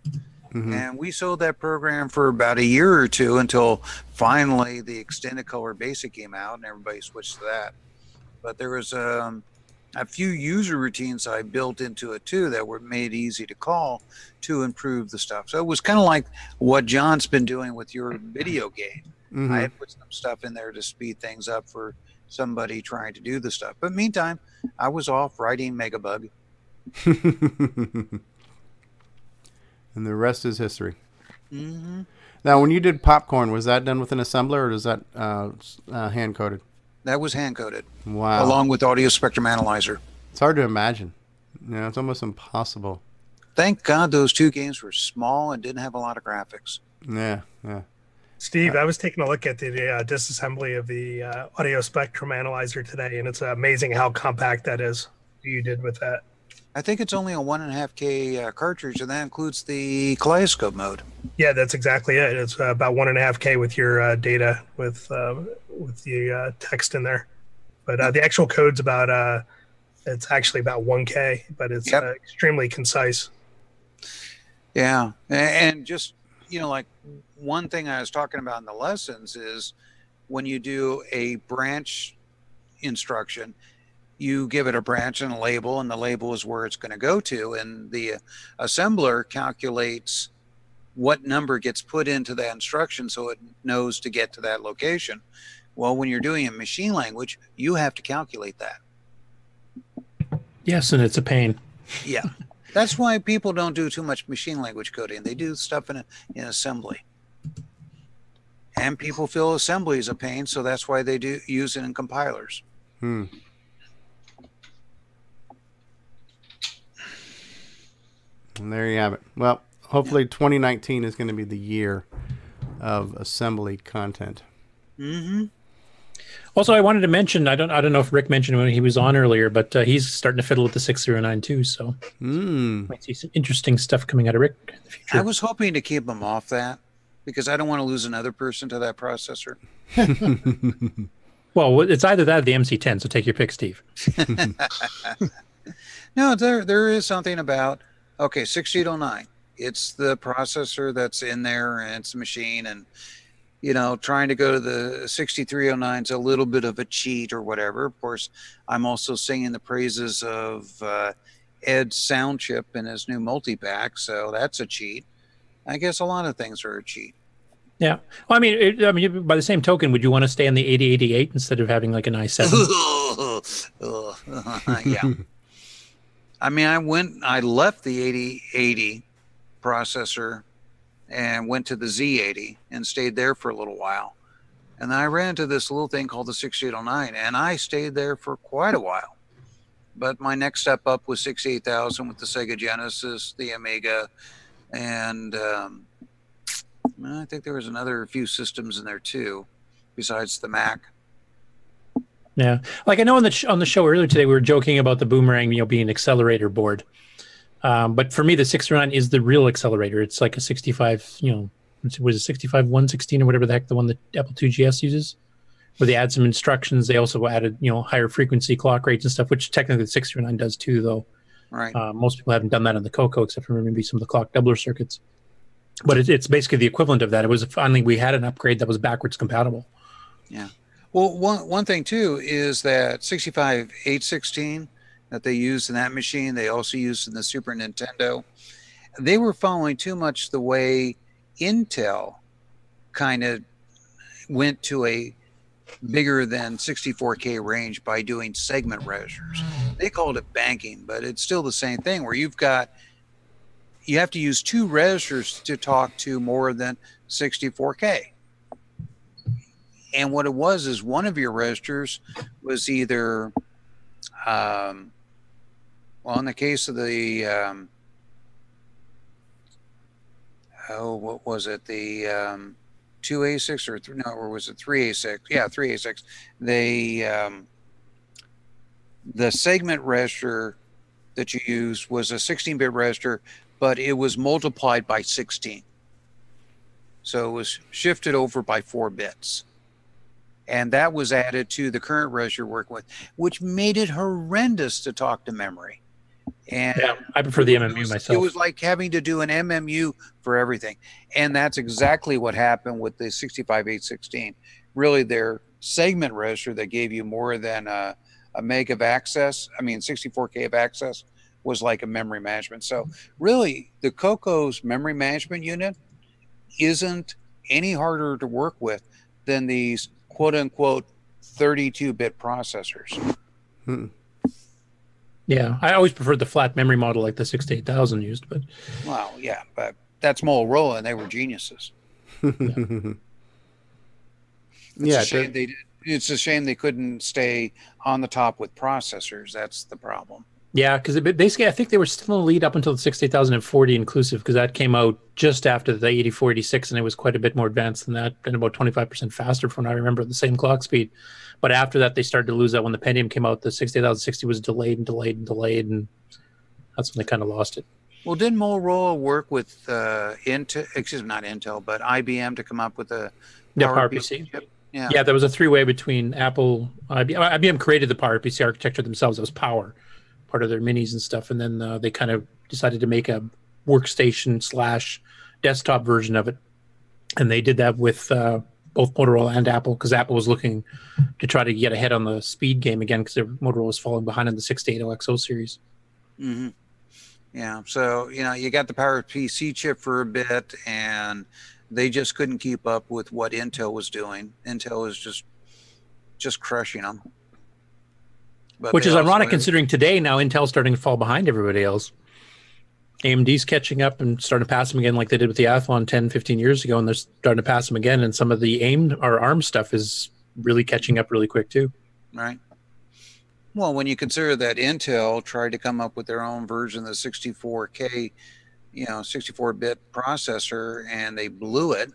And we sold that program for about a year or two until finally the extended color basic came out and everybody switched to that. But there was a few user routines I built into it too that were made easy to call to improve the stuff. So it was kind of like what John's been doing with your video game. I had put some stuff in there to speed things up for somebody trying to do the stuff. But meantime, I was off writing Megabug. And the rest is history. Mm-hmm. Now, when you did Popcorn, was that done with an assembler, or is that hand-coded? That was hand-coded. Wow. Along with Audio Spectrum Analyzer. It's hard to imagine. It's almost impossible. Thank God those two games were small and didn't have a lot of graphics. Yeah. Steve, I was taking a look at the disassembly of the Audio Spectrum Analyzer today, and it's amazing how compact that is. You did with that. I think it's only a 1.5K cartridge, and that includes the kaleidoscope mode. Yeah, that's exactly it. It's about 1.5K with your data with the text in there, but the actual code's about it's actually about 1K, but it's extremely concise. Yeah, and just like one thing I was talking about in the lessons is when you do a branch instruction, you give it a branch and a label, and the label is where it's going to go to, and the assembler calculates what number gets put into that instruction so it knows to get to that location. Well, when you're doing it in machine language, you have to calculate that. Yes, and it's a pain. Yeah. That's why people don't do too much machine language coding. They do stuff in assembly. And people feel assembly is a pain, so that's why they do use it in compilers. And there you have it. Well, hopefully 2019 is going to be the year of assembly content. Also, I wanted to mention, I don't know if Rick mentioned when he was on earlier, but he's starting to fiddle with the 609 too, so might see some interesting stuff coming out of Rick in the future. I was hoping to keep him off that because I don't want to lose another person to that processor. Well, it's either that or the MC10, so take your pick, Steve. No, there is something about 6809. It's the processor that's in there, and it's a machine, and trying to go to the 6309 is a little bit of a cheat or whatever. Of course, I'm also singing the praises of Ed's sound chip and his new multi-pack, so that's a cheat. I guess a lot of things are a cheat. Yeah. Well, I mean, by the same token, would you want to stay on the 8088 instead of having like an i7? Yeah. I mean, I left the 8080 processor and went to the Z80 and stayed there for a little while. And then I ran into this little thing called the 6809, and I stayed there for quite a while. But my next step up was 68000 with the Sega Genesis, the Amiga, and I think there was another few systems in there too, besides the Mac. Yeah, like I know on the show earlier today we were joking about the Boomerang, being an accelerator board, but for me the 609 is the real accelerator. It's like a 65, was it 65-116 or whatever the heck the one that Apple II GS uses, where they add some instructions. They also added higher frequency clock rates and stuff, which technically the 609 does too, though. Right. Most people haven't done that on the CoCo except for maybe some of the clock doubler circuits. But it's basically the equivalent of that. It was finally we had an upgrade that was backwards compatible. Yeah. Well, one thing too is that 65-816 that they used in that machine, they also used in the Super Nintendo. They were following too much the way Intel kind of went to a bigger than 64K range by doing segment registers. They called it banking, but it's still the same thing where you have to use two registers to talk to more than 64K. And what it was is one of your registers was either, in the case of the, what was it? The 2A6 or was it 3A6? Yeah, 3A6. The segment register that you used was a 16-bit register, but it was multiplied by 16. So it was shifted over by 4 bits. And that was added to the current register you're working with, which made it horrendous to talk to memory. And yeah, I prefer the MMU myself. It was like having to do an MMU for everything. And that's exactly what happened with the 65816. Really, their segment register that gave you more than a meg of access, 64K of access, was like a memory management. So really, the CoCo's memory management unit isn't any harder to work with than these quote-unquote 32-bit processors. Yeah, I always preferred the flat memory model like the 68000 used, but well, yeah, but that's Motorola, and they were geniuses. It's a shame they couldn't stay on the top with processors. That's the problem. Yeah, because basically, I think they were still in the lead up until the 68040 inclusive, because that came out just after the 8486, and it was quite a bit more advanced than that, and about 25% faster from what I remember, the same clock speed. But after that, they started to lose that. When the Pentium came out, the 68060 was delayed, and that's when they kind of lost it. Well, didn't Motorola work with not Intel, but IBM to come up with a PowerPC chip? Yeah, there was a three-way between Apple, IBM. IBM created the PowerPC architecture themselves. It was Power, part of their minis and stuff, and then they kind of decided to make a workstation / desktop version of it, and they did that with both Motorola and Apple, because Apple was looking to try to get ahead on the speed game again, because Motorola was falling behind in the 680 XO series. Mm-hmm. Yeah, so you got the PowerPC chip for a bit, and they just couldn't keep up with what Intel was doing. Intel was just crushing them. But which is ironic considering today now Intel's starting to fall behind everybody else. AMD's catching up and starting to pass them again like they did with the Athlon 10, 15 years ago, and they're starting to pass them again, and some of the ARM stuff is really catching up really quick too. Right. Well, when you consider that Intel tried to come up with their own version of the 64K, 64-bit processor, and they blew it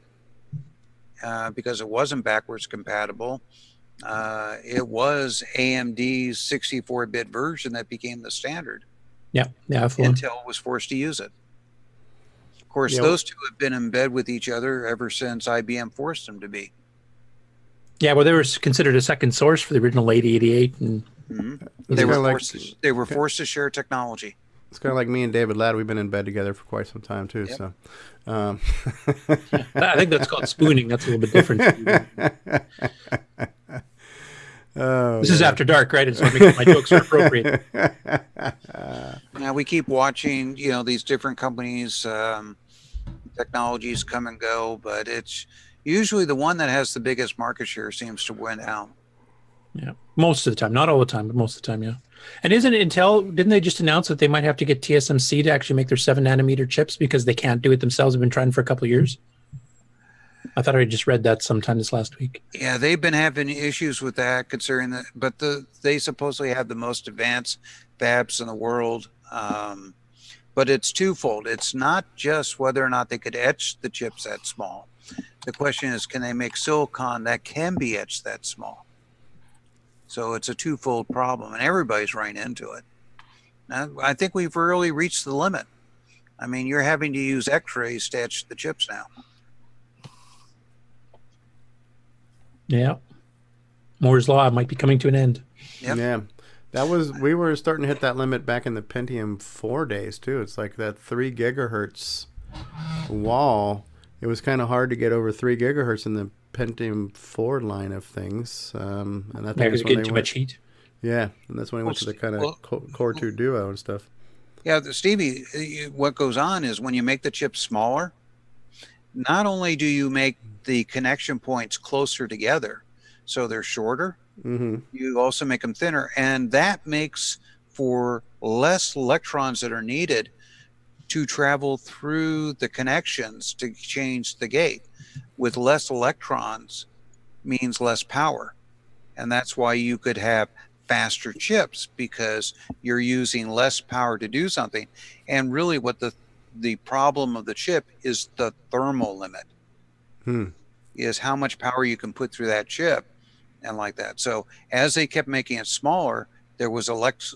because it wasn't backwards compatible. It was AMD's 64-bit version that became the standard. Yeah. Intel was forced to use it. Of course, those two have been in bed with each other ever since IBM forced them to be. Yeah, well, they were considered a second source for the original Leighty 88, and they were forced to share technology. It's kind of like me and David Ladd. We've been in bed together for quite some time too. Yep. So, I think that's called spooning. That's a little bit different. This is After Dark, right? It's making my jokes are appropriate. Now we keep watching, these different companies, technologies come and go, but it's usually the one that has the biggest market share seems to win out. Yeah, most of the time, not all the time, but most of the time, yeah. And isn't Intel? Didn't they just announce that they might have to get TSMC to actually make their 7-nanometer chips because they can't do it themselves? They've been trying for a couple of years. I thought I just read that sometime this last week. Yeah, they've been having issues with that, considering that. But they supposedly have the most advanced fabs in the world. But it's twofold. It's not just whether or not they could etch the chips that small. The question is, can they make silicon that can be etched that small? So it's a twofold problem, and everybody's running into it. Now, I think we've really reached the limit. I mean, you're having to use X-rays to etch the chips now. Yeah. Moore's Law might be coming to an end. Yep. Yeah. We were starting to hit that limit back in the Pentium 4 days too. It's like that 3 gigahertz wall. It was kind of hard to get over 3 gigahertz in the Pentium 4 line of things. And I think it's getting too much heat. Yeah. And that's when we went to the kind of Core 2 Duo and stuff. Yeah, Stevie, what goes on is when you make the chips smaller, not only do you make the connection points closer together, so they're shorter, you also make them thinner, and that makes for less electrons that are needed to travel through the connections to change the gate. With less electrons means less power, and that's why you could have faster chips, because you're using less power to do something. And really what the problem of the chip is the thermal limit. Is how much power you can put through that chip and like that. So as they kept making it smaller, there was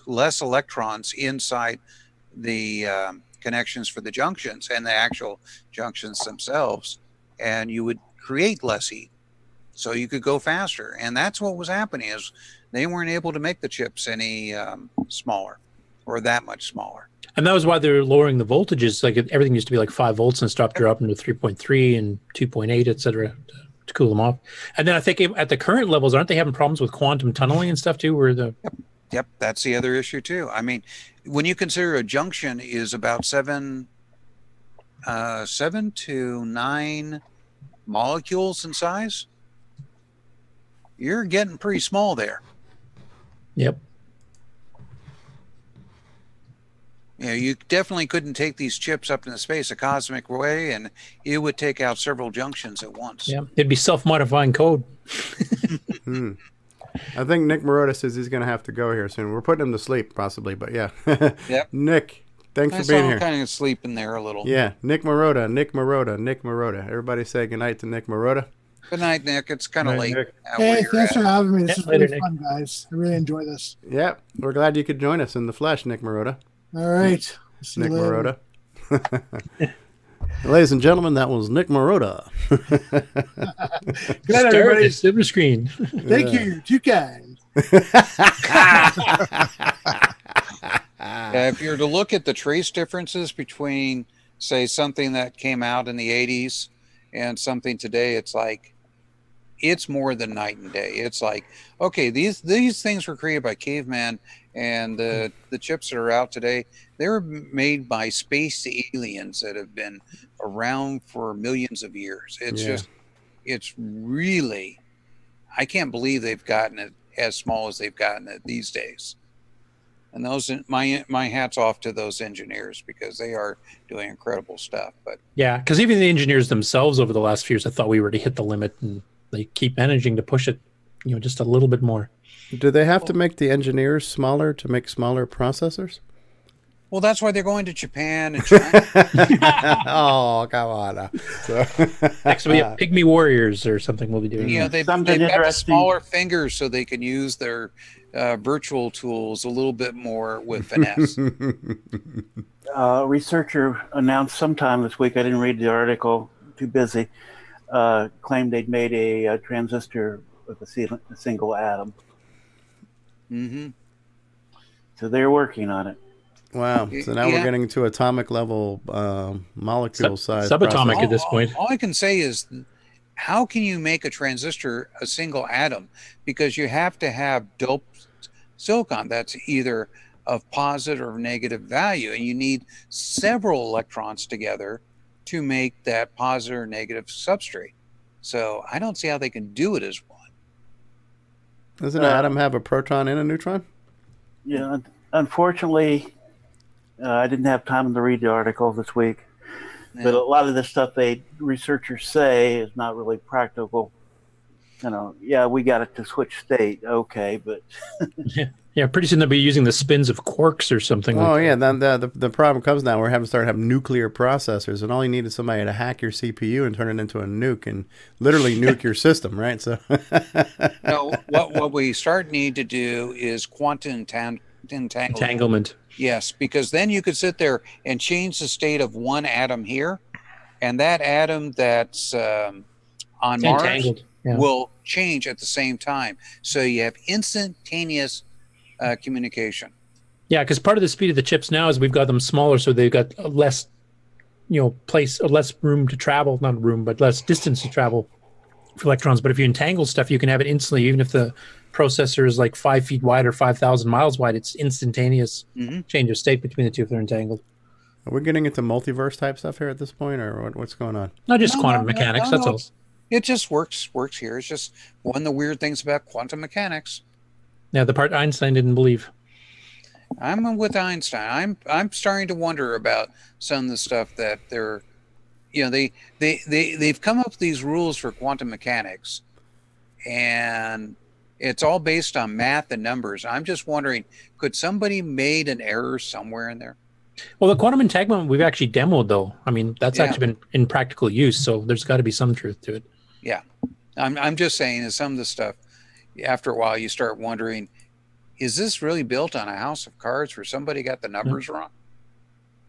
less electrons inside the connections for the junctions and the actual junctions themselves, and you would create less heat. So you could go faster. And that's what was happening, is they weren't able to make the chips any smaller or that much smaller. And that was why they're lowering the voltages. Like everything used to be like 5 volts, and stopped her up into 3.3 and 2.8, et cetera, to cool them off. And then I think at the current levels, aren't they having problems with quantum tunneling and stuff too? Where the Yep, that's the other issue too. I mean, when you consider a junction is about 7 to 9 molecules in size, you're getting pretty small there. Yep. You know, you definitely couldn't take these chips up into space a cosmic way, and it would take out several junctions at once. Yeah, it'd be self-modifying code. I think Nick Marota says he's going to have to go here soon. We're putting him to sleep, possibly, but yeah. Yep. Nick, thanks I for being saw him here. kind of sleeping there a little. Yeah, Nick Marota, Nick Marota, Nick Marota. Everybody say goodnight to Nick Marota. Good night, Nick. It's kind of late. Hey, thanks for having me. This is later, really fun, guys. I really enjoy this. Yeah, we're glad you could join us in the flesh, Nick Marota. All right. See Nick you later. Marota. Ladies and gentlemen, that was Nick Marota. Good night, everybody. Silver screen. Thank you. You're too kind. If you're to look at the trace differences between, say, something that came out in the 80s and something today, it's like, it's more than night and day. It's like, okay, these things were created by cavemen, and the chips that are out today, they were made by space aliens that have been around for millions of years. It's just, it's really, I can't believe they've gotten it as small as they've gotten it these days. And those, my hat's off to those engineers, because they are doing incredible stuff. But yeah, because even the engineers themselves over the last few years, I thought we were to hit the limit, and they keep managing to push it, just a little bit more. Do they have to make the engineers smaller to make smaller processors? well, that's why they're going to Japan and China. Oh, come on. So, next we have Pygmy Warriors or something we'll be doing. You know, they've got the smaller fingers so they can use their virtual tools a little bit more with finesse. A researcher announced sometime this week, I didn't read the article, too busy, claimed they'd made a transistor with a single atom. Mm-hmm. So they're working on it. Wow. So now we're getting to atomic level molecule size. Subatomic at this point. All I can say is, how can you make a transistor a single atom? Because you have to have doped silicon that's either of positive or negative value, and you need several electrons together to make that positive or negative substrate. So I don't see how they can do it as one. Doesn't an atom have a proton and a neutron? Yeah, unfortunately, I didn't have time to read the article this week. Yeah. But a lot of the stuff researchers say is not really practical. You know, yeah, we got it to switch state, okay, but yeah, pretty soon they'll be using the spins of quarks or something. Oh, yeah, then the problem comes now. We're having nuclear processors, and all you need is somebody to hack your CPU and turn it into a nuke and literally nuke your system, right? So, no, what we need to do is quantum entanglement. Yes, because then you could sit there and change the state of one atom here, and that atom that's on Mars will change at the same time. So you have instantaneous communication. Yeah, because part of the speed of the chips now is we've got them smaller, so they've got less, less room to travel. Not room, but less distance to travel for electrons. But if you entangle stuff, you can have it instantly, even if the processor is like 5 feet wide or 5,000 miles wide. It's instantaneous change of state between the two if they're entangled. Are we getting into multiverse type stuff here at this point, or what's going on? Not just quantum mechanics. That's all. It just works here. It's just one of the weird things about quantum mechanics. Yeah, the part Einstein didn't believe. I'm with Einstein. I'm starting to wonder about some of the stuff that they're, they've come up with these rules for quantum mechanics, and it's all based on math and numbers. I'm just wondering, could somebody made an error somewhere in there? Well, the quantum entanglement we've actually demoed, though. I mean, that's actually been in practical use, so there's got to be some truth to it. Yeah, I'm just saying that some of the stuff, after a while, you start wondering, is this really built on a house of cards where somebody got the numbers wrong?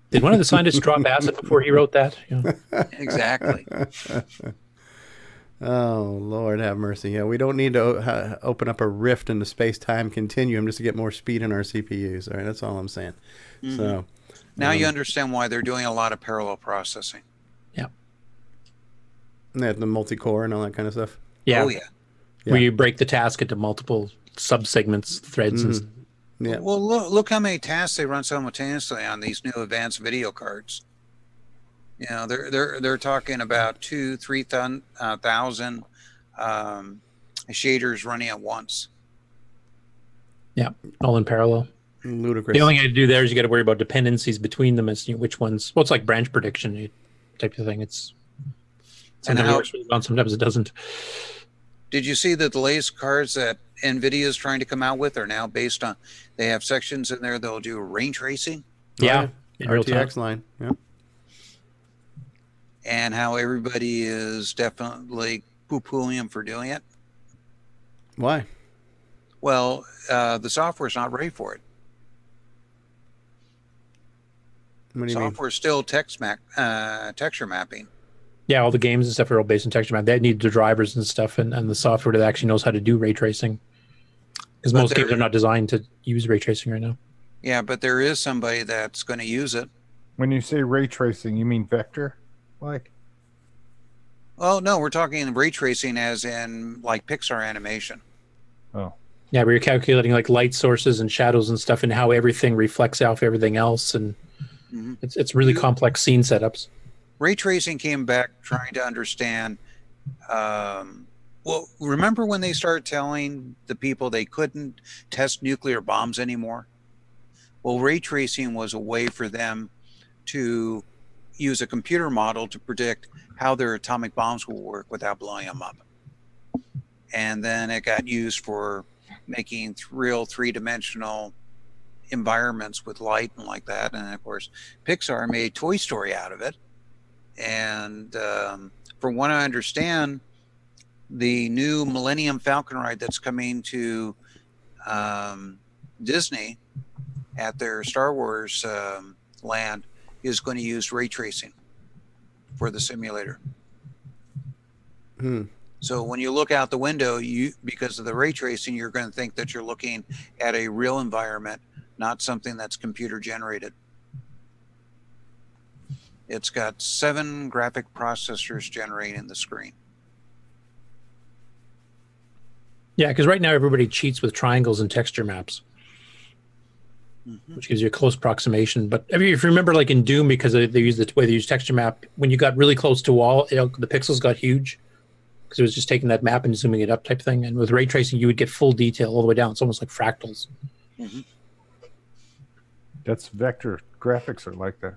Did one of the scientists drop acid before he wrote that? Yeah. Exactly. Oh, Lord have mercy. Yeah, we don't need to open up a rift in the space-time continuum just to get more speed in our CPUs. All right, that's all I'm saying. Mhm. So Now you understand why they're doing a lot of parallel processing. the multi-core and all that kind of stuff. Yeah. Oh, yeah. Where you break the task into multiple subsegments, threads, and Yeah. Well, look how many tasks they run simultaneously on these new advanced video cards. You know, they're talking about 2,000-3,000 shaders running at once. yeah, all in parallel. Ludicrous. The only thing I do there is you got to worry about dependencies between them as which ones. Well, it's like branch prediction type of thing. Sometimes it works really well, sometimes it doesn't. Did you see that the latest cards that NVIDIA is trying to come out with are now based on, they have sections in there that'll do ray tracing? Yeah. In real RTX line. Yep. And how everybody is definitely poo-pooing them for doing it? Why? Well, the software's not ready for it. What do you mean? Software's still texture mapping. Yeah, all the games and stuff are all based on texture map. They need the drivers and stuff and the software that actually knows how to do ray tracing. Because most games are not designed to use ray tracing right now. Yeah, but there is somebody that's going to use it. When you say ray tracing, you mean vector? Like? Well, no, we're talking ray tracing as in like Pixar animation. Oh. Yeah, where you're calculating like light sources and shadows and stuff and how everything reflects off everything else. And it's really complex scene setups. Ray tracing came back trying to understand. Well, remember when they started telling the people they couldn't test nuclear bombs anymore? Well, ray tracing was a way for them to use a computer model to predict how their atomic bombs will work without blowing them up. And then it got used for making real three-dimensional environments with light and like that. And of course, Pixar made Toy Story out of it. And from what I understand, the new Millennium Falcon ride that's coming to Disney at their Star Wars land is going to use ray tracing for the simulator. So when you look out the window, because of the ray tracing, you're going to think that you're looking at a real environment, not something that's computer generated. It's got 7 graphic processors generating the screen. Yeah, because right now everybody cheats with triangles and texture maps, which gives you a close approximation. But if you remember, like in Doom, because they use the way they use texture map, when you got really close to wall, the pixels got huge because it was just taking that map and zooming it up type thing. And with ray tracing, you would get full detail all the way down. It's almost like fractals. That's vector graphics are like that.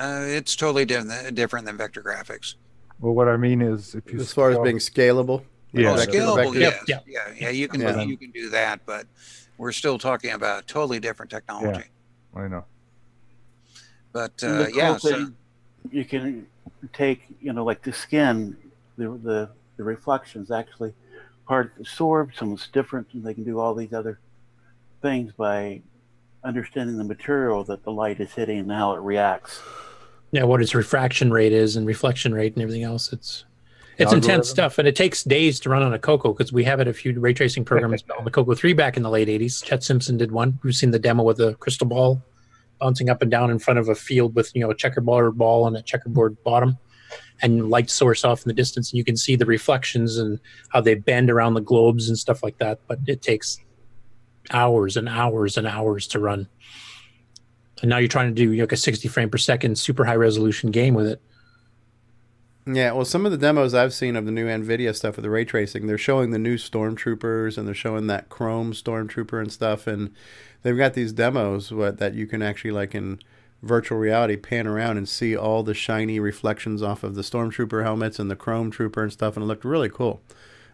It's totally different than vector graphics. Well, what I mean is, if you as far as being scalable, yeah, scalable, vector. yes, yeah, you can do that, but we're still talking about totally different technology. Yeah, I know. But The cool thing, you can take, like the skin, the reflections actually part absorb, someone's different, and they can do all these other things by understanding the material that the light is hitting and how it reacts. Yeah, what its refraction rate is and reflection rate and everything else. It's intense stuff, and it takes days to run on a CoCo because we have a few ray tracing programs on the CoCo 3 back in the late 80s. Chet Simpson did one. We've seen the demo with a crystal ball bouncing up and down in front of a field with a checkerboard ball and a checkerboard bottom and light source off in the distance. And you can see the reflections and how they bend around the globes and stuff like that. But it takes hours and hours and hours to run. And now you're trying to do like a 60 frame per second super high resolution game with it. Yeah, well, some of the demos I've seen of the new NVIDIA stuff with the ray tracing, they're showing the new Stormtroopers and they're showing that Chrome Stormtrooper and stuff. And they've got these demos that you can actually, like in virtual reality, pan around and see all the shiny reflections off of the Stormtrooper helmets and the Chrome Trooper and stuff. And it looked really cool.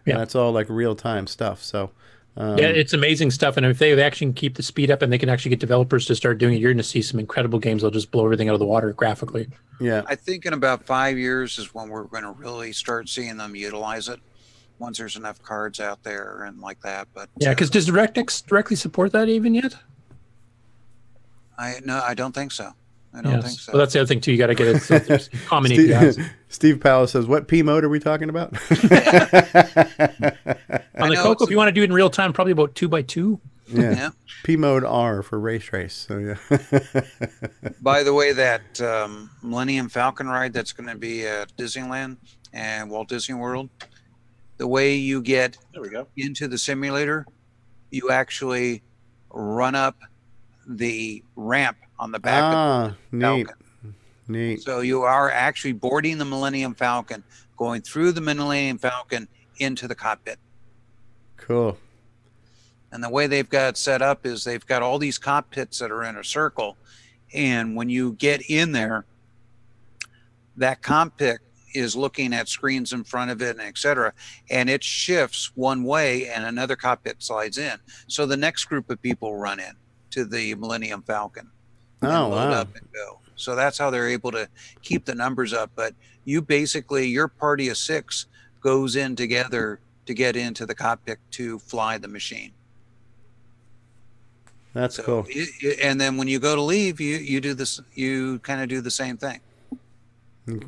Yeah. And that's all like real-time stuff. So yeah, it's amazing stuff. And if they actually keep the speed up and they can actually get developers to start doing it, you're going to see some incredible games. They'll just blow everything out of the water graphically. Yeah. I think in about 5 years is when we're going to really start seeing them utilize it, once there's enough cards out there and like that. But yeah, because does DirectX directly support that even yet? No, I don't think so. I don't think so. Well, that's the other thing too. You got to get it. So there's common Steve, APIs. Steve Powell says, "What P mode are we talking about?" On the CoCo, if you want to do it in real time, probably about 2x2. Yeah. P mode R for race. So yeah. By the way, that Millennium Falcon ride that's going to be at Disneyland and Walt Disney World, the way you get into the simulator, you actually run up the ramp on the back of the Falcon. Neat. So you are actually boarding the Millennium Falcon, going through the Millennium Falcon into the cockpit. Cool. And the way they've got it set up is they've got all these cockpits that are in a circle. And when you get in there, that cockpit is looking at screens in front of it, and et cetera. And it shifts one way and another cockpit slides in. So the next group of people run in to the Millennium Falcon. Oh, load wow. up and go. So that's how they're able to keep the numbers up. But you basically, your party of 6 goes in together to get into the cockpit to fly the machine. That's cool. And then when you go to leave, you do this. You kind of do the same thing.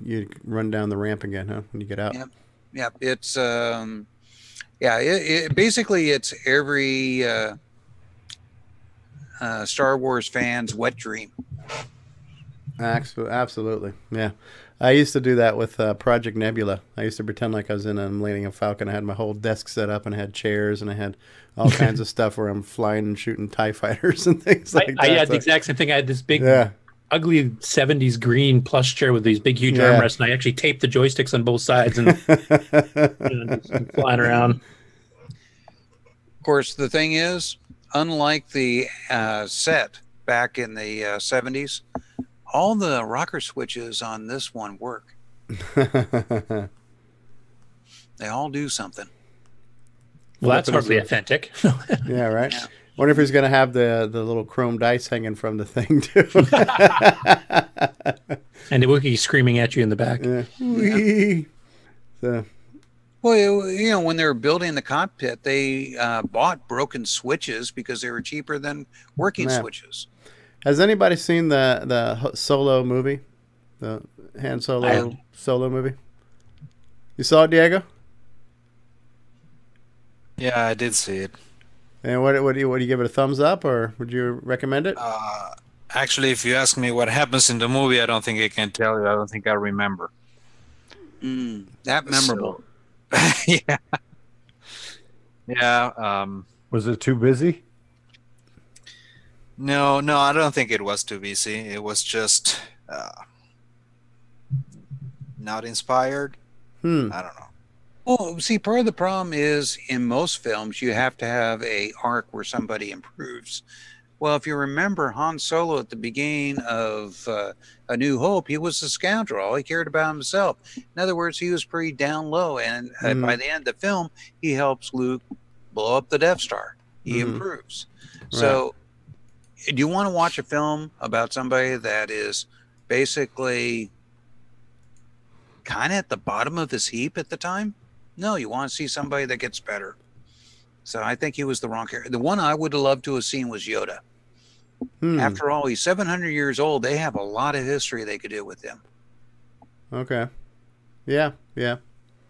You run down the ramp again, huh? When you get out. Yep. It's basically it's every Star Wars fan's wet dream. Absolutely. Yeah. I used to do that with Project Nebula. I used to pretend like I was in a Millennium Falcon. I had my whole desk set up and I had chairs and I had all kinds of stuff where I'm flying and shooting TIE fighters and things like that. I had the exact same thing. I had this big, ugly 70s green plush chair with these big, huge armrests, and I actually taped the joysticks on both sides and just flying around. Of course, the thing is, unlike the set back in the 70s, all the rocker switches on this one work. They all do something. Well, that's hardly authentic. Yeah, right? Yeah. Wonder if he's going to have the little chrome dice hanging from the thing, too. And the Wookiee screaming at you in the back. Yeah. So. Well, you know, when they were building the cockpit, they bought broken switches because they were cheaper than working switches. Has anybody seen the Solo movie? The Han Solo Solo movie? You saw it, Diego? Yeah, I did see it. And what do you give it a thumbs up, or would you recommend it? Actually, if you ask me what happens in the movie, I don't think I can tell you. I don't think I remember. That memorable. Yeah. Yeah. Was it too busy? No, I don't think it was too busy. It was just not inspired. I don't know. Well, see, part of the problem is in most films, you have to have a arc where somebody improves. Well, if you remember Han Solo at the beginning of A New Hope, he was a scoundrel. All he cared about himself. In other words, he was pretty down low. And by the end of the film, he helps Luke blow up the Death Star. He improves. Right. So do you want to watch a film about somebody that is basically kind of at the bottom of his heap at the time? No, you want to see somebody that gets better. So I think he was the wrong character. The one I would have loved to have seen was Yoda. After all, he's 700 years old. They have a lot of history they could do with him. Okay. Yeah.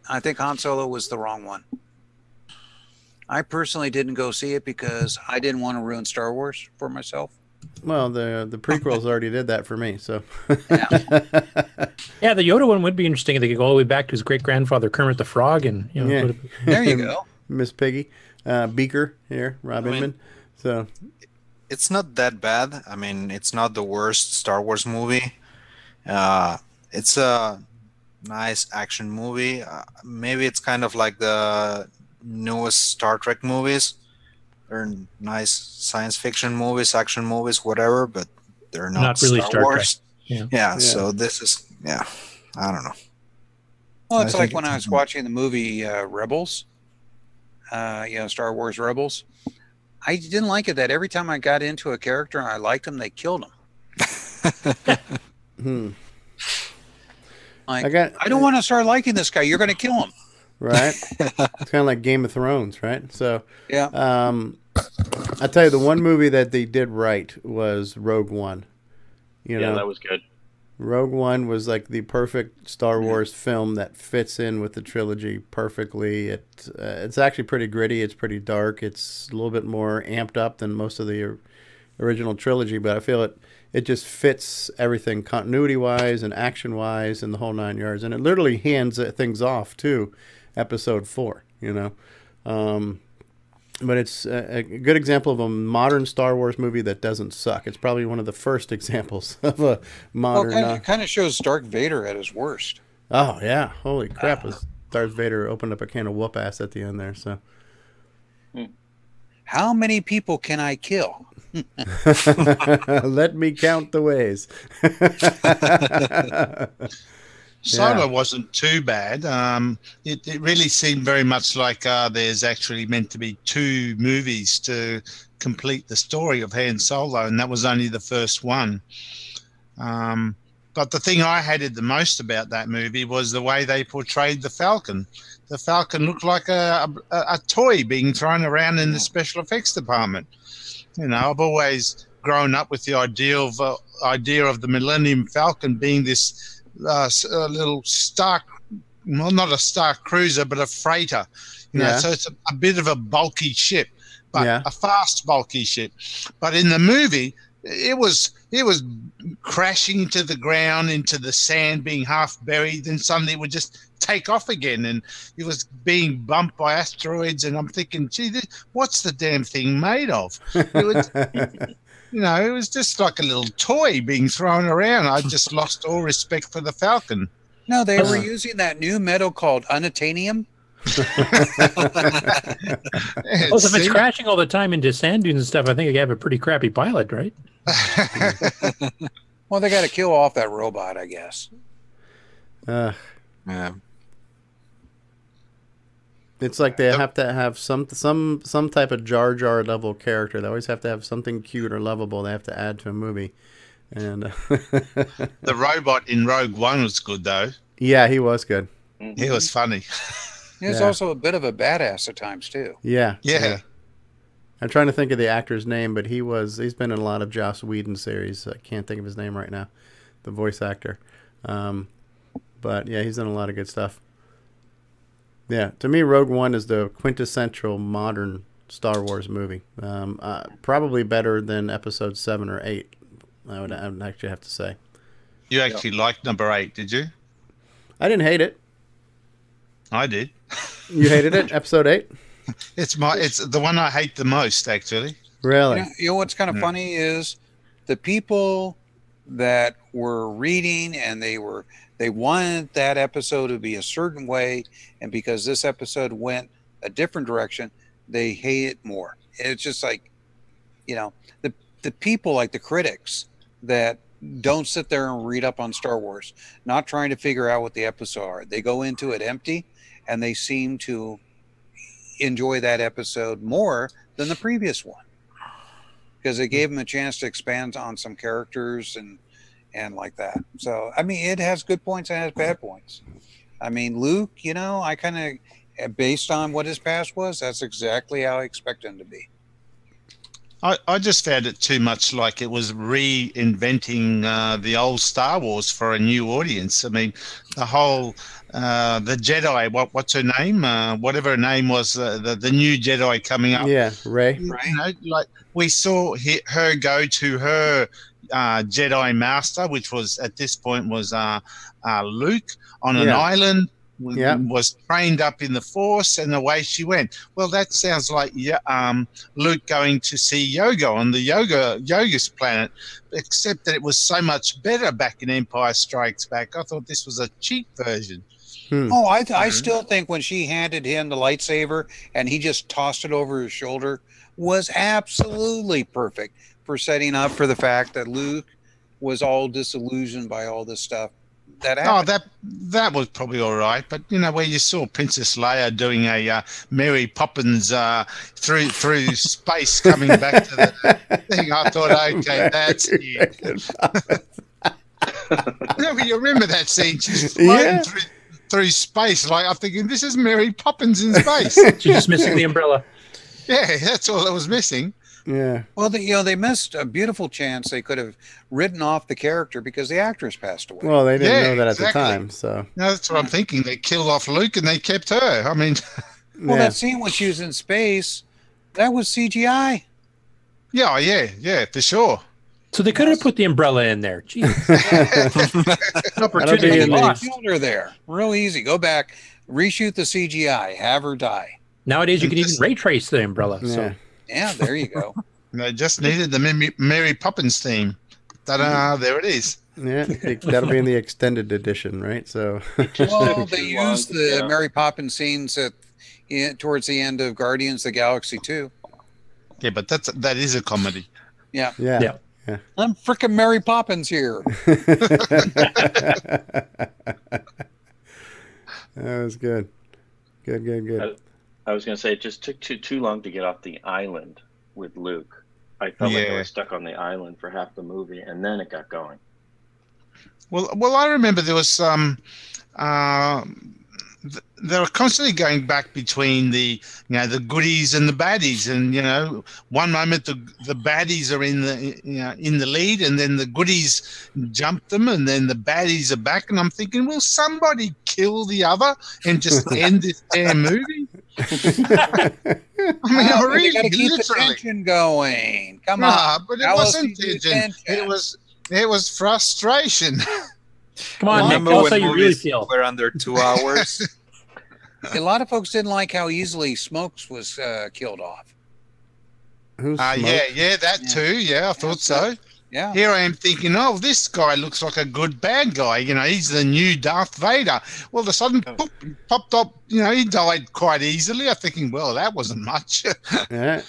I think Han Solo was the wrong one. I personally didn't go see it because I didn't want to ruin Star Wars for myself. Well, the prequels already did that for me, so. Yeah, the Yoda one would be interesting if they could go all the way back to his great-grandfather Kermit the Frog, and there you go, Miss Piggy, Beaker here, Rob Inman. So it's not that bad. I mean, it's not the worst Star Wars movie. It's a nice action movie. Maybe it's kind of like the newest Star Trek movies. They're nice science fiction movies, action movies, whatever, but they're not really Star Wars. Trek. Yeah, so this is, I don't know. Well, it's like when I was watching the movie Rebels, Star Wars Rebels. I didn't like it that every time I got into a character and I liked them, they killed him. I don't want to start liking this guy. You're going to kill him. Right. It's kind of like Game of Thrones, right? So yeah. I tell you, the one movie that they did right was Rogue One. You Yeah, know, that was good. Rogue One was like the perfect Star Wars film that fits in with the trilogy perfectly. It's actually pretty gritty. It's pretty dark. It's a little bit more amped up than most of the original trilogy, but I feel it just fits everything continuity-wise and action-wise and the whole 9 yards. And it literally hands things off to Episode 4, you know. But it's a good example of a modern Star Wars movie that doesn't suck. It's probably one of the first examples of a modern... Well, it kind of shows Darth Vader at his worst. Oh, yeah. Holy crap. Darth Vader opened up a can of whoop-ass at the end there, so... How many people can I kill? Let me count the ways. Solo wasn't too bad. It really seemed very much like there's actually meant to be 2 movies to complete the story of Han Solo, and that was only the first one. But the thing I hated the most about that movie was the way they portrayed the Falcon. The Falcon looked like a toy being thrown around in the special effects department. You know, I've always grown up with the idea of the Millennium Falcon being this little Star, well, not a Star Cruiser, but a freighter. You know, so it's a bit of a bulky ship, but a fast, bulky ship. But in the movie, it was crashing into the ground, into the sand, being half buried, and suddenly it would just take off again, and it was being bumped by asteroids. And I'm thinking, gee, what's the damn thing made of? It was, you know, it was just like a little toy being thrown around. I just lost all respect for the Falcon. No, they were using that new metal called unobtainium. Well, if it's crashing all the time into sand dunes and stuff, I think you have a pretty crappy pilot, right? Well, they got to kill off that robot, I guess. Yeah. It's like they have to have some type of Jar Jar level character. They always have to have something cute or lovable they have to add to a movie. And the robot in Rogue One was good, though. Yeah, he was good. He was funny. He was also a bit of a badass at times too. Yeah. I'm trying to think of the actor's name, but he's been in a lot of Joss Whedon series. I can't think of his name right now, the voice actor. But yeah, he's done a lot of good stuff. Yeah, to me, Rogue One is the quintessential modern Star Wars movie. Probably better than Episode 7 or 8. I would actually have to say. You actually liked number 8, did you? I didn't hate it. I did. You hated it? Episode 8? It's the one I hate the most, actually. Really? You know what's kind of funny is the people that were reading and they wanted that episode to be a certain way, and because this episode went a different direction, they hate it more. It's just like, you know, the people, like the critics that don't sit there and read up on Star Wars, not trying to figure out what the episodes are. They go into it empty, and they seem to enjoy that episode more than the previous one because it gave them a chance to expand on some characters and like that. So, I mean, it has good points and it has bad points. I mean, Luke, you know, I kind of, based on what his past was, that's exactly how I expect him to be. I just found it too much like it was reinventing the old Star Wars for a new audience. I mean, the whole the Jedi, what's her name? Whatever her name was, the new Jedi coming up. Yeah, Rey. You know, like we saw her go to her Jedi master, which was at this point was Luke on an island. Was trained up in the Force, and away she went. Well, that sounds like Luke going to see Yoga on the Yoga's planet, except that it was so much better back in Empire Strikes Back. I thought this was a cheap version. Oh, I still think when she handed him the lightsaber and he just tossed it over his shoulder was absolutely perfect for setting up for the fact that Luke was all disillusioned by all this stuff. That was probably all right, but you know where you saw Princess Leia doing a Mary Poppins through space coming back to the thing, I thought, okay, that's it. No, but you remember that scene? She's floating through space, like I'm thinking, this is Mary Poppins in space. She's just missing the umbrella. Yeah, that's all that was missing. Yeah. Well, they missed a beautiful chance. They could have written off the character because the actress passed away. Well, they didn't know that at exactly. the time, so. No, that's what I'm thinking. They killed off Luke and they kept her. I mean, well, that scene when she was in space, that was CGI. Yeah, for sure. So they could have put the umbrella in there. Jeez. Opportunity lost. Killed her there. Real easy. Go back, reshoot the CGI, have her die. Nowadays, you can even ray trace the umbrella. Yeah. So. Yeah, there you go. They just needed the Mary Poppins theme. Ta-da! There it is. Yeah, that'll be in the extended edition, right? So. Well, they used the Mary Poppins scenes towards the end of Guardians of the Galaxy 2. Yeah, but that is a comedy. Yeah. I'm freaking Mary Poppins here. That was good. Good. I was going to say it just took too long to get off the island with Luke. I felt like I was stuck on the island for half the movie, and then it got going. Well, I remember there was some. They were constantly going back between the goodies and the baddies, and one moment the baddies are in the lead, and then the goodies jump them, and then the baddies are back, and I'm thinking, will somebody kill the other and just end this damn movie? I mean, I really got to keep the tension going. Come on, but it wasn't tension. It was frustration. Come on, Nick, tell us how you really feel. We're under 2 hours. A lot of folks didn't like how easily Smokes was killed off. That too. Yeah, I thought so. Yeah. Here I am thinking, this guy looks like a good bad guy. He's the new Darth Vader. Well, the sudden popped up. He died quite easily. I'm thinking, well, that wasn't much. Yeah.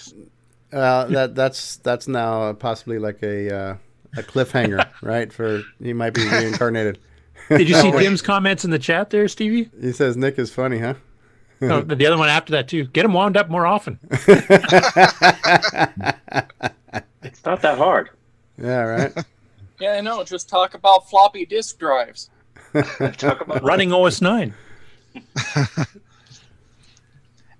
That's now possibly like a cliffhanger, right? For he might be reincarnated. Did you see Jim's comments in the chat there, Stevie? He says Nick is funny, huh? No, the other one after that too. Get him wound up more often. It's not that hard. Yeah, right. Yeah, I know. Just talk about floppy disk drives. Talk about running OS 9.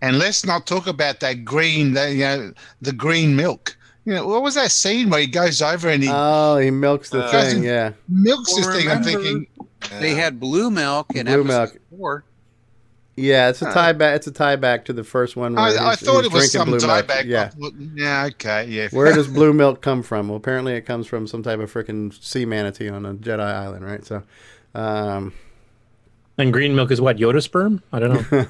And let's not talk about that green, the green milk. What was that scene where he goes over and he milks the thing, yeah. Milks this thing. I'm thinking they had blue milk in episode 4. Yeah, it's a tie back. It's a tie back to the first one. Where I thought it was some tie back. Yeah. Okay. Yeah. Where does blue milk come from? Well, apparently it comes from some type of freaking sea manatee on a Jedi island, right? So. And green milk is what, Yoda sperm? I don't know.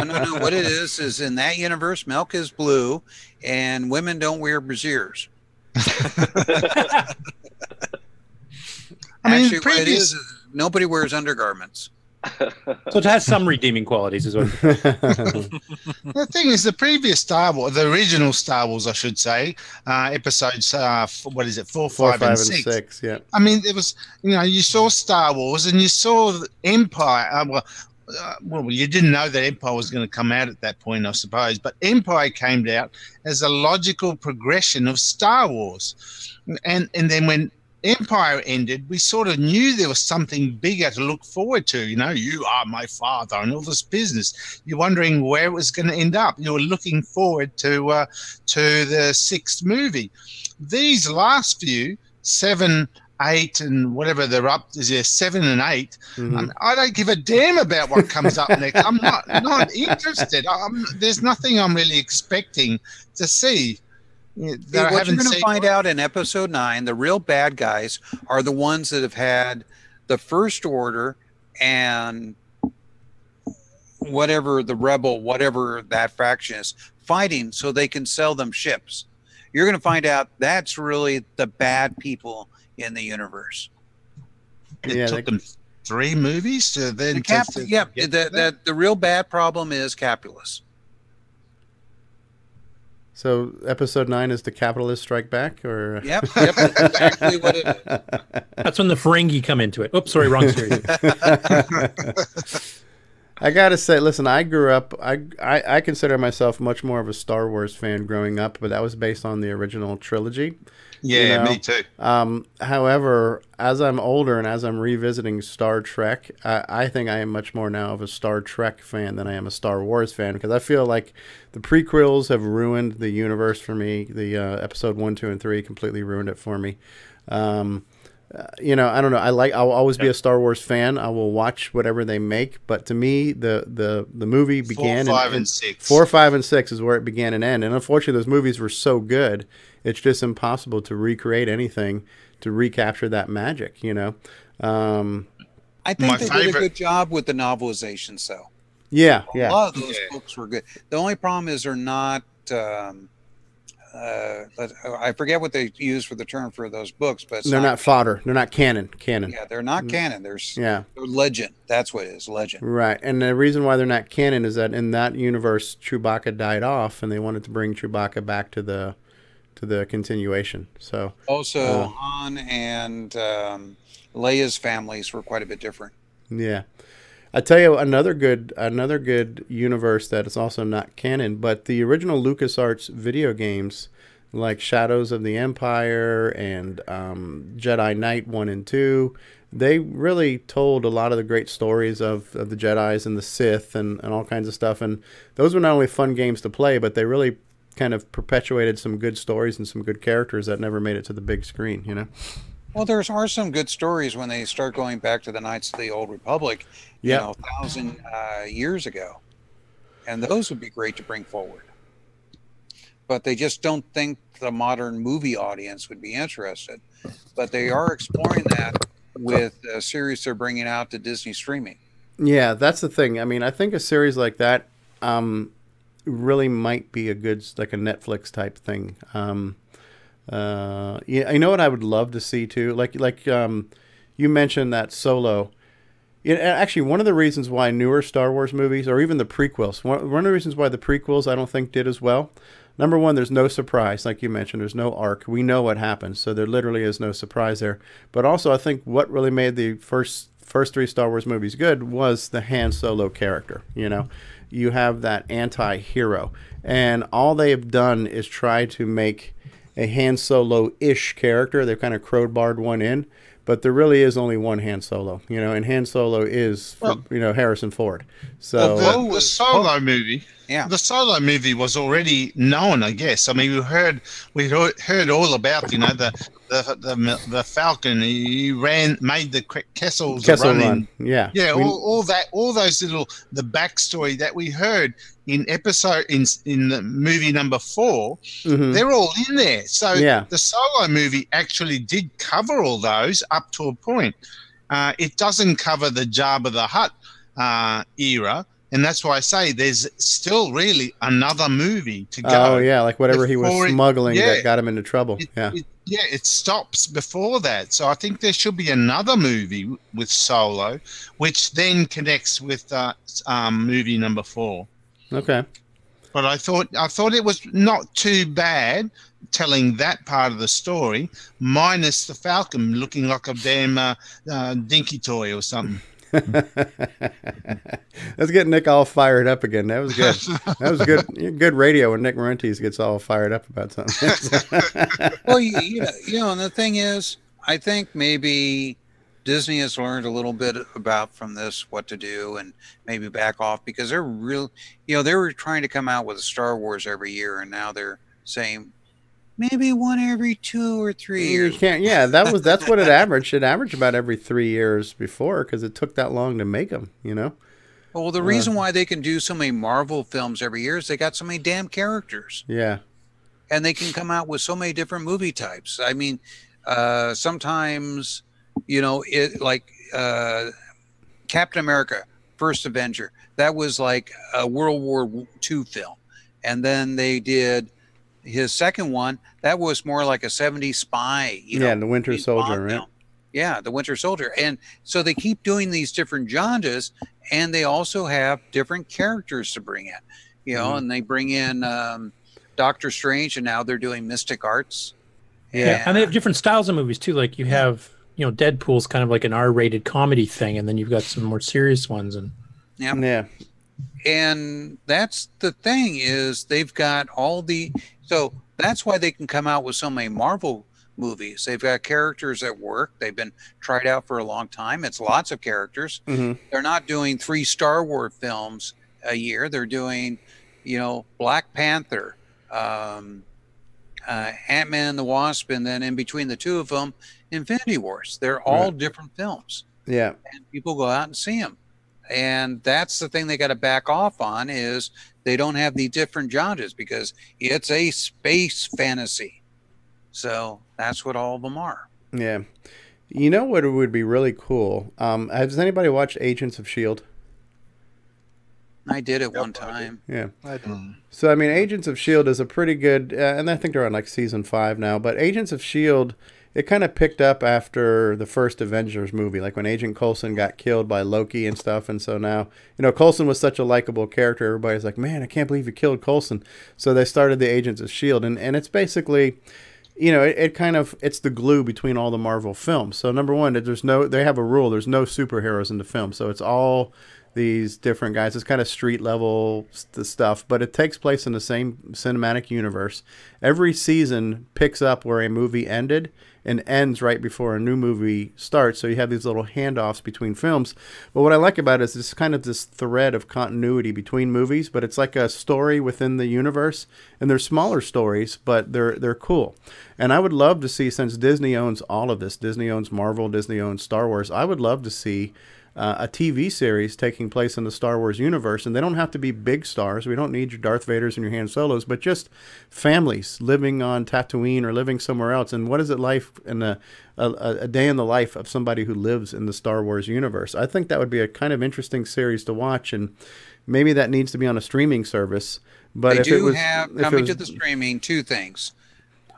No. What it is in that universe, milk is blue, and women don't wear brassieres. Actually, what it is nobody wears undergarments. So it has some redeeming qualities, is what. The thing is, the previous Star Wars, the original Star Wars, I should say, episodes, 4, 5, and 6. Yeah. I mean, it was, you saw Star Wars and you saw Empire. Well, you didn't know that Empire was going to come out at that point, I suppose, but Empire came out as a logical progression of Star Wars, and then when Empire ended, we sort of knew there was something bigger to look forward to. You are my father and all this business. You're wondering where it was going to end up. You were looking forward to the 6th movie. These last few, 7, 8, and whatever they're up to, 7 and 8. Mm-hmm. I don't give a damn about what comes up next. I'm not interested. There's nothing I'm really expecting to see. What you're going to find out in episode 9, the real bad guys are the ones that have had the First Order and whatever the rebel, whatever that faction is, fighting so they can sell them ships. You're going to find out that's really the bad people in the universe. It took them 3 movies to then. The real bad problem is Capulus. So episode 9 is the capitalist strike back, or yep, that's exactly what it is. That's when the Ferengi come into it. Oops, sorry, wrong series. I gotta say, listen, I grew up. I consider myself much more of a Star Wars fan growing up, but that was based on the original trilogy. Yeah, me too. However, as I'm older and as I'm revisiting Star Trek, I think I am much more now of a Star Trek fan than I am a Star Wars fan, because I feel like the prequels have ruined the universe for me. The episode 1, 2, and 3 completely ruined it for me. You know, I don't know. I'll always be a Star Wars fan. I will watch whatever they make. But to me, the movie began 4, 5, and 6. 4, 5, and 6 is where it began and ended. And unfortunately, those movies were so good, it's just impossible to recreate anything to recapture that magic. You know. I think they did a good job with the novelizations, though. Yeah, A lot of those books were good. The only problem is they're not. I forget what they use for the term for those books, but they're not fodder. They're not canon. Yeah, they're not canon. They're legend. That's what it is, legend. Right, and the reason why they're not canon is that in that universe, Chewbacca died off, and they wanted to bring Chewbacca back to the continuation. So also, Han and Leia's families were quite a bit different. Yeah. I tell you another good universe that is also not canon, but the original LucasArts video games, like Shadows of the Empire and Jedi Knight 1 and 2, they really told a lot of the great stories of the Jedis and the Sith and all kinds of stuff. And those were not only fun games to play, but they really kind of perpetuated some good stories and some good characters that never made it to the big screen, you know? Well, there are some good stories when they start going back to the Knights of the Old Republic, you know, 1,000 years ago. And those would be great to bring forward. But they just don't think the modern movie audience would be interested. But they are exploring that with a series they're bringing out to Disney streaming. Yeah, that's the thing. I mean, I think a series like that really might be a good, like a Netflix type thing. Yeah, you know what I would love to see too, like you mentioned that Solo. Actually, one of the reasons why newer Star Wars movies, or even the prequels, one of the reasons why the prequels I don't think did as well. Number one, there's no surprise, like you mentioned. There's no arc. We know what happens, so there literally is no surprise there. But also, I think what really made the first 3 Star Wars movies good was the Han Solo character. You know, you have that anti-hero, and all they have done is try to make a Han Solo-ish character. They've kind of crowbarred one in, but there really is only one Han Solo, you know, and Han Solo is, you know, Harrison Ford. So the Solo movie, the Solo movie was already known, I guess. I mean, we heard all about, you know, the Falcon. He made the Kessel Run. Yeah, all those little the backstory that we heard in the movie number 4, they're all in there. So the Solo movie actually did cover all those up to a point. It doesn't cover the Jabba the Hutt era, and that's why I say there's still really another movie to go. Oh yeah, like whatever he was smuggling that got him into trouble. It stops before that. So I think there should be another movie with Solo, which then connects with movie number 4. Okay. But I thought it was not too bad telling that part of the story, minus the Falcon looking like a damn dinky toy or something. Let's get Nick all fired up again. That was good. That was good. Good radio when Nick Marentes gets all fired up about something. Well, you know, and the thing is, I think maybe Disney has learned a little bit from this what to do and maybe back off, because they're real. You know, they were trying to come out with a Star Wars every year, and now they're saying maybe one every 2 or 3 years. You can't. Yeah, that's what it averaged. It averaged about every 3 years before, because it took that long to make them. You know. Well, the reason why they can do so many Marvel films every year is they got so many damn characters. Yeah. And they can come out with so many different movie types. I mean, sometimes, you know, it like Captain America, First Avenger, that was like a World War II film. And then they did his second one, that was more like a 70s spy. You know, the Winter Soldier, right? Film. Yeah, the Winter Soldier. And so they keep doing these different genres, and they also have different characters to bring in, you know, and they bring in Doctor Strange, and now they're doing Mystic Arts. Yeah, and they have different styles of movies too. Like you have, you know, Deadpool's kind of like an R-rated comedy thing, and then you've got some more serious ones. And Yep. Yeah. And that's the thing, is they've got so that's why they can come out with so many Marvel movies. They've got characters that work. They've been tried out for a long time. It's lots of characters. Mhm. They're not doing 3 Star Wars films a year. They're doing, Black Panther, Ant-Man and the Wasp, and then in between the two of them, Infinity Wars. They're all different films. Yeah. And people go out and see them. And that's the thing they got to back off on, is they don't have the different genres, because it's a space fantasy. So that's what all of them are. Yeah. You know what would be really cool? Has anybody watched Agents of S.H.I.E.L.D.? I did at one time. Yeah. I did. So, I mean, Agents of S.H.I.E.L.D. is a pretty good, and I think they're on like season 5 now, but Agents of S.H.I.E.L.D., it kind of picked up after the first Avengers movie, like when Agent Coulson got killed by Loki and stuff. And so now, Coulson was such a likable character. Everybody's like, man, I can't believe you killed Coulson. So they started the Agents of S.H.I.E.L.D. And it's basically, it's the glue between all the Marvel films. So number one, they have a rule. There's no superheroes in the film. So it's all these different guys. It's kind of street level stuff, but it takes place in the same cinematic universe. Every season picks up where a movie ended and ends right before a new movie starts. So you have these little handoffs between films. But what I like about it is it's kind of this thread of continuity between movies, but it's like a story within the universe. And they're smaller stories, but they're cool. And I would love to see, since Disney owns all of this, Disney owns Marvel, Disney owns Star Wars, I would love to see a TV series taking place in the Star Wars universe. And they don't have to be big stars. We don't need your Darth Vaders and your Han Solos, but just families living on Tatooine or living somewhere else. And what is it like in a day in the life of somebody who lives in the Star Wars universe? I think that would be a kind of interesting series to watch. And maybe that needs to be on a streaming service. But they have coming to the streaming 2 things.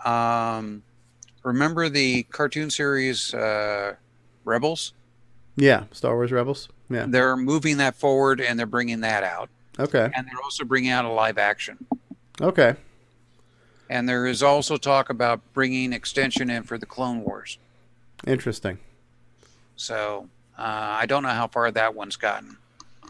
Remember the cartoon series Rebels? Yeah, Star Wars Rebels. Yeah, they're moving that forward, and they're bringing that out. Okay. And they're also bringing out a live action. Okay. And there is also talk about bringing extension in for the Clone Wars. Interesting. So I don't know how far that one's gotten.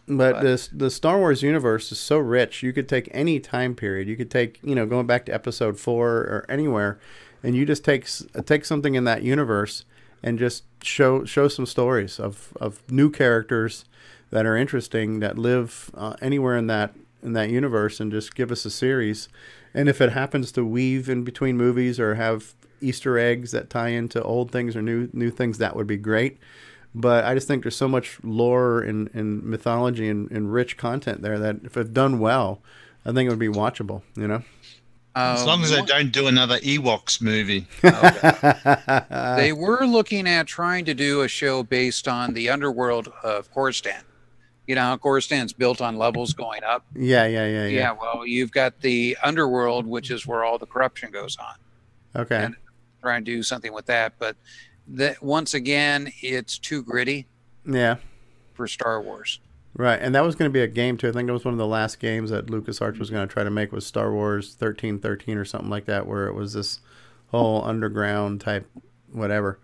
But the Star Wars universe is so rich. You could take any time period. You could take, going back to episode 4 or anywhere, and you just take something in that universe and just show some stories of new characters that are interesting, that live anywhere in that universe, and just give us a series. And if it happens to weave in between movies or have Easter eggs that tie into old things or new things, that would be great. But I just think there's so much lore and mythology and rich content there that if it's done well, I think it would be watchable, As long as they don't do another Ewoks movie. They were looking at trying to do a show based on the underworld of Coruscant. You know how Coruscant's built on levels going up? Yeah. Well, you've got the underworld, which is where all the corruption goes on. Okay. And trying to do something with that. But once again, it's too gritty. Yeah. For Star Wars. Right, and that was going to be a game too. I think it was one of the last games that LucasArts was going to try to make, was Star Wars 1313 or something like that, where it was this whole underground type whatever.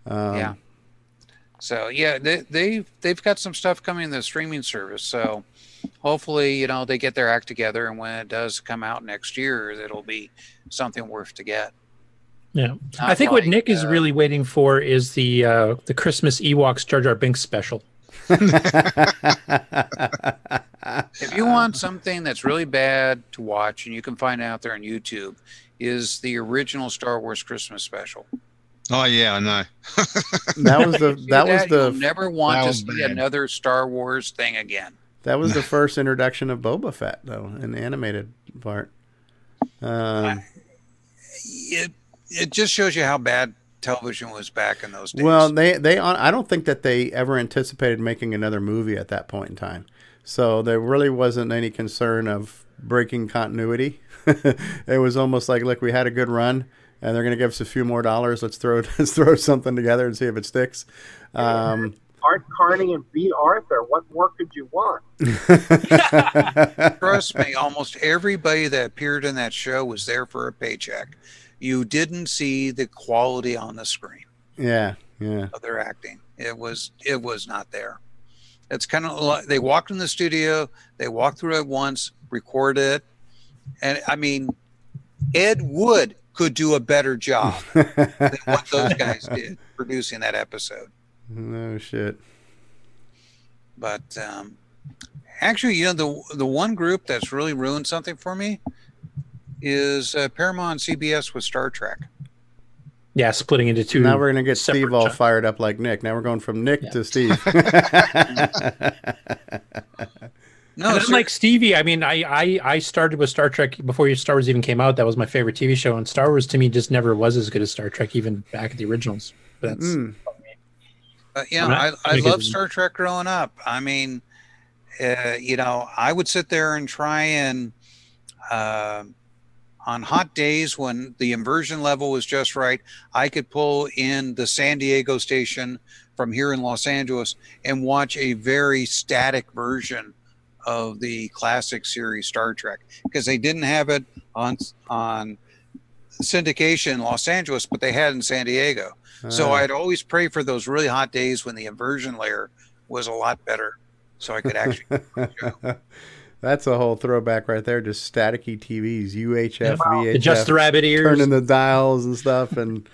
Yeah. So yeah, they've got some stuff coming in the streaming service. So hopefully, they get their act together, and when it does come out next year, it'll be something worth to get. Yeah, I think what Nick is really waiting for is the Christmas Ewoks Jar Jar Binks special. If you want something that's really bad to watch, and you can find it out there on YouTube, is the original Star Wars Christmas special. Oh yeah, I know. You'll never want to see another Star Wars thing again. That was the first introduction of Boba Fett, though, in the animated part. It just shows you how bad television was back in those days. Well, I don't think that they ever anticipated making another movie at that point in time. So there really wasn't any concern of breaking continuity. It was almost like, look, we had a good run, and they're going to give us a few more dollars. Let's throw something together and see if it sticks. Art Carney and B. Arthur. What more could you want? Trust me, almost everybody that appeared in that show was there for a paycheck. You didn't see the quality on the screen. Yeah. Of their acting. It was not there. It's kind of like they walked in the studio, they walked through it once, record it, and I mean, Ed Wood could do a better job than what those guys did producing that episode. No shit. But actually, you know, the one group that's really ruined something for me is Paramount and CBS with Star Trek. Yeah, splitting into two. Now we're going to get Steve all fired up like Nick. Now we're going from Nick to Steve. No, like Stevie. I mean, I started with Star Trek before Star Wars even came out. That was my favorite TV show, and Star Wars to me just never was as good as Star Trek, even back at the originals. That's yeah, I loved Star Trek growing up. I mean, you know, I would sit there and try and on hot days when the inversion level was just right, I could pull in the San Diego station from here in Los Angeles and watch a very static version of the classic series Star Trek, because they didn't have it on syndication in Los Angeles, but they had in San Diego. So I'd always pray for those really hot days when the inversion layer was a lot better, so I could actually That's a whole throwback right there. Just staticky TVs, UHF, VHF, just the rabbit ears, turning the dials and stuff. And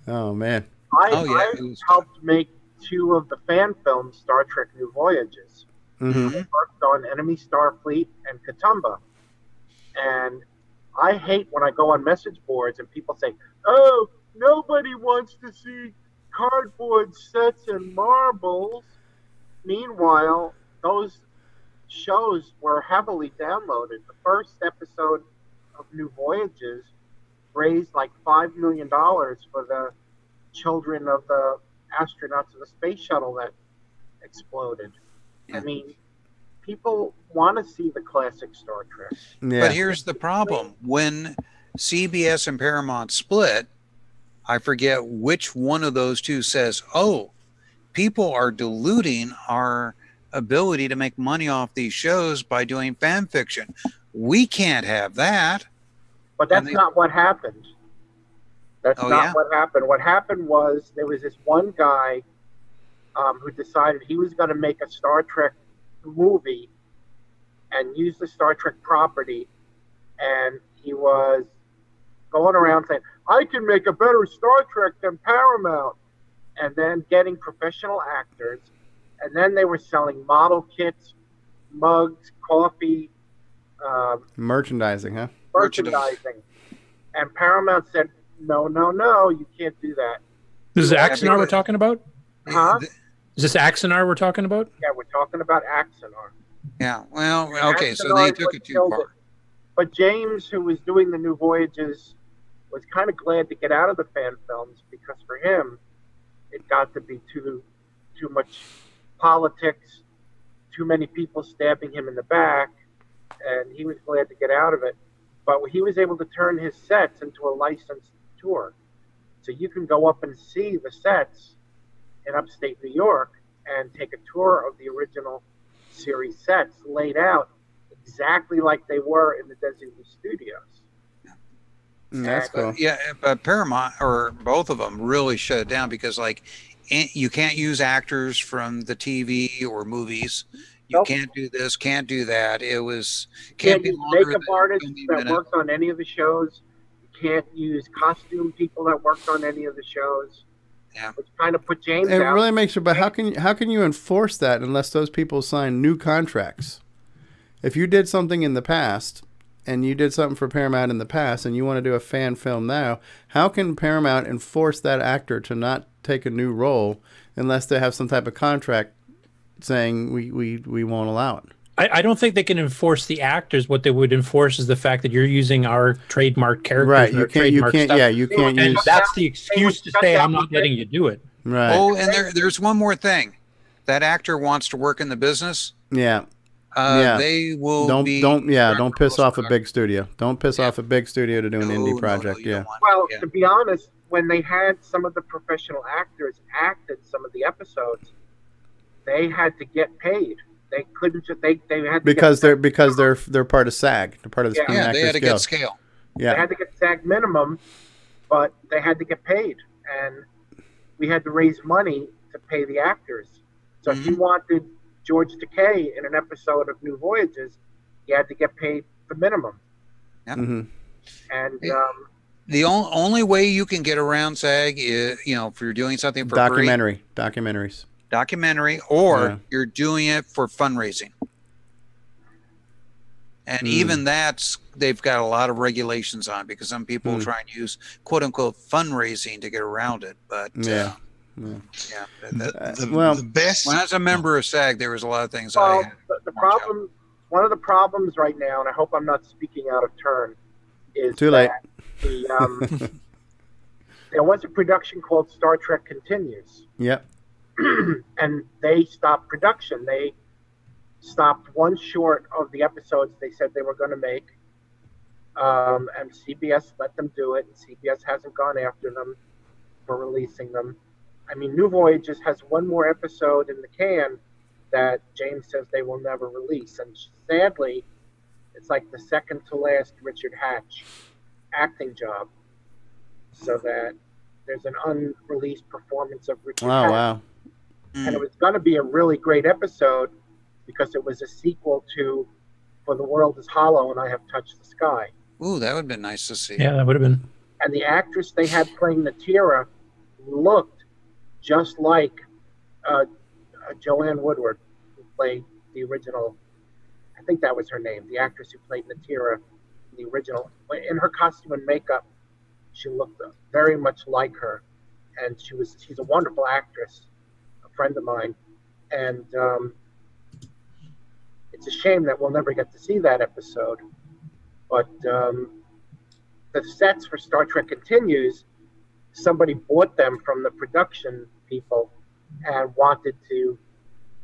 oh man, I helped make 2 of the fan films, Star Trek: New Voyages. Mm-hmm. I worked on Enemy Starfleet and K'Tumba, and I hate when I go on message boards and people say, "Oh, nobody wants to see cardboard sets and marbles." Meanwhile, those shows were heavily downloaded. The first episode of New Voyages raised like $5 million for the children of the astronauts of the space shuttle that exploded. I mean, people want to see the classic Star Trek. Yeah. But here's the problem. When CBS and Paramount split, I forget which one of those two says, oh, people are diluting our ability to make money off these shows by doing fan fiction. We can't have that. But that's not what happened. That's not what happened. What happened was there was this one guy who decided he was going to make a Star Trek movie and use the Star Trek property, and he was going around saying, I can make a better Star Trek than Paramount, and then getting professional actors, and then they were selling model kits, mugs, coffee, merchandising, huh? Merchandising. And Paramount said, no, you can't do that. This is Axanar we're talking about? Huh? Is this Axanar we're talking about? Yeah, we're talking about Axanar. Yeah, well, okay, so Axanar they took it too far. But James, who was doing the New Voyages, was kind of glad to get out of the fan films, because for him, it got to be too much politics, too many people stabbing him in the back, and he was glad to get out of it. But he was able to turn his sets into a licensed tour. So you can go up and see the sets in upstate New York and take a tour of the original series sets laid out exactly like they were in the Disney Studios. That's cool. Yeah, but Paramount, or both of them, really shut it down, because like you can't use actors from the TV or movies. You can't do this, can't do that. It was can't use makeup artists that worked on any of the shows. You can't use costume people that worked on any of the shows. Yeah, which kind of put James it out. really makes you. But how can you enforce that unless those people sign new contracts? If you did something in the past, and you did something for Paramount in the past, and you want to do a fan film now, how can Paramount enforce that actor to not take a new role unless they have some type of contract saying we won't allow it? I don't think they can enforce the actors. What they would enforce is the fact that you're using our trademark characters. Right, you can't use. That's the excuse to say I'm not letting you do it. Right. Oh, and there's one more thing. That actor wants to work in the business. Yeah. They will don't piss off a big studio. Don't piss off a big studio to do an indie project. Well, to be honest, when they had some of the professional actors act in some of the episodes, they had to get paid. They couldn't just they had to because they're part of SAG. They're part of the Screen Actors they had to Guild. get scale. Yeah, they had to get SAG minimum, but they had to get paid, and we had to raise money to pay the actors. So if you wanted George Takei in an episode of New Voyages, he had to get paid the minimum. Yep. And the only way you can get around SAG is, if you're doing something for documentaries, or you're doing it for fundraising. And even they've got a lot of regulations on, because some people try and use quote unquote fundraising to get around it. But the best. When I was a member of SAG, there was a lot of things the problem, one of the problems right now, and I hope I'm not speaking out of turn, is too late. There was a production called Star Trek Continues. Yep. And they stopped production. They stopped one short of the episodes they said they were going to make. And CBS let them do it, and CBS hasn't gone after them for releasing them. I mean, New Voyages has one more episode in the can that James says they will never release. And sadly, it's like the second to last Richard Hatch acting job. So that there's an unreleased performance of Richard Hatch. Wow. And it was going to be a really great episode because it was a sequel to For the World is Hollow and I Have Touched the Sky. Ooh, that would have been nice to see. Yeah, that would have been. And the actress they had playing Natira looked just like Joanne Woodward, who played the original. I think that was her name, the actress who played Natira in the original. In her costume and makeup, she looked very much like her. And she's a wonderful actress, a friend of mine. And it's a shame that we'll never get to see that episode. But the sets for Star Trek Continues, somebody bought them from the production people and wanted to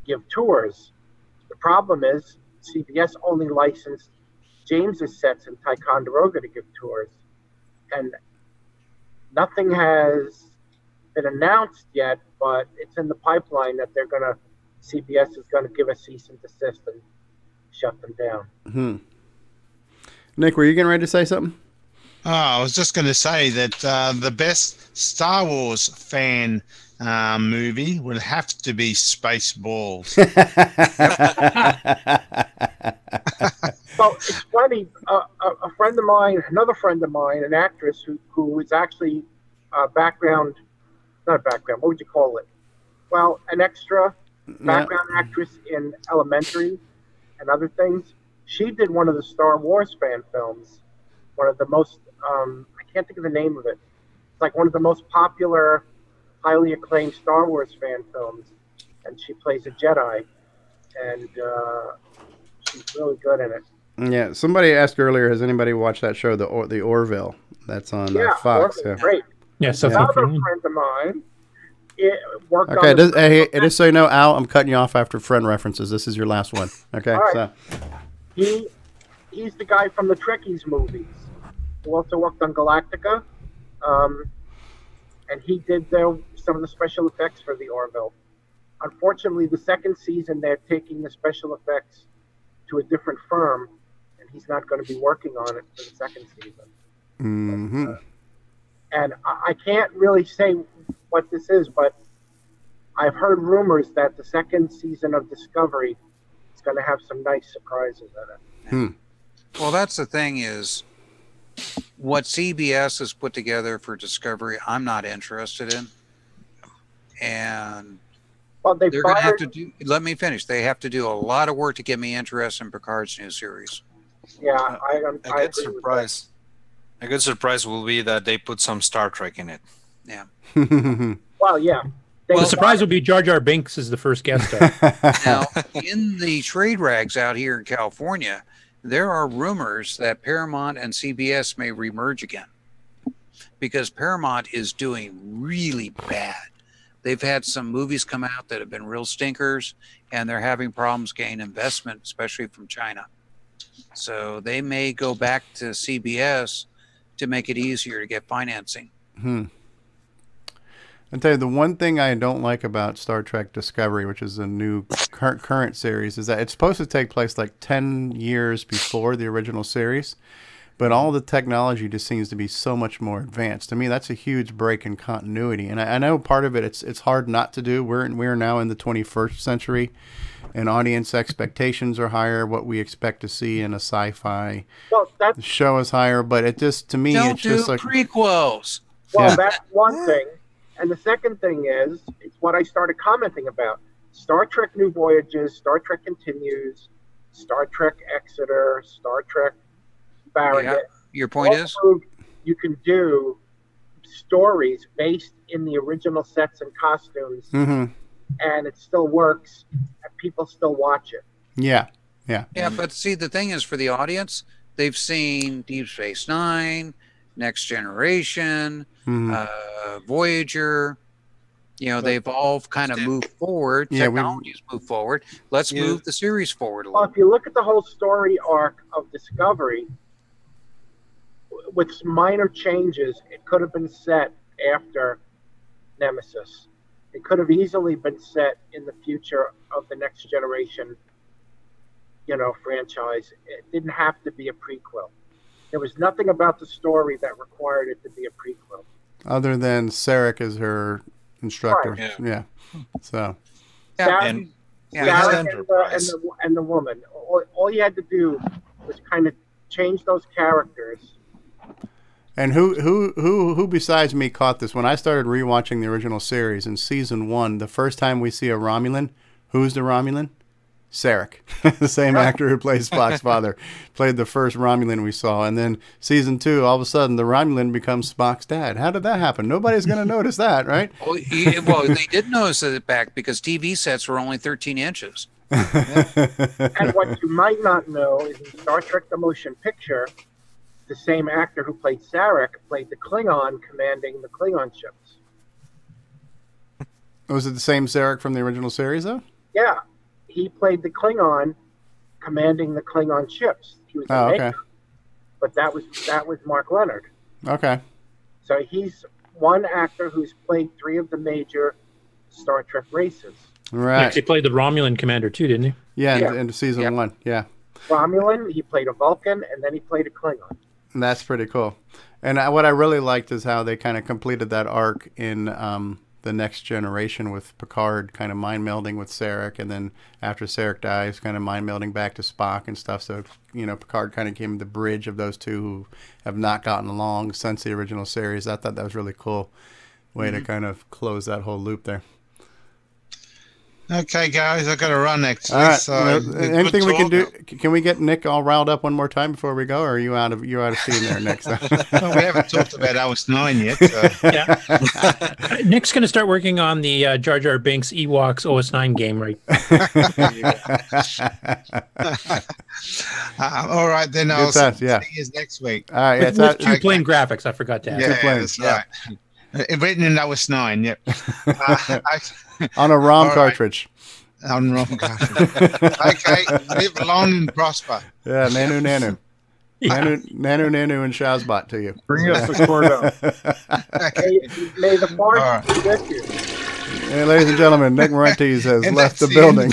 give tours. The problem is CBS only licensed James's sets in Ticonderoga to give tours. And nothing has been announced yet, but it's in the pipeline that CBS is going to give a cease and desist and shut them down. Nick, were you getting ready to say something? Oh, I was just going to say that the best Star Wars fan movie would have to be Spaceballs. Well, it's funny. A friend of mine, another friend of mine, an actress who is actually not a background, what would you call it? Well, an extra background actress in Elementary and other things. She did one of the Star Wars fan films, one of the most, I can't think of the name of it. It's like one of the most popular, highly acclaimed Star Wars fan films. And she plays a Jedi. And she's really good in it. Yeah, somebody asked earlier, has anybody watched that show, the Orville? That's on Fox. Orville's great. Yeah, so another friend of mine worked on... Okay, just so you know, Al, I'm cutting you off after friend references. This is your last one. Okay, all right. So he's the guy from the Trekkies movies, who also worked on Galactica, and he did some of the special effects for the Orville. Unfortunately, the second season they're taking the special effects to a different firm, and he's not going to be working on it for the second season. And I can't really say what this is, but I've heard rumors that the second season of Discovery is going to have some nice surprises in it. Well, that's the thing is, what CBS has put together for Discovery, I'm not interested in. And they're going to have to do, let me finish. They have to do a lot of work to get me interested in Picard's new series. Yeah, A good surprise will be that they put some Star Trek in it. Yeah. Well, yeah. The surprise would be Jar Jar Binks is the first guest star. Now, in the trade rags out here in California, there are rumors that Paramount and CBS may remerge again because Paramount is doing really bad. They've had some movies come out that have been real stinkers, and they're having problems getting investment, especially from China. So they may go back to CBS to make it easier to get financing. I'll tell you, the one thing I don't like about Star Trek Discovery, which is a new current series, is that it's supposed to take place like 10 years before the original series. but all the technology just seems to be so much more advanced. To me, that's a huge break in continuity, and I know part of it it's hard not to do. We're now in the 21st century, and audience expectations are higher. What we expect to see in a sci-fi show is higher, but it just, to me, it's just like prequels. Well, that's one thing, and the second thing is it's what I started commenting about. Star Trek New Voyages, Star Trek Continues, Star Trek Exeter, Star Trek Farragut. Your point is? You can do stories based in the original sets and costumes, and it still works, and people still watch it. Yeah. But see, the thing is, for the audience, they've seen Deep Space Nine, Next Generation, Voyager. They've all kind of moved forward. Technology's moved forward. Let's move the series forward a little. Well, if you look at the whole story arc of Discovery, with minor changes, it could have been set after Nemesis. It could have easily been set in the future of the Next Generation, franchise. It didn't have to be a prequel. There was nothing about the story that required it to be a prequel. Other than Sarek as her instructor. Right. Yeah. So. Sarek and the woman. All you had to do was kind of change those characters. And who besides me caught this? When I started rewatching the original series in season 1, the first time we see a Romulan, who's the Romulan? Sarek, the same actor who plays Spock's father, played the first Romulan we saw. And then season 2, all of a sudden, the Romulan becomes Spock's dad. How did that happen? Nobody's going to notice that, right? Well, they did notice it back because TV sets were only 13 inches. And what you might not know is in Star Trek The Motion Picture, the same actor who played Sarek played the Klingon commanding the Klingon ships. Was it the same Sarek from the original series, though? Yeah. He played the Klingon commanding the Klingon ships. He was okay. But that was Mark Leonard. Okay. So he's one actor who's played 3 of the major Star Trek races. Right. He played the Romulan commander too, didn't he? Yeah. In season 1. Yeah. Romulan, he played a Vulcan, and then he played a Klingon. And that's pretty cool. And what I really liked is how they kind of completed that arc in the Next Generation with Picard kind of mind melding with Sarek, and then after Sarek dies, kind of mind melding back to Spock and stuff. So Picard kind of became the bridge of those two who have not gotten along since the original series. I thought that was really cool way to kind of close that whole loop there. Okay, guys, I've got to run next. All right. Anything we can do? Can we get Nick all riled up one more time before we go, or are you out of steam there, Nick? Well, we haven't talked about OS 9 yet. So. Yeah. Nick's going to start working on the Jar Jar Binks Ewoks OS 9 game, right? All right, then I'll see you next week. All right, with 2 plain graphics. I forgot to add. Yeah, that's right. Written in OS 9. Yep. On a ROM cartridge. On ROM cartridge. Okay, live long and prosper. Yeah, Nanu Nanu. Nanu and Shazbot to you. Bring us the CoreDUMP. May the force be with you. Hey, ladies and gentlemen, Nick Marentes has left the building.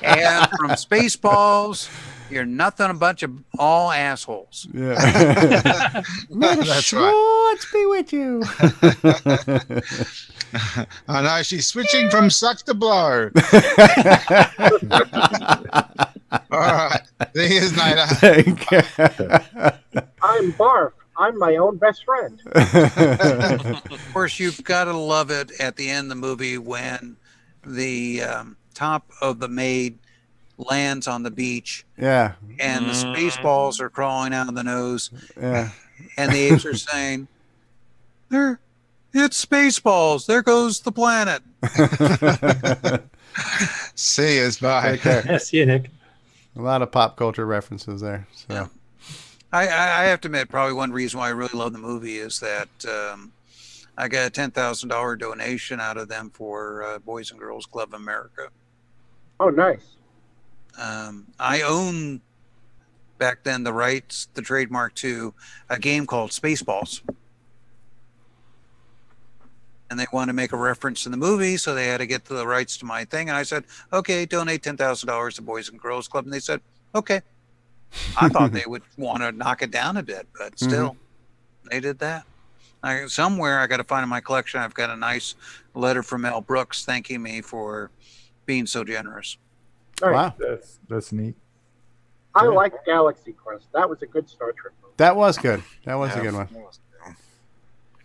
And from Spaceballs, you're nothing a bunch of all assholes. Yeah. That's right. Let's be with you. I know she's switching from suck to blow. All right. See you later. I'm Barf. I'm my own best friend. Of course, you've got to love it at the end of the movie when the top of the maid lands on the beach. Yeah. And the Spaceballs are crawling out of the nose. Yeah. And the apes are saying, it's Spaceballs. There goes the planet. See you. Bye. Take care. Yeah, see you, Nick. A lot of pop culture references there. So. Yeah. I have to admit, probably one reason why I really love the movie is that I got a $10,000 donation out of them for Boys and Girls Club America. Oh, nice. I own back then the rights, the trademark to a game called Spaceballs. And they wanted to make a reference in the movie, so they had to get to the rights to my thing. And I said, okay, donate $10,000 to Boys and Girls Club. And they said, okay. I thought they would want to knock it down a bit, but still, they did that. Somewhere I got to find in my collection, I've got a nice letter from Mel Brooks thanking me for being so generous. Wow, that's neat. I like Galaxy Quest. That was a good Star Trek movie. That was good. That was a good one.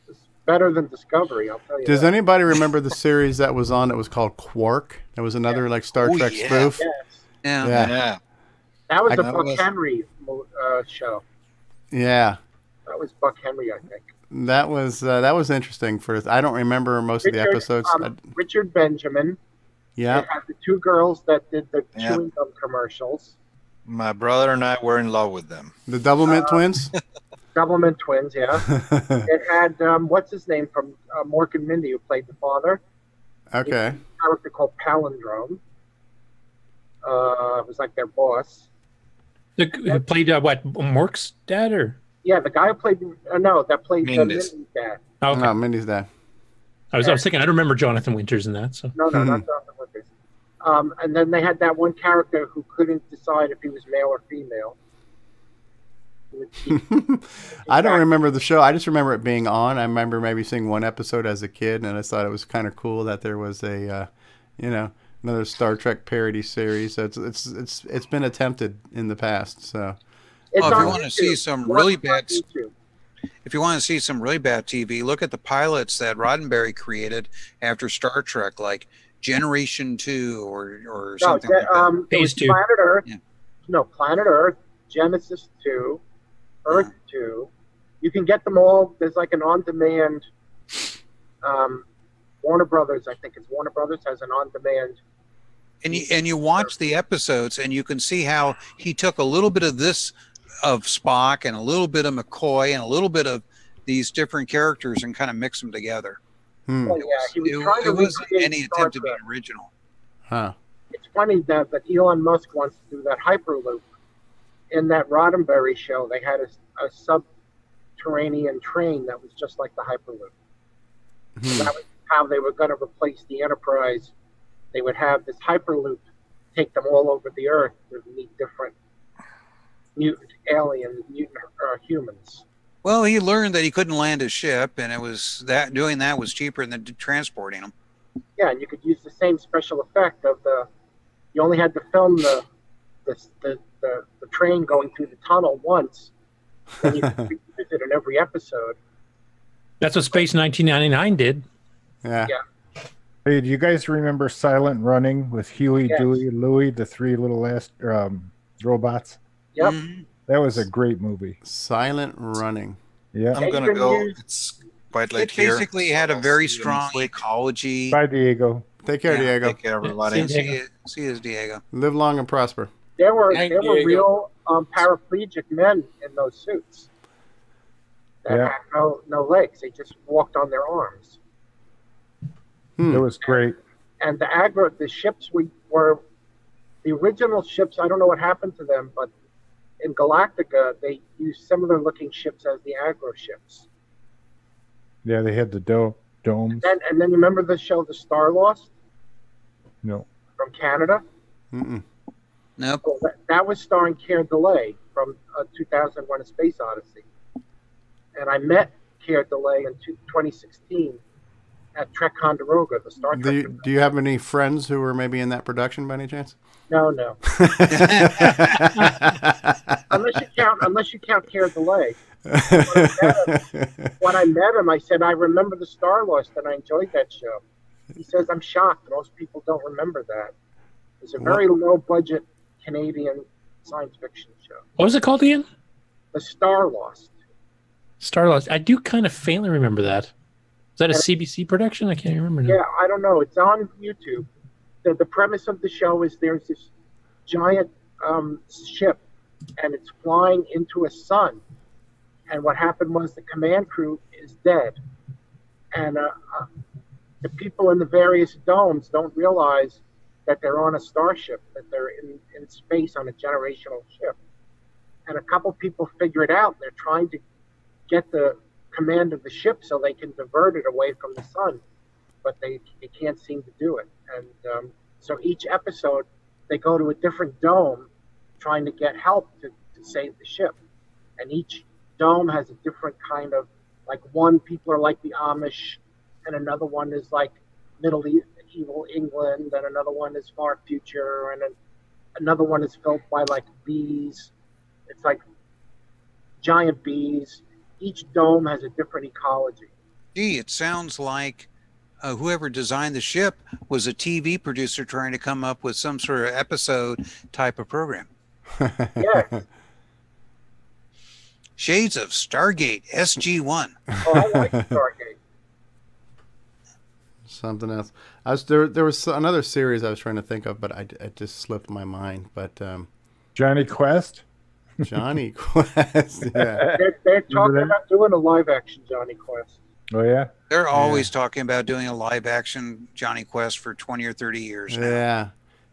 It's better than Discovery, I'll tell you. Does that. anybody remember the series that was on that was called Quark? That was another like Star Trek spoof. Yes. Yeah. That was the Buck Henry show. Yeah. That was Buck Henry, I think. That was interesting. I don't remember most of the episodes. Richard Benjamin. Yeah. They had the two girls that did the chewing gum commercials. My brother and I were in love with them. The Doublemint twins? Doublemint twins, yeah. It had, what's his name from Mork and Mindy, who played the father. Okay. A character called Palindrome. It was like their boss. Who played, what, Mork's dad, or? Yeah, the guy who played, that played Mindy's dad. Okay. No, Mindy's dad. I was thinking, I don't remember Jonathan Winters in that. So No, not Jonathan Winters. And then they had that one character who couldn't decide if he was male or female. I don't remember the show. I just remember it being on. I remember maybe seeing one episode as a kid, and I thought it was kind of cool that there was a, another Star Trek parody series. So it's been attempted in the past. So, if you want to see some really bad, TV, look at the pilots that Roddenberry created after Star Trek, like Generation 2 or something like that. Phase 2. Planet Earth. Yeah. No, Planet Earth, Genesis 2, Earth 2. You can get them all. There's like an on-demand. Warner Brothers, I think it's Warner Brothers, has an on-demand. And you watch the episodes, and you can see how he took a little bit of this of Spock and a little bit of McCoy and a little bit of these different characters and kind of mix them together. Well, It wasn't any attempt to be original. Huh. It's funny that Elon Musk wants to do that Hyperloop. In that Roddenberry show, they had a subterranean train that was just like the Hyperloop. So that was how they were going to replace the Enterprise. They would have this Hyperloop take them all over the Earth to meet different mutant aliens, mutant humans. Well, he learned that he couldn't land his ship, and it was that doing that was cheaper than transporting them. Yeah, and you could use the same special effect of you only had to film the train going through the tunnel once, and you could reuse it in every episode. That's what Space 1999 did. Yeah. Hey, do you guys remember Silent Running with Huey, Yes. Dewey, Louie, the three little robots? Yep. That was a great movie. Silent Running. Yeah. I'm going to go. It's quite late It here. basically had a very strong ecology. Bye, Diego. Take care, Diego. Take care, everybody. See you, Diego. Live long and prosper. There were real paraplegic men in those suits that had no legs. They just walked on their arms. It was great. And the ships were the original ships. I don't know what happened to them, but in Galactica they used similar looking ships as the aggro ships. Yeah, they had the domes. And then you remember the show The Star Lost? No. From Canada? Nope. Well, that was starring Keir Delay from 2001: A Space Odyssey. And I met Keir Delay in 2016 at Trek Ticonderoga, the Star Trek. Do you have any friends who were maybe in that production by any chance? No. unless you count Keir Delay. When I met him, I said, I remember The Star Lost and I enjoyed that show. He says, I'm shocked. Most people don't remember that. It's a very low-budget Canadian science fiction show. What was it called again? The Star Lost. Star Lost. I do kind of faintly remember that. Is that a CBC production? I can't remember now. Yeah, I don't know. It's on YouTube. The premise of the show is there's this giant ship, and it's flying into a sun. And what happened was the command crew is dead. And the people in the various domes don't realize that they're on a starship, that they're in space on a generational ship. And a couple people figure it out. They're trying to get the command of the ship so they can divert it away from the sun, but they can't seem to do it. And so each episode, they go to a different dome trying to get help to to save the ship. And each dome has a different kind of, like one people are like the Amish, and another one is like medieval England, and another one is far future, and another one is filled by like bees. It's like giant bees. Each dome has a different ecology. Gee, it sounds like whoever designed the ship was a TV producer trying to come up with some sort of episode type of program. Yes. Shades of Stargate SG-1. Oh, I like Stargate. Something else. There was another series I was trying to think of, but it just slipped my mind. But Johnny Quest. Johnny Quest. Yeah. They're talking about doing a live action Johnny Quest. Oh yeah. They're always talking about doing a live action Johnny Quest for 20 or 30 years now. Yeah.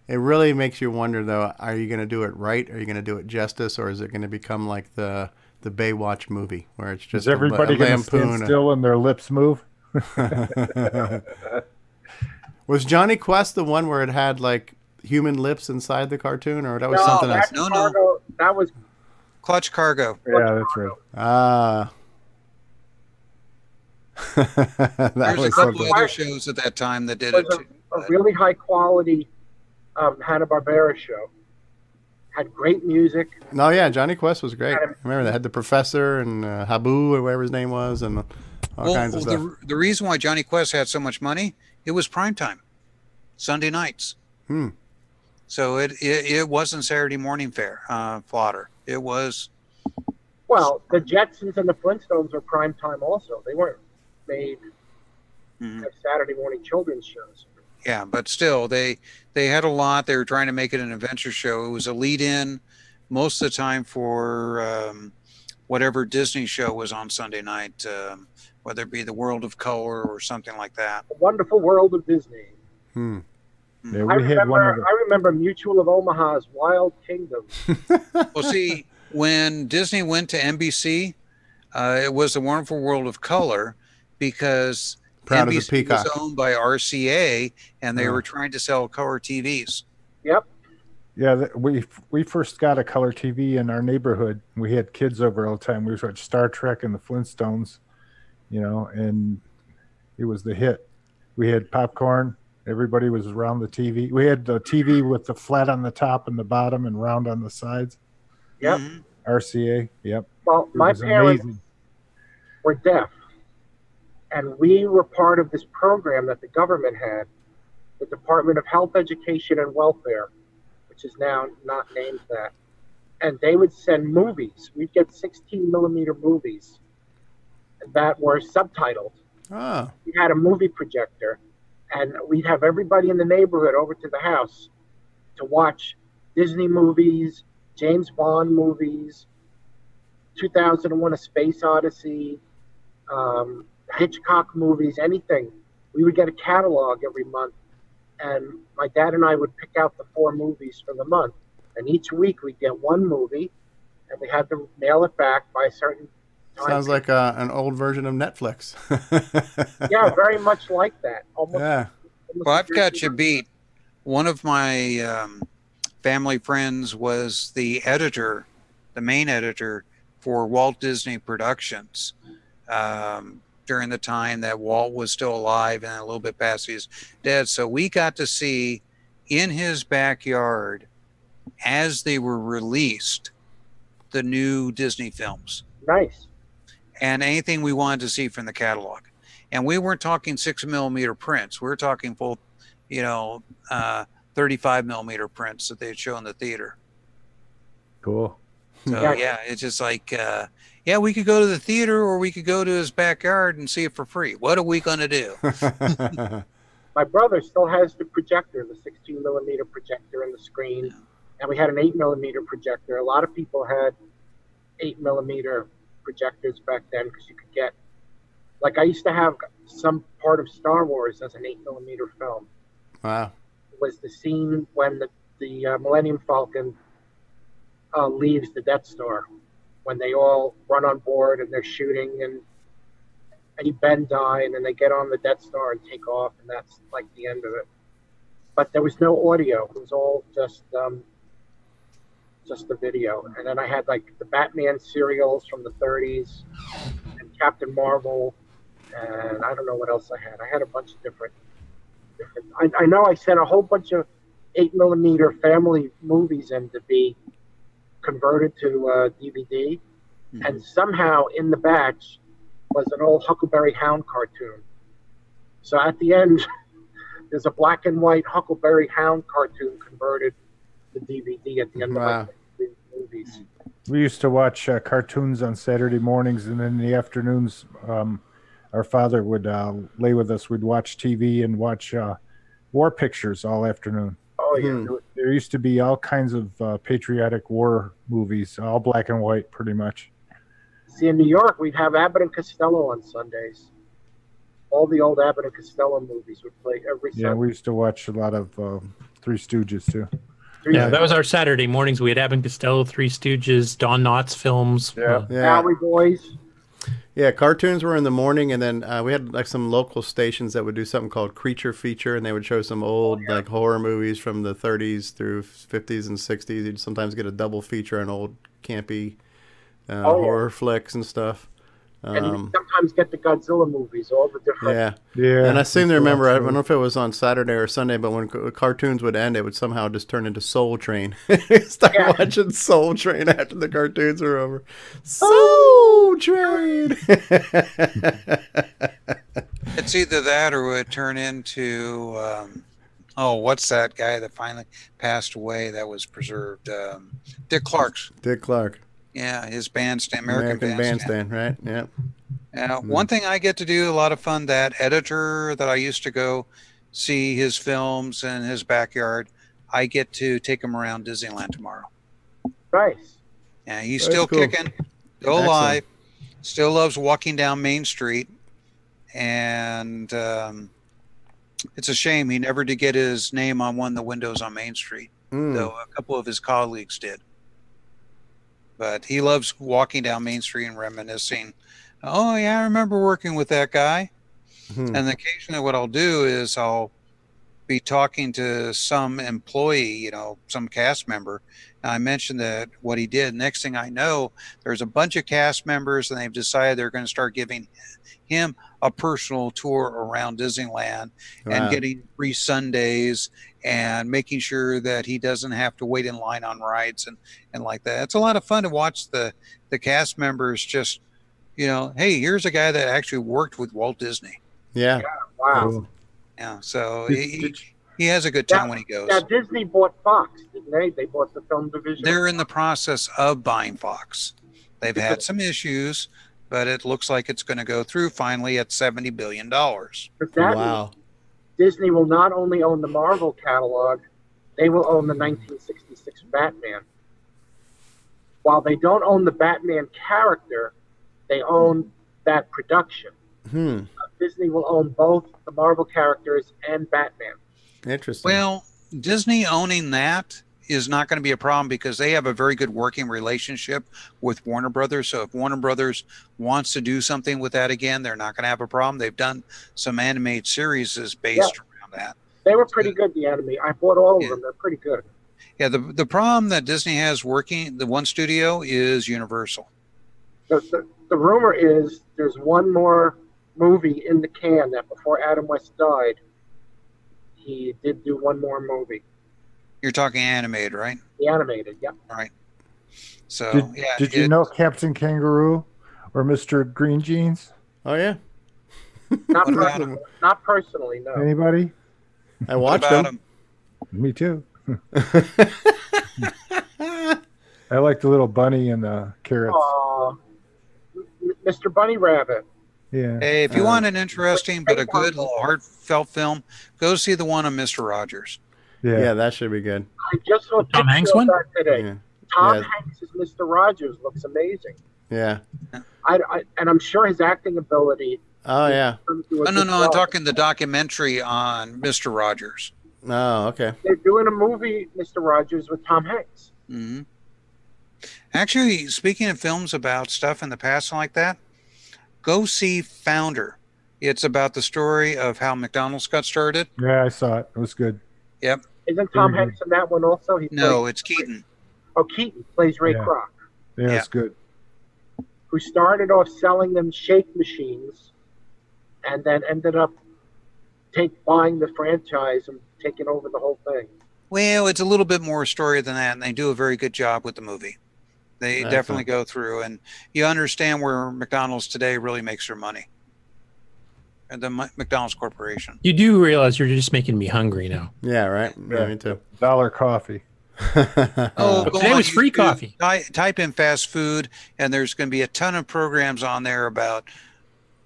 It really makes you wonder, though. Are you going to do it right? Are you going to do it justice, or is it going to become like the Baywatch movie, where it's just is everybody going to stand still and their lips move? Was Johnny Quest the one where it had like human lips inside the cartoon, or that was something else? No. That was Clutch Cargo. Yeah, that's right. There's a couple other shows at that time that did it too. A really high quality Hanna-Barbera show. Had great music. No, yeah, Johnny Quest was great. I remember they had the professor and Habu or whatever his name was, and all kinds of stuff. The reason why Johnny Quest had so much money, it was primetime, Sunday nights. So it wasn't Saturday morning fodder. It was. Well, the Jetsons and the Flintstones are primetime also. They weren't made as Saturday morning children's shows. Yeah, but still, they had a lot. They were trying to make it an adventure show. It was a lead-in most of the time for whatever Disney show was on Sunday night, whether it be The World of Color or something like that. The Wonderful World of Disney. Yeah, I remember Mutual of Omaha's Wild Kingdom. Well, see, when Disney went to NBC, it was The Wonderful World of Color because NBC was owned by RCA, and they were trying to sell color TVs. Yep. Yeah, we first got a color TV in our neighborhood. We had kids over all the time. We watched Star Trek and the Flintstones, and it was the hit. We had popcorn. Everybody was around the TV. We had the TV with the flat on the top and the bottom and round on the sides. Yep. RCA. Yep. Well, my parents were deaf, and we were part of this program that the government had, the Department of Health, Education, and Welfare, which is now not named that. And they would send movies. We'd get 16-millimeter movies that were subtitled. Oh. We had a movie projector, and we'd have everybody in the neighborhood over to the house to watch Disney movies, James Bond movies, 2001: A Space Odyssey, Hitchcock movies, anything. We would get a catalog every month, and my dad and I would pick out the 4 movies for the month. And each week we'd get one movie, and we had to mail it back by a certain time. Sounds like an old version of Netflix. Yeah, very much like that. Yeah. Well, I've got you beat. One of my family friends was the editor, the main editor for Walt Disney Productions during the time that Walt was still alive and a little bit past his dead. So we got to see in his backyard, as they were released, the new Disney films. Nice. And anything we wanted to see from the catalog. And we weren't talking 6-millimeter prints. We were talking full, 35-millimeter prints that they'd show in the theater. Cool. So, yeah, it's just like, we could go to the theater or we could go to his backyard and see it for free. What are we going to do? My brother still has the projector, the 16-millimeter projector in the screen. Yeah. And we had an 8-millimeter projector. A lot of people had 8-millimeter projectors back then because you could get, like, I used to have some part of Star Wars as an 8-millimeter film. Wow. It was the scene when the Millennium Falcon leaves the Death Star, when they all run on board and they're shooting and Ben die, and then they get on the Death Star and take off, and that's like the end of it. But there was no audio. It was all just just the video. And then I had like the Batman serials from the 30s and Captain Marvel, and I don't know what else I had. I had a bunch of different. I know I sent a whole bunch of 8mm family movies in to be converted to DVD, and somehow in the batch was an old Huckleberry Hound cartoon. So at the end, there's a black and white Huckleberry Hound cartoon converted to DVD at the end of my movies. We used to watch cartoons on Saturday mornings, and in the afternoons, our father would lay with us. We'd watch TV and watch war pictures all afternoon. Oh, yeah. There used to be all kinds of patriotic war movies, all black and white, pretty much. See, in New York, we'd have Abbott and Costello on Sundays. All the old Abbott and Costello movies would play every Sunday. Yeah, we used to watch a lot of Three Stooges, too. Yeah, that was our Saturday mornings. We had Abbott and Costello, Three Stooges, Don Knotts films. Yeah. Valley Boys. Yeah, cartoons were in the morning, and then we had like some local stations that would do something called Creature Feature, and they would show some old like horror movies from the 30s through 50s and 60s. You'd sometimes get a double feature on old campy horror flicks and stuff. And you sometimes get the Godzilla movies, all the different. Yeah. And I seem to remember, I don't know if it was on Saturday or Sunday, but when cartoons would end, it would somehow just turn into Soul Train. Start watching Soul Train after the cartoons are over. Soul Train! It's either that or it would turn into, what's that guy that finally passed away that was preserved? Dick Clark's. Dick Clark. Yeah, his bandstand, American Bandstand, right? Yeah. One thing I get to do, a lot of fun, that editor that I used to go see his films in his backyard, I get to take him around Disneyland tomorrow. Nice. Yeah, he's still kicking, still alive, still loves walking down Main Street. And it's a shame he never did get his name on one of the windows on Main Street, though a couple of his colleagues did. But he loves walking down Main Street and reminiscing. Oh, yeah, I remember working with that guy. And occasionally what I'll do is I'll be talking to some employee, some cast member. And I mentioned that what he did. Next thing I know, there's a bunch of cast members, and they've decided they're going to start giving him a personal tour around Disneyland and getting free Sundays and making sure that he doesn't have to wait in line on rides and like that. It's a lot of fun to watch the cast members just, hey, here's a guy that actually worked with Walt Disney. Yeah. Wow. Cool. Yeah. So he has a good time when he goes. Now, Disney bought Fox, didn't they? They bought the film division. They're in the process of buying Fox. They've had some issues, but it looks like it's going to go through finally at $70 billion. Wow. Disney will not only own the Marvel catalog, they will own the 1966 Batman. While they don't own the Batman character, they own that production. Disney will own both the Marvel characters and Batman. Interesting. Well, Disney owning that is not going to be a problem because they have a very good working relationship with Warner Brothers. So if Warner Brothers wants to do something with that again, they're not going to have a problem. They've done some animated series based around that. They were pretty good, the anime. I bought all of them. They're pretty good. Yeah, the problem that Disney has working, the one studio, is Universal. The rumor is there's one more movie in the can that before Adam West died, he did do one more movie. You're talking animated, right? The animated, yep. Right. So, did you know Captain Kangaroo or Mr. Green Jeans? Oh, yeah. Not personally, no. Anybody? I watched them. Me too. I like the little bunny and the carrots. Mr. Bunny Rabbit. Yeah. Hey, if you want an interesting but a good heartfelt film, go see the one on Mr. Rogers. Yeah, that should be good. I just saw Tom Hanks one today. Yeah. Tom Hanks as Mr. Rogers looks amazing. Yeah. And I'm sure his acting ability. Oh, yeah. No, I'm talking the documentary on Mr. Rogers. Oh, okay. They're doing a movie, Mr. Rogers, with Tom Hanks. Mm-hmm. Actually, speaking of films about stuff in the past like that, go see Founder. It's about the story of how McDonald's got started. Yeah, I saw it. It was good. Yep. Isn't Tom Hanks in that one also? No, it's Keaton. Oh, Keaton plays Ray Yeah. Kroc, Yeah, it's good. who started off selling them shake machines, and then ended up buying the franchise and taking over the whole thing. Well, it's a little bit more story than that, and they do a very good job with the movie. They definitely go through, and you understand where McDonald's today really makes their money. And the McDonald's Corporation. You do realize you're just making me hungry now. Yeah, right. Yeah, me too. $1 coffee. Oh, But go today on was free YouTube, coffee. Type in fast food, and there's going to be a ton of programs on there about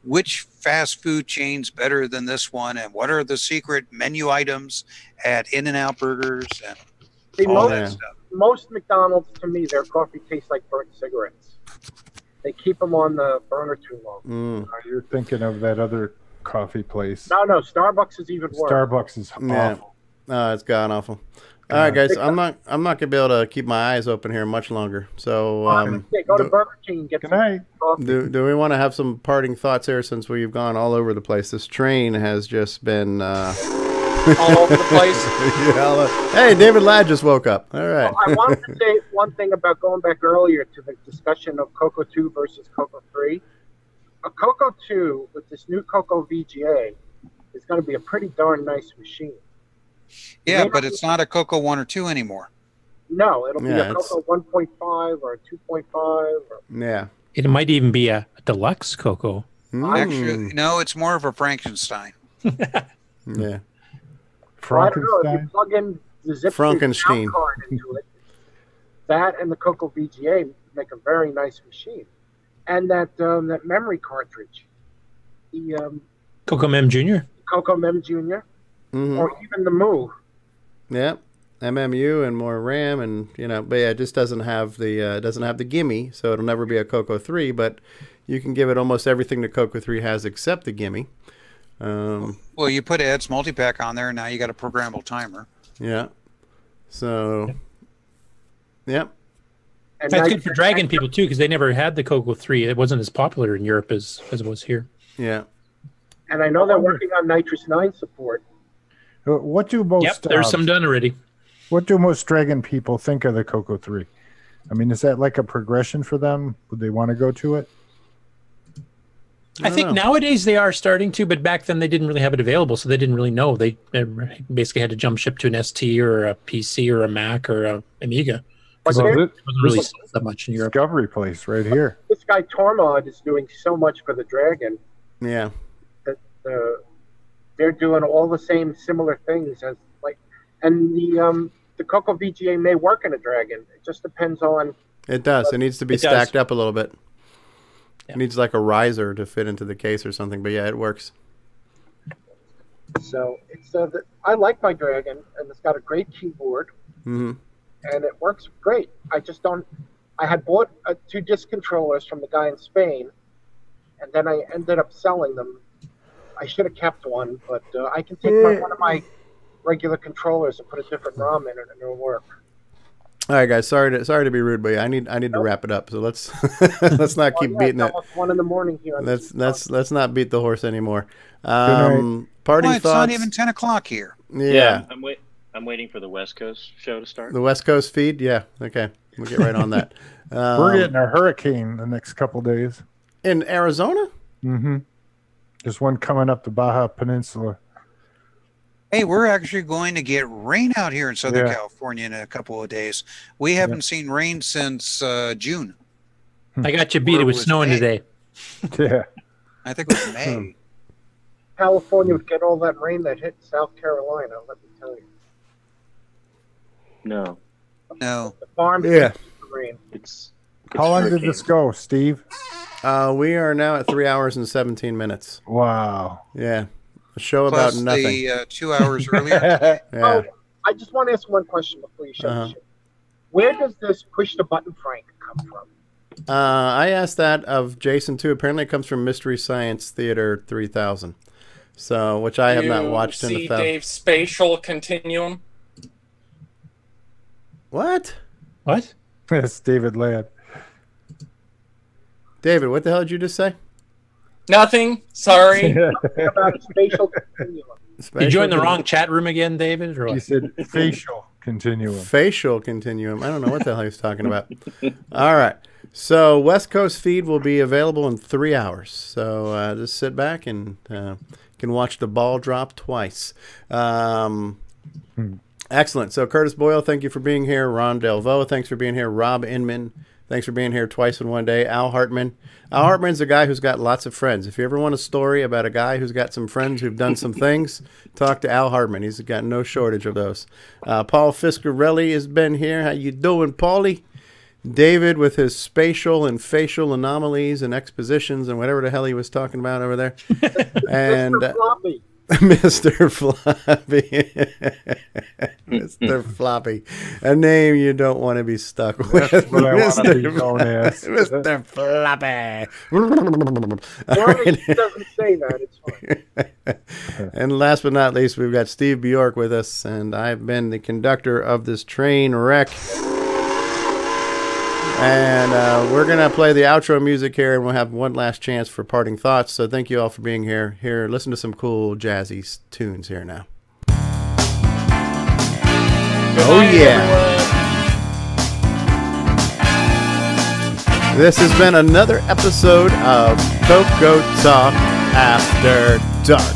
which fast food chain's better than this one, and what are the secret menu items at In-N-Out Burgers, and See, all that stuff. most McDonald's, to me, their coffee tastes like burnt cigarettes. They keep them on the burner too long. You're thinking of that other coffee place. No, Starbucks is even worse. Starbucks is awful. It's god awful. All right, guys, I'm not gonna be able to keep my eyes open here much longer. So go to Burger King and get some coffee. do we want to have some parting thoughts here, since we've gone all over the place? This train has just been all over the place. Hey, David Ladd just woke up. All right. Well, I wanted to say one thing about going back earlier to the discussion of CoCo 2 versus CoCo 3. A CoCo 2 with this new CoCo VGA is going to be a pretty darn nice machine. Yeah, but it's not a CoCo 1 or 2 anymore. No, it'll be a CoCo 1.5 or a 2.5. Or... Yeah. It might even be a deluxe CoCo. Actually, no, it's more of a Frankenstein. Yeah. Well, I don't know, if you plug in the zip Frankenstein card into it, that and the CoCo VGA make a very nice machine. And that memory cartridge, the CoCo Mem Jr. CoCo Mem Jr. Or even the Move. Yeah, MMU and more RAM, and but yeah, it just doesn't have the gimme, so it'll never be a CoCo 3. But you can give it almost everything the CoCo 3 has except the gimme. Well, you put Ed's multi-pack on there, and now you got a programmable timer. Yeah. So. Yep. And that's good for Dragon people too, because they never had the CoCo 3. It wasn't as popular in Europe as it was here. Yeah. And I know they're working on Nitrous 9 support. What do most? Yep, there's some done already. What do most Dragon people think of the CoCo 3? I mean, is that like a progression for them? Would they want to go to it? I think nowadays they are starting to, but back then they didn't really have it available, so they didn't really know. They basically had to jump ship to an ST or a PC or a Mac or a Amiga. Because it wasn't really sold that much in Europe. Discovery place right here. This guy Tormod is doing so much for the Dragon. Yeah. That they're doing all the same similar things as and the CoCo VGA may work in a Dragon. It just depends on. It does. It needs to be stacked up a little bit. It needs like a riser to fit into the case or something, but yeah, it works. So it's I like my Dragon, and it's got a great keyboard, and it works great. I just don't. I had bought 2 disc controllers from the guy in Spain, and then I ended up selling them. I should have kept one, but I can take one of my regular controllers and put a different ROM in it, and it'll work. All right, guys. Sorry to be rude, but yeah, I need to wrap it up. So let's let's not keep beating it. It's 1 in the morning here. Let's not beat the horse anymore. Well, Parting it's thoughts. not even 10 o'clock here. Yeah. I'm waiting for the West Coast show to start. The West Coast feed. Yeah. Okay. We'll get right on that. We're getting a hurricane the next couple of days in Arizona. There's one coming up the Baja Peninsula. Hey, we're actually going to get rain out here in Southern California in a couple of days. We haven't seen rain since June. I got you beat. It was snowing today. Yeah. I think it was May. California would get all that rain that hit South Carolina, let me tell you. No. The farm rain. How long did this go, Steve? We are now at 3 hours and 17 minutes. Wow. Yeah. A show Plus about nothing. the 2 hours earlier. Yeah. I just want to ask one question before you show the show. Where does this push the button Frank come from? I asked that of Jason too. Apparently, it comes from Mystery Science Theater 3000. So, which I have not watched in see the Dave's spatial continuum. What? It's David Ladd. David, what the hell did you just say? Nothing. Sorry. About spatial continuum. You joined the wrong chat room again, David? Or He what? said facial continuum. Facial continuum. I don't know what the hell he's talking about. All right. So West Coast feed will be available in 3 hours. So just sit back and can watch the ball drop twice. Excellent. So Curtis Boyle, thank you for being here. Ron Delvaux, thanks for being here. Rob Inman, thanks for being here twice in one day. Al Hartman. Al Hartman's a guy who's got lots of friends. If you ever want a story about a guy who's got some friends who've done some things, talk to Al Hartman. He's got no shortage of those. Paul Fiscarelli has been here. How you doing, Paulie? David with his spatial and facial anomalies and expositions and whatever the hell he was talking about over there. And Mr. Floppy. Mr. Floppy. A name you don't want to be stuck with. That's what I want to be known as. Mr. Floppy. He doesn't say that. It's fine. And last but not least, we've got Steve Bjork with us, and I've been the conductor of this train wreck. And we're going to play the outro music here, and we'll have one last chance for parting thoughts. So thank you all for being here. Here, listen to some cool jazzy tunes here now. Oh, yeah. This has been another episode of CoCoTALK After Dark.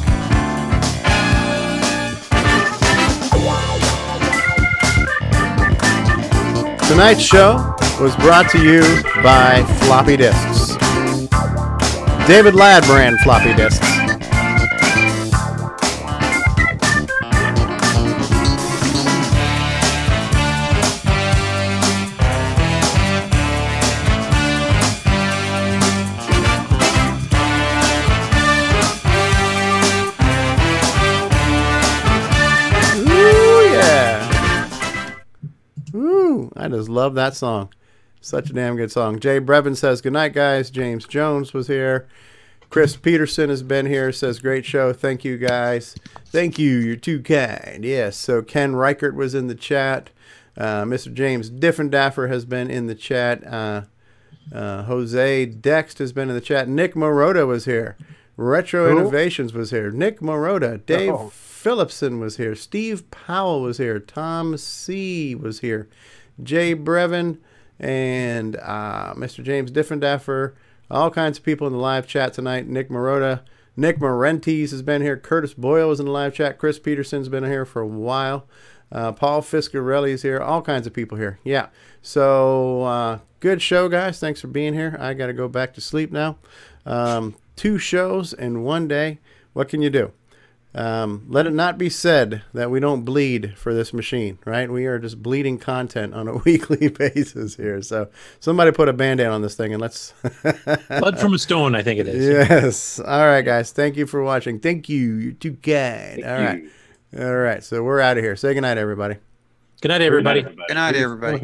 Tonight's show was brought to you by floppy disks. David Ladd brand floppy disks. Ooh, yeah. Ooh, I just love that song. Such a damn good song. Jay Brevin says, good night, guys. James Jones was here. Chris Peterson has been here, says, great show. Thank you, guys. Thank you. You're too kind. Yes. So Ken Reichert was in the chat. Mr. James Diffendaffer has been in the chat. Jose Dext has been in the chat. Nick Morota was here. Retro Innovations was here. Nick Morota. Dave Phillipson was here. Steve Powell was here. Tom C. was here. Jay Brevin. And Mr. James Diffendaffer, all kinds of people in the live chat tonight. Nick Morota, Nick Marentes has been here. Curtis Boyle was in the live chat. Chris Peterson's been here for a while. Paul Fiscarelli is here. All kinds of people here. Yeah. So good show, guys. Thanks for being here. I got to go back to sleep now. 2 shows in one day. What can you do? Let it not be said that we don't bleed for this machine, right? We are just bleeding content on a weekly basis here. So somebody put a Band-Aid on this thing and let's... Blood from a stone, I think it is. Yes. All right, guys. Thank you for watching. Thank you. You're too kind. All right. All right. So we're out of here. Say goodnight, everybody. Good night, everybody. Good night, everybody.